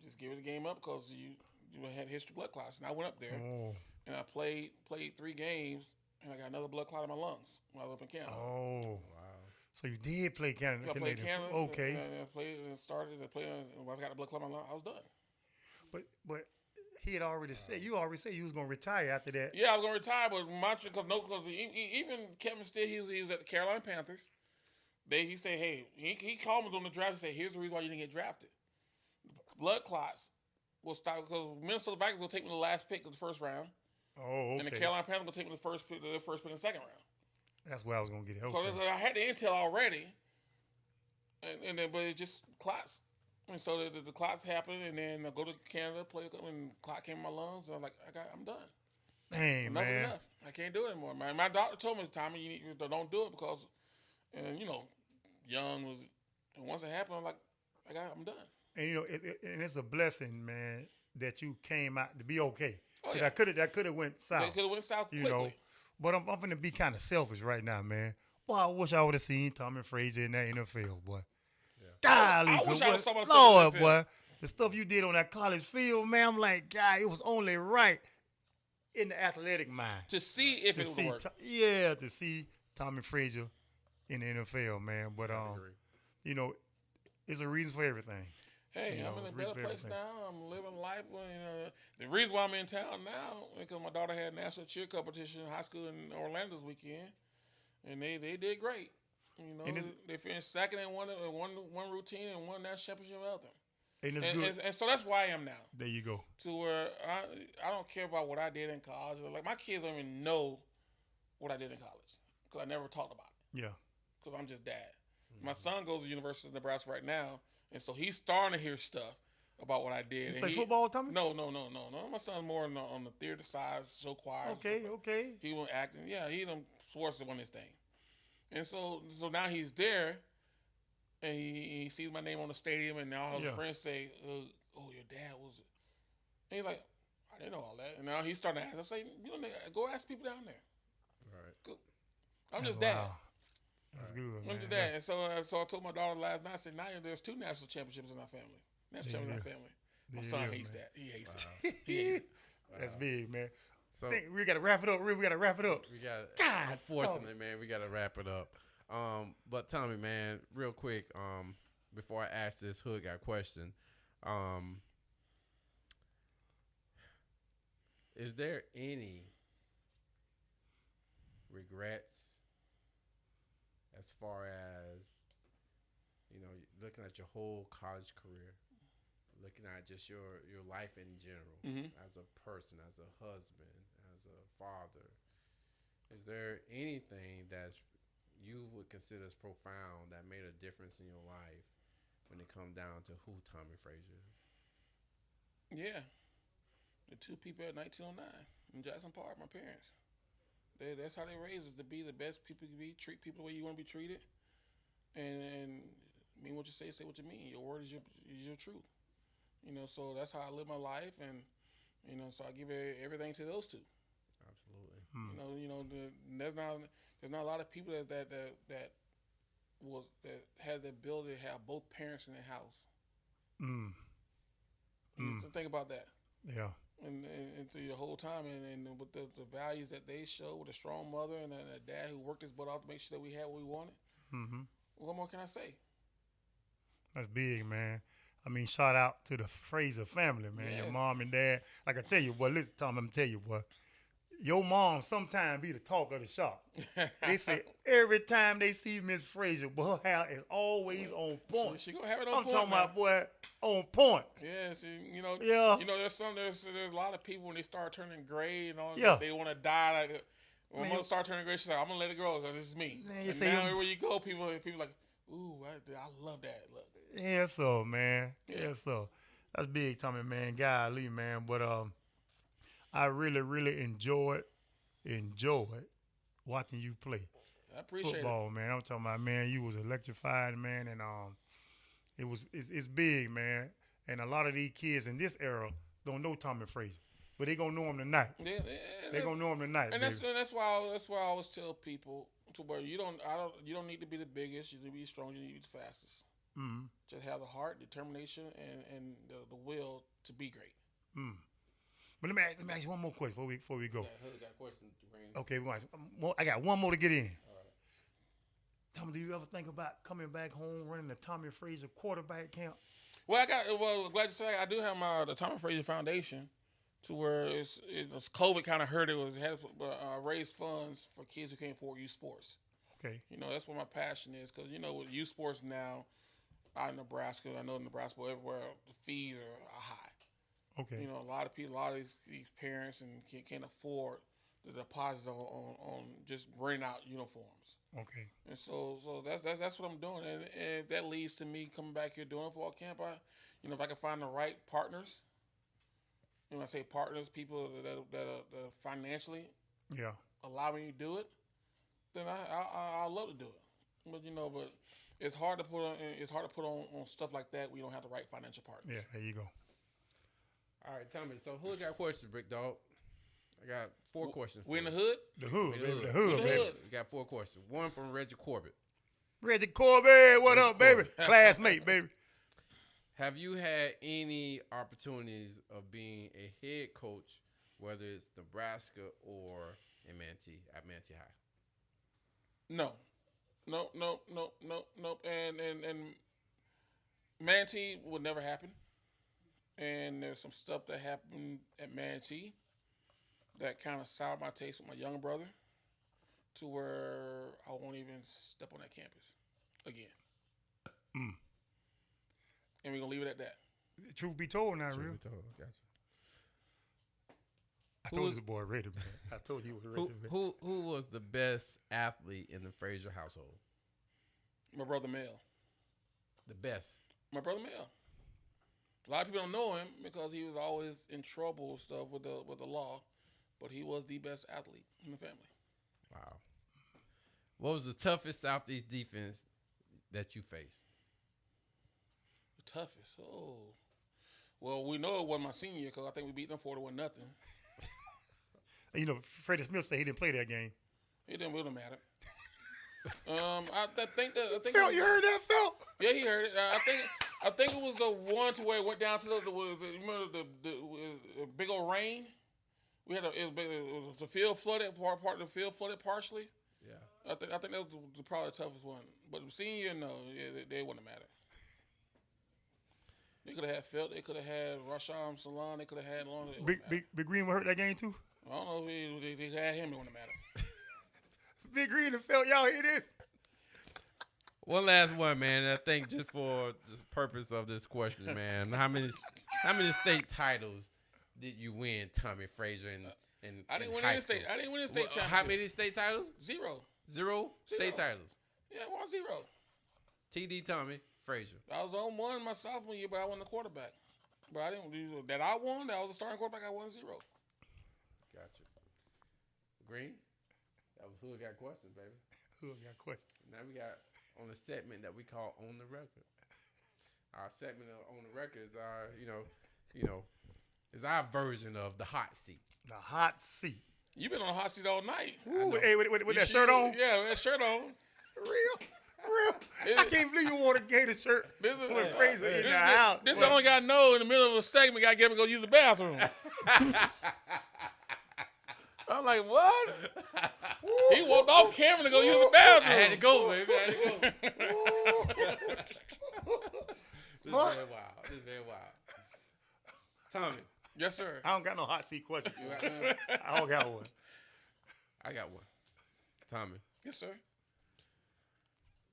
Just give it the game up because you had history blood clots. And I went up there, and I played 3 games, and I got another blood clot in my lungs when I was up in Canada. Oh. Wow. So you did play Canada. I played Canada. Okay. I played and started. Once I got the blood clot in my lungs, I was done. But he had already said, you already said you was going to retire after that. Yeah, I was going to retire, but because even Kevin Still, he was at the Carolina Panthers. He said, hey, he called me on the draft and said, here's the reason why you didn't get drafted. Blood clots will stop because Minnesota Vikings will take me the last pick of the first round. Oh, okay. And the Carolina Panthers will take me the first pick in the second round. That's where I was going to get it. Okay. So I had the intel already, but it just clots. And so the clots happened, and then I go to Canada, play, and clot came in my lungs, and I'm done. Dang, Enough is man. enough. I can't do it anymore, man. My doctor told me, Tommie, you don't do it because, and young was, and once it happened, I'm done. And and it's a blessing, man, that you came out to be okay. Oh, Because yeah. that could have went south. They could have went south quickly. But I'm going to be kind of selfish right now, man. Boy, I wish I would have seen Tommie Frazier in that NFL, boy. Yeah. Golly, I wish I would have saw myself Lord, in the NFL. boy. The stuff you did on that college field, man, I'm like, God, it was only right in the athletic mind. To see if it would work. To see Tommie Frazier in the NFL, man. But, it's a reason for everything. Hey, I'm in a better place now. I'm living life. The reason why I'm in town now because my daughter had a national cheer competition in high school in Orlando this weekend, and they did great. They finished second and won one routine and won that championship anthem. And it's good. And so that's where I am now. There you go. To where I don't care about what I did in college. Like my kids don't even know what I did in college because I never talked about it. Yeah. Because I'm just dad. Mm-hmm. My son goes to University of Nebraska right now. And so he's starting to hear stuff about what I did. You play football, Tommie? No. My son's more on the theater side, show choir. Okay. He went acting. Yeah, he done sports on this thing. And so now he's there, and he sees my name on the stadium, and now all his friends say, "Oh, your dad was." And he's like, "I didn't know all that." And now he's starting to ask. I say, go ask people down there. Right. Go. I'm just dad. Wow. That's good, man. I'm just dad. And so I told my daughter last night. I said, "Now there's 2 national championships in our family. National championships in our family." My son hates that. He hates it. He hates it. That's big, man. So we got to wrap it up. We got to wrap it up. Unfortunately, man, we got to wrap it up. But Tommie, man, real quick, before I ask this hood guy question, is there any regrets as far as looking at your whole college career, looking at just your life in general, as a person, as a husband, as a father? Is there anything that you would consider as profound that made a difference in your life when it comes down to who Tommie Frazier is? Yeah. The 2 people at 1909 in Jackson Park, my parents. That's how they raised us, to be the best people you can be, treat people the way you want to be treated, and mean what you say what you mean. Your word is your truth. So that's how I live my life, and so I give everything to those 2. Absolutely. There's not a lot of people that had the ability to have both parents in their house. Think about that. Yeah. And through your whole time, and with the values that they show, with a strong mother and a dad who worked his butt off to make sure that we had what we wanted. Mm-hmm. What more can I say? That's big, man. I mean, shout out to the Frazier family, man. Yeah. Your mom and dad. Like I tell you, boy, listen, Tom, I'm going to tell you, boy. Your mom sometimes be the talk of the shop. They say every time they see Miss Frazier, boy, her hair is always on point. She gonna have it on I'm point. talking about, boy, on point. Yeah, see, Yeah. There's a lot of people when they start turning gray and all, Yeah. they want to die. Like, when Man, mother start turning gray, she's like, I'm gonna let it grow because this is me. Man, you And say now you- everywhere you go, people like, ooh, I love that look. Yeah, so, man. Yeah. Yeah, so. That's big, Tommy, man. Golly, man. But I really, really enjoyed watching you play I appreciate football, man. I'm talking about, man, you was electrified, man, and it's big, man. And a lot of these kids in this era don't know Tommie Frazier, but they gonna know him tonight. it. They gonna know him tonight, And baby. that's why I always tell people to where you don't need to be the biggest, you need to be strong, you need to be the fastest. Mm-hmm. Just have the heart, determination, and the will to be great. Mm. But let me ask you one more question before we go. Got a question to bring. Okay, I got one more to get in. All right. Tommy, do you ever think about coming back home, running the Tommie Frazier quarterback camp? Well, glad to say I do have the Tommie Frazier Foundation, to where it's COVID kind of hurt it. Had to raise funds for kids who can't afford youth sports. Okay. That's what my passion is, because with youth sports now, out in Nebraska, I know in Nebraska, everywhere the fees are high. Okay. A lot of people, a lot of these parents and can't afford the deposits on just renting out uniforms. Okay. And so that's what I'm doing, and if that leads to me coming back here doing football camp, if I can find the right partners, when I say partners, people that are financially Yeah. allow me to do it, then I'll love to do it. But it's hard to put on stuff like that when you don't have the right financial partners. Yeah. There you go. All right, Tommy. So who got questions, Brick Dog? I got 4 questions. We in the for hood? The hood, In baby. the The hood. hood, In the baby. hood. We got 4 questions. One from Reggie Corbett. Reggie Corbett, what Reggie up, baby? Corbett. Classmate, baby. Have you had any opportunities of being a head coach, whether it's Nebraska or in Manatee, at Manatee High? No. And Manatee would never happen. And there's some stuff that happened at Manatee that kind of soured my taste with my younger brother, to where I won't even step on that campus again. Mm. And we're going to leave it at that. Truth be told, not real. Gotcha. I told you the boy ready, man. I told you he was ready, man. Who was the best athlete in the Frazier household? My brother Mel. The best. My brother Mel. A lot of people don't know him because he was always in trouble and stuff with the law, but he was the best athlete in the family. Wow. What was the toughest Southeast defense that you faced? The toughest. Oh. Well, we know it wasn't my senior year because I think we beat them 41-0. Freddie Smith said he didn't play that game. It didn't really matter. I think Phil, you heard that, Phil? Yeah, he heard it. I think it was the one to where it went down to the big old rain. We had it was the field flooded. Part of the field flooded partially. Yeah. I think that was probably the toughest one. But the senior year, no, they wouldn't matter. They could have had Phil. They could have had Rasham Salam. They could have had Long. Big Green hurt that game too? I don't know if they had him. It wouldn't matter. Big Green and Phil, y'all hear this? One last one, man. I think just for the purpose of this question, man, how many state titles did you win, Tommie Frazier? And I didn't win high any school? state. I didn't win any state championship. How many state titles? 0. 0 state titles. Yeah, I won 0. TD Tommie Frazier. I was on 1 my sophomore year, but I won the quarterback. But I didn't do that. I won. That was a starting quarterback. I won 0. Gotcha. Green. That was who got questions, baby. Who got questions? Now we got on a segment that we call On the Record. Our segment of On the Record is our, is our version of the hot seat. The hot seat. You've been on the hot seat all night. Ooh, hey, with that shirt on? Yeah, with that shirt on. Real? I can't believe you wore a Gator shirt with Frazier in the house. This only got to know in the middle of a segment, got to get him to go use the bathroom. I'm like, what? He walked off camera to go use the bathroom. I had to go, baby. I had to go. This is very wild. Tommy. Yes, sir. I don't got no hot seat question. I don't got one. I got one. Tommy. Yes, sir.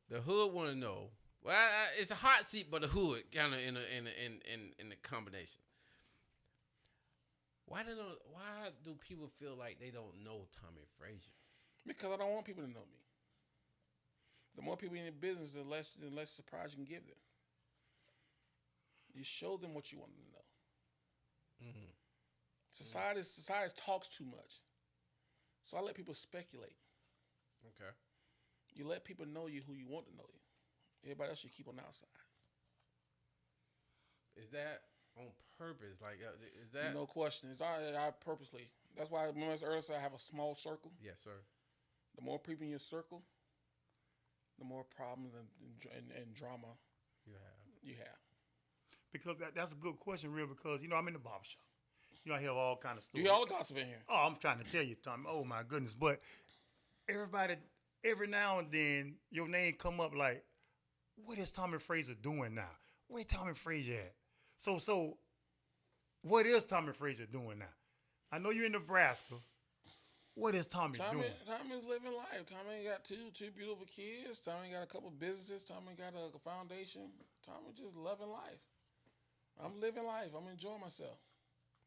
The hood want to know. Well, it's a hot seat, but the hood kind of in a combination. Why do people feel like they don't know Tommie Frazier? Because I don't want people to know me. The more people in the business, the less surprise you can give them. You show them what you want them to know. Mm-hmm. Society talks too much, so I let people speculate. Okay. You let people know you who you want to know you. Everybody else you keep on the outside. Is that on purpose? Like, is that No question. It's I purposely. That's why remember as earlier said I have a small circle. Yes, sir. The more people in your circle, the more problems and drama you have. Because that's a good question, real. Because I'm in the barbershop. I hear all kind of You stories. hear all the gossip in here. Oh, I'm trying to tell you, Tommy. Oh my goodness! But everybody, every now and then, your name come up like, what is Tommie Frazier doing now? Where Tommie Frazier at? So, what is Tommie Frazier doing now? I know you're in Nebraska. What is Tommy doing? Tommy's living life. Tommy got two beautiful kids. Tommy got a couple businesses. Tommy got a foundation. Tommy just loving life. I'm living life. I'm enjoying myself.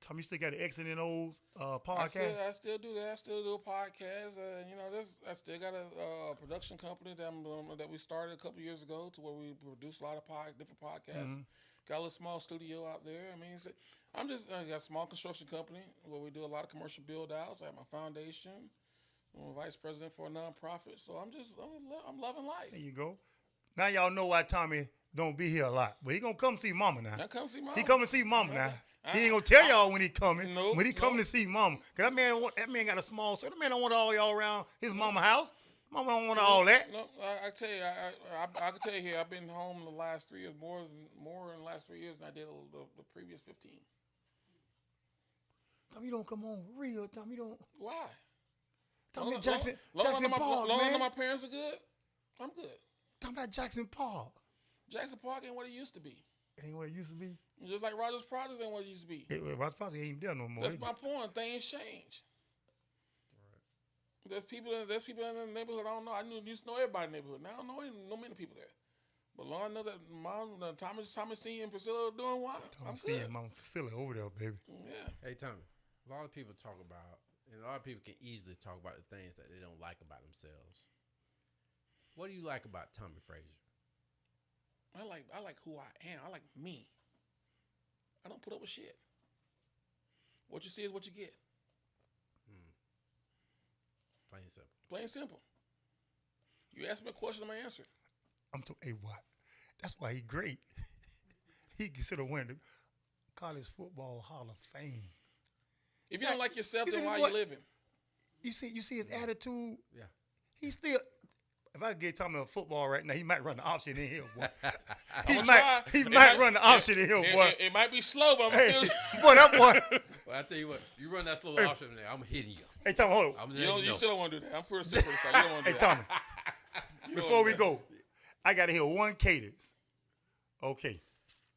Tommy still got an X and O's podcast. I still do that. I still do a podcast. I still got a production company that we started a couple years ago to where we produce a lot of different podcasts. Mm-hmm. Got a little small studio out there. I mean, I got a small construction company where we do a lot of commercial build outs. I have my foundation. I'm a vice president for a nonprofit. So I'm loving life. There you go. Now y'all know why Tommy don't be here a lot, but he gonna come see Mama now. Now come see Mama. He come and see Mama now. He ain't gonna tell y'all when he coming. Nope, when he coming to see Mama, cause that man got a small circle. That man don't want all y'all around his mama house. Mama don't want all that. No, I tell you, I can tell you here. I've been home the last 3 years, more in the last 3 years than I did the previous 15. Tommy don't come home real. Tommy don't. Why? Tommy Jackson Park, long man. as my parents are good, I'm good. Talking about Jackson Park. Jackson Park ain't what it used to be. It ain't what it used to be. Just like Rogers Projects ain't what it used to be. Rogers Projects ain't there no more. That's my point. Things change. Right. There's people in the neighborhood I don't know. I used to know everybody in the neighborhood. Now I don't know many people there. But Lord, I know that Tommy C and Priscilla are doing well. I'm seeing good. Mama Priscilla over there, baby. Yeah. Hey, Tommy. A lot of people talk about, and a lot of people can easily talk about the things that they don't like about themselves. What do you like about Tommie Frazier? I like who I am. I like me. I don't put up with shit. What you see is what you get. Plain and simple. Plain and simple. You ask me a question, I'm gonna answer. Hey, what? That's why he great. He consider winning the College Football Hall of Fame. If you don't like yourself, then why are you living? You see his attitude. Yeah. He still. If I get Tommy a football right now, he might run the option in here, boy. He might run the option in here, boy. It might be slow, but I'm still. Boy, that boy. Well, I tell you what, you run that slow option in there, I'm hitting you. Hey, Tommy, hold on. You still don't want to do that. I'm pretty still pretty solid. You don't want to do Hey, that. Tommy. Before we go, I got to hear one cadence. Okay.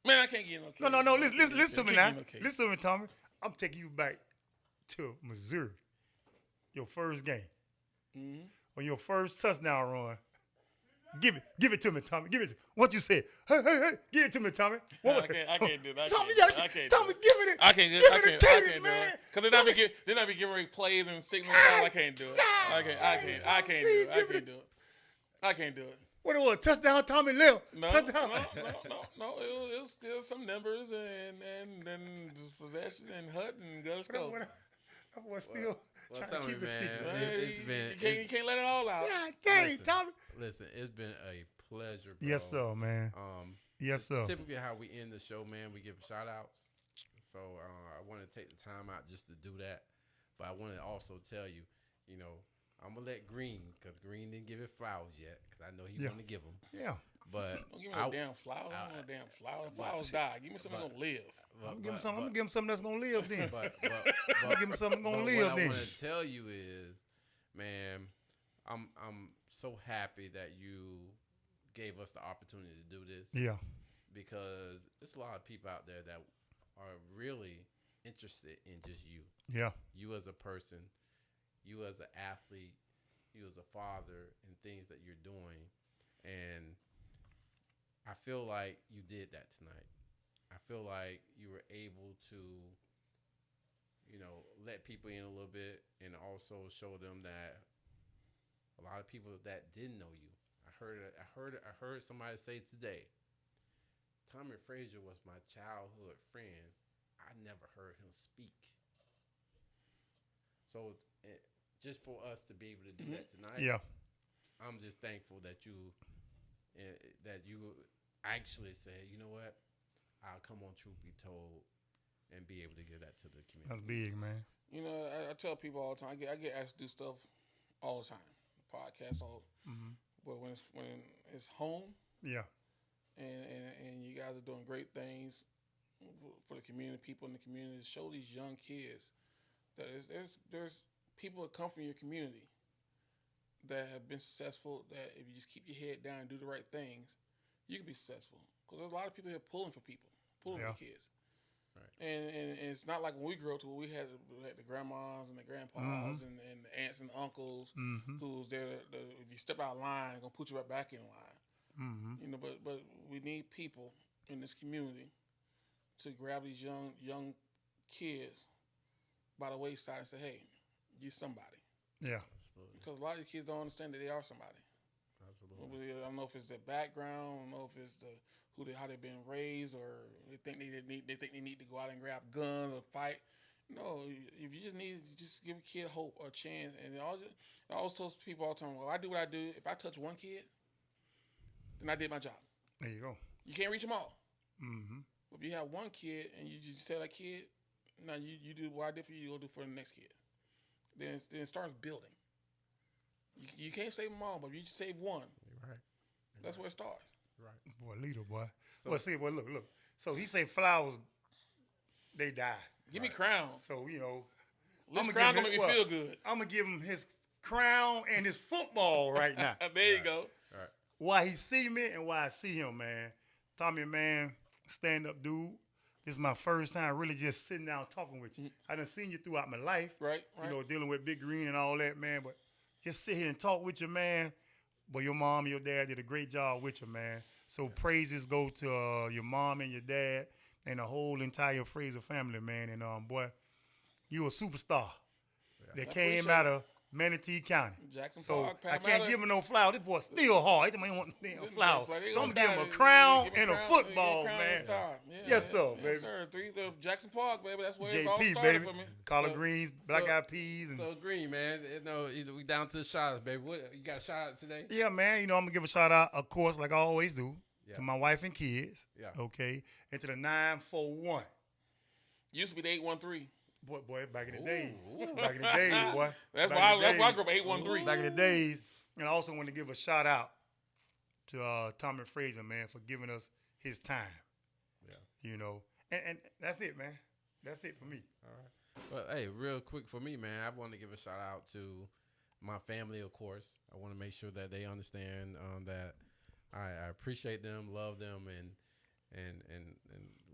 Man, I can't get no cadence. No. Listen to me now. No cadence. Listen to me, Tommy. I'm taking you back to Missouri. Your first game. Mm-hmm. On your first touchdown run. Give it to me, Tommy. Give it to me. What you said? Hey, give it to me, Tommy. I can't do that. Tommy, Give it. I can't do it. I can't do it. Because then I be giving me plays and signals. I can't do it. I can't do it. I can't do it. What it was? Touchdown, Tommy left. No. Touchdown. No. It was still some numbers and then possession and hut and let's go. That was still trying to keep it secret. You can't let it all out. God dang, Tommy. Listen, it's been a pleasure, bro. Yes, sir, man. Yes, sir. Typically how we end the show, man, we give shout outs. So I want to take the time out just to do that. But I want to also tell you, I'm gonna let Green, because Green didn't give it flowers yet, because I know he Yeah. want to give them. Yeah. But Don't give me no damn flowers. I don't want no damn flowers. Flowers die. Give me something that's gonna live. I'm gonna give him something that's gonna live then. But I'm gonna give him something gonna live what then. I want to tell you is, man, I'm so happy that you gave us the opportunity to do this. Yeah. Because there's a lot of people out there that are really interested in just you. Yeah. You as a person, you as an athlete, you as a father, and things that you're doing. And I feel like you did that tonight. I feel like you were able to, let people in a little bit, and also show them that a lot of people that didn't know you. I heard somebody say today, Tommie Frazier was my childhood friend. I never heard him speak. So just for us to be able to do that tonight, Yeah. I'm just thankful that you actually said, you know what, I'll come on Truth Be Told and be able to give that to the community. That's big, man. You know, I tell people all the time. I get asked to do stuff all the time, podcasts, all. Mm-hmm. But when it's home, Yeah. and you guys are doing great things for the community, people in the community, show these young kids that there's people that come from your community that have been successful. That if you just keep your head down and do the right things, you can be successful. Because there's a lot of people here pulling for people, pulling for kids. Right. And it's not like when we grew up, we had the grandmas and the grandpas and the aunts and uncles who's there. If you step out of line, gonna put you right back in line. Mm-hmm. You know, but we need people in this community to grab these young kids by the wayside and say, "Hey, you're somebody." Yeah. Absolutely. Because a lot of these kids don't understand that they are somebody. Absolutely. I don't know if it's their background. I don't know if it's how they've been raised, or they think they need to go out and grab guns or fight. No, if you just give a kid hope or a chance. And I always tell people all the time, well, I do what I do. If I touch one kid, then I did my job. There you go. You can't reach them all. Mm-hmm. If you have one kid and you just tell that kid, no, you do what I did for you, you'll do for the next kid. Then it starts building. You can't save them all, but if you just save one, You're right. That's where it starts. Right. Boy, leader, boy. Look. So he say flowers, they die. Give me crown. So, This crown gonna make me feel good. I'm going to give him his crown and his football right now. There you go. All right. Why he see me and why I see him, man. Tommie, man, stand-up dude. This is my first time really just sitting down talking with you. I done seen you throughout my life. Right. Dealing with Big Green and all that, man. But just sit here and talk with you, man. But your mom and your dad did a great job with you, man. So praises go to your mom and your dad and the whole entire Frazier family, man. And, boy, you a superstar that came out of Manatee County. Jackson So Park, I can't give him no flower. This boy still hard. He don't want no damn flower. So I'm going to give him a crown and a football, man. Yes, sir, baby. Yes, sir. Jackson Park, baby. That's where it all JP, started baby. for me. Collard greens, black eyed peas. And So Green, man, we down to the shout outs, baby. What you got a shout out today? yeah, man. I'm going to give a shout out, of course, like I always do, Yeah. to my wife and kids. Yeah. Okay. And to the 941. Used to be the 813. Boy, back in the days. Ooh. Back in the days, boy. That's Back why in the I days. grew up 813. Back in the days. And I also want to give a shout out to Tommie Frazier, man, for giving us his time. Yeah. And that's it, man. That's it for me. All right. Well, hey, real quick for me, man, I want to give a shout out to my family, of course. I want to make sure that they understand that I appreciate them, love them, and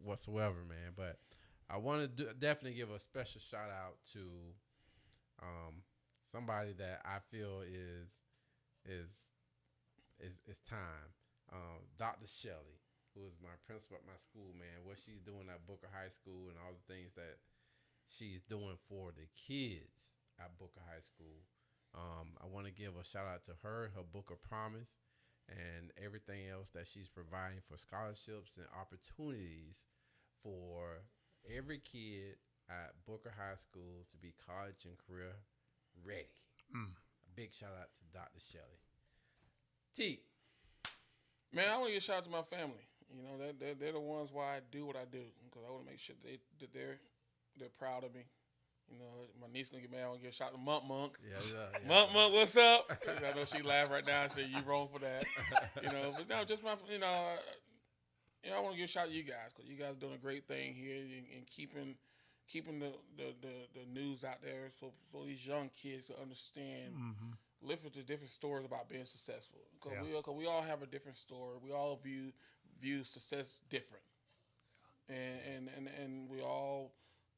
whatsoever, man. But I want to definitely give a special shout out to somebody that I feel is time. Dr. Shelley, who is my principal at my school, man. What she's doing at Booker High School and all the things that she's doing for the kids at Booker High School. I want to give a shout out to her Booker Promise, and everything else that she's providing for scholarships and opportunities for every kid at Booker High School to be college and career ready. A big shout out to Dr. Shelley. T. Man, I want to give a shout out to my family. They're the ones why I do what I do, because I want to make sure that they're proud of me. You know, my niece gonna get mad when I give a shout to Monk. Yeah. Monk, what's up? I know she laughed right now and said you wrong for that. You know, but no, just my, I want to give a shout to you guys because you guys are doing a great thing here and keeping the news out there so these young kids can understand, listen to different stories about being successful. Because we all have a different story. We all view success different, and we all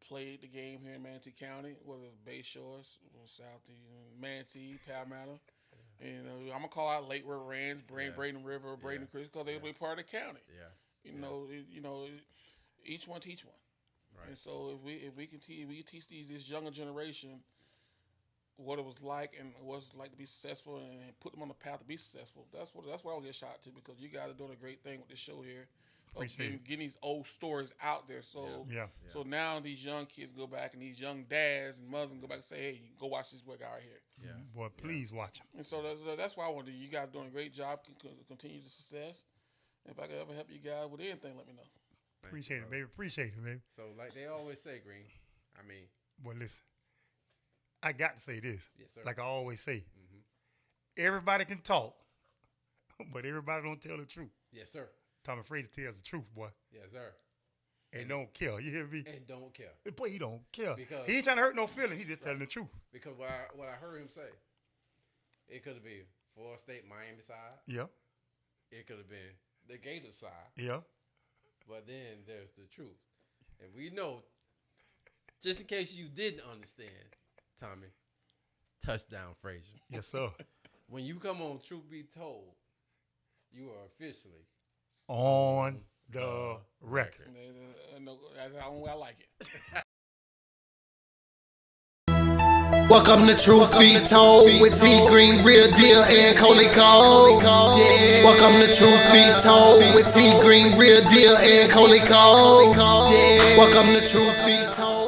played the game here in Manatee County, whether it's Bay Shores, Southeast, Manatee, Palmetto. And I'm gonna call out Lake River Ranch, Braden River, Braden Creek because they're part of the county. Each one teach one. Right. And so if we can teach this younger generation what it was like and what it's like to be successful and put them on the path to be successful. That's why I'll get shot to because you guys are doing a great thing with this show here. Getting these old stories out there. So so now these young kids go back and these young dads and mothers go back and say, hey, go watch this work out here. Yeah. Boy, please watch them. And so that's why I want to do. You guys are doing a great job. Continue the success. If I could ever help you guys with anything, let me know. Appreciate it, baby. Appreciate it, baby. So like they always say, Green, Boy, listen. I got to say this. Yes, sir. Like I always say. Everybody can talk, but everybody don't tell the truth. Yes, sir. Tommie Frazier tells the truth, boy. Yes, sir. And don't care. You hear me? And don't care. Boy, he don't care. Because he ain't trying to hurt no feelings. He just telling the truth. Because what I heard him say, it could have been Florida State, Miami side. Yeah. It could have been the Gator side. Yeah. But then there's the truth. And we know, just in case you didn't understand, Tommie, touchdown Frazier. Yes, sir. When you come on Truth Be Told, you are officially on the record. That's the only way I like it. Welcome to Truth Be Told with T Green, Real Deal, and Coley Cole. Yeah. Welcome to Truth Be Told with T Green, Real Deal, and Coley Cole. Yeah. Welcome to Truth Be Told.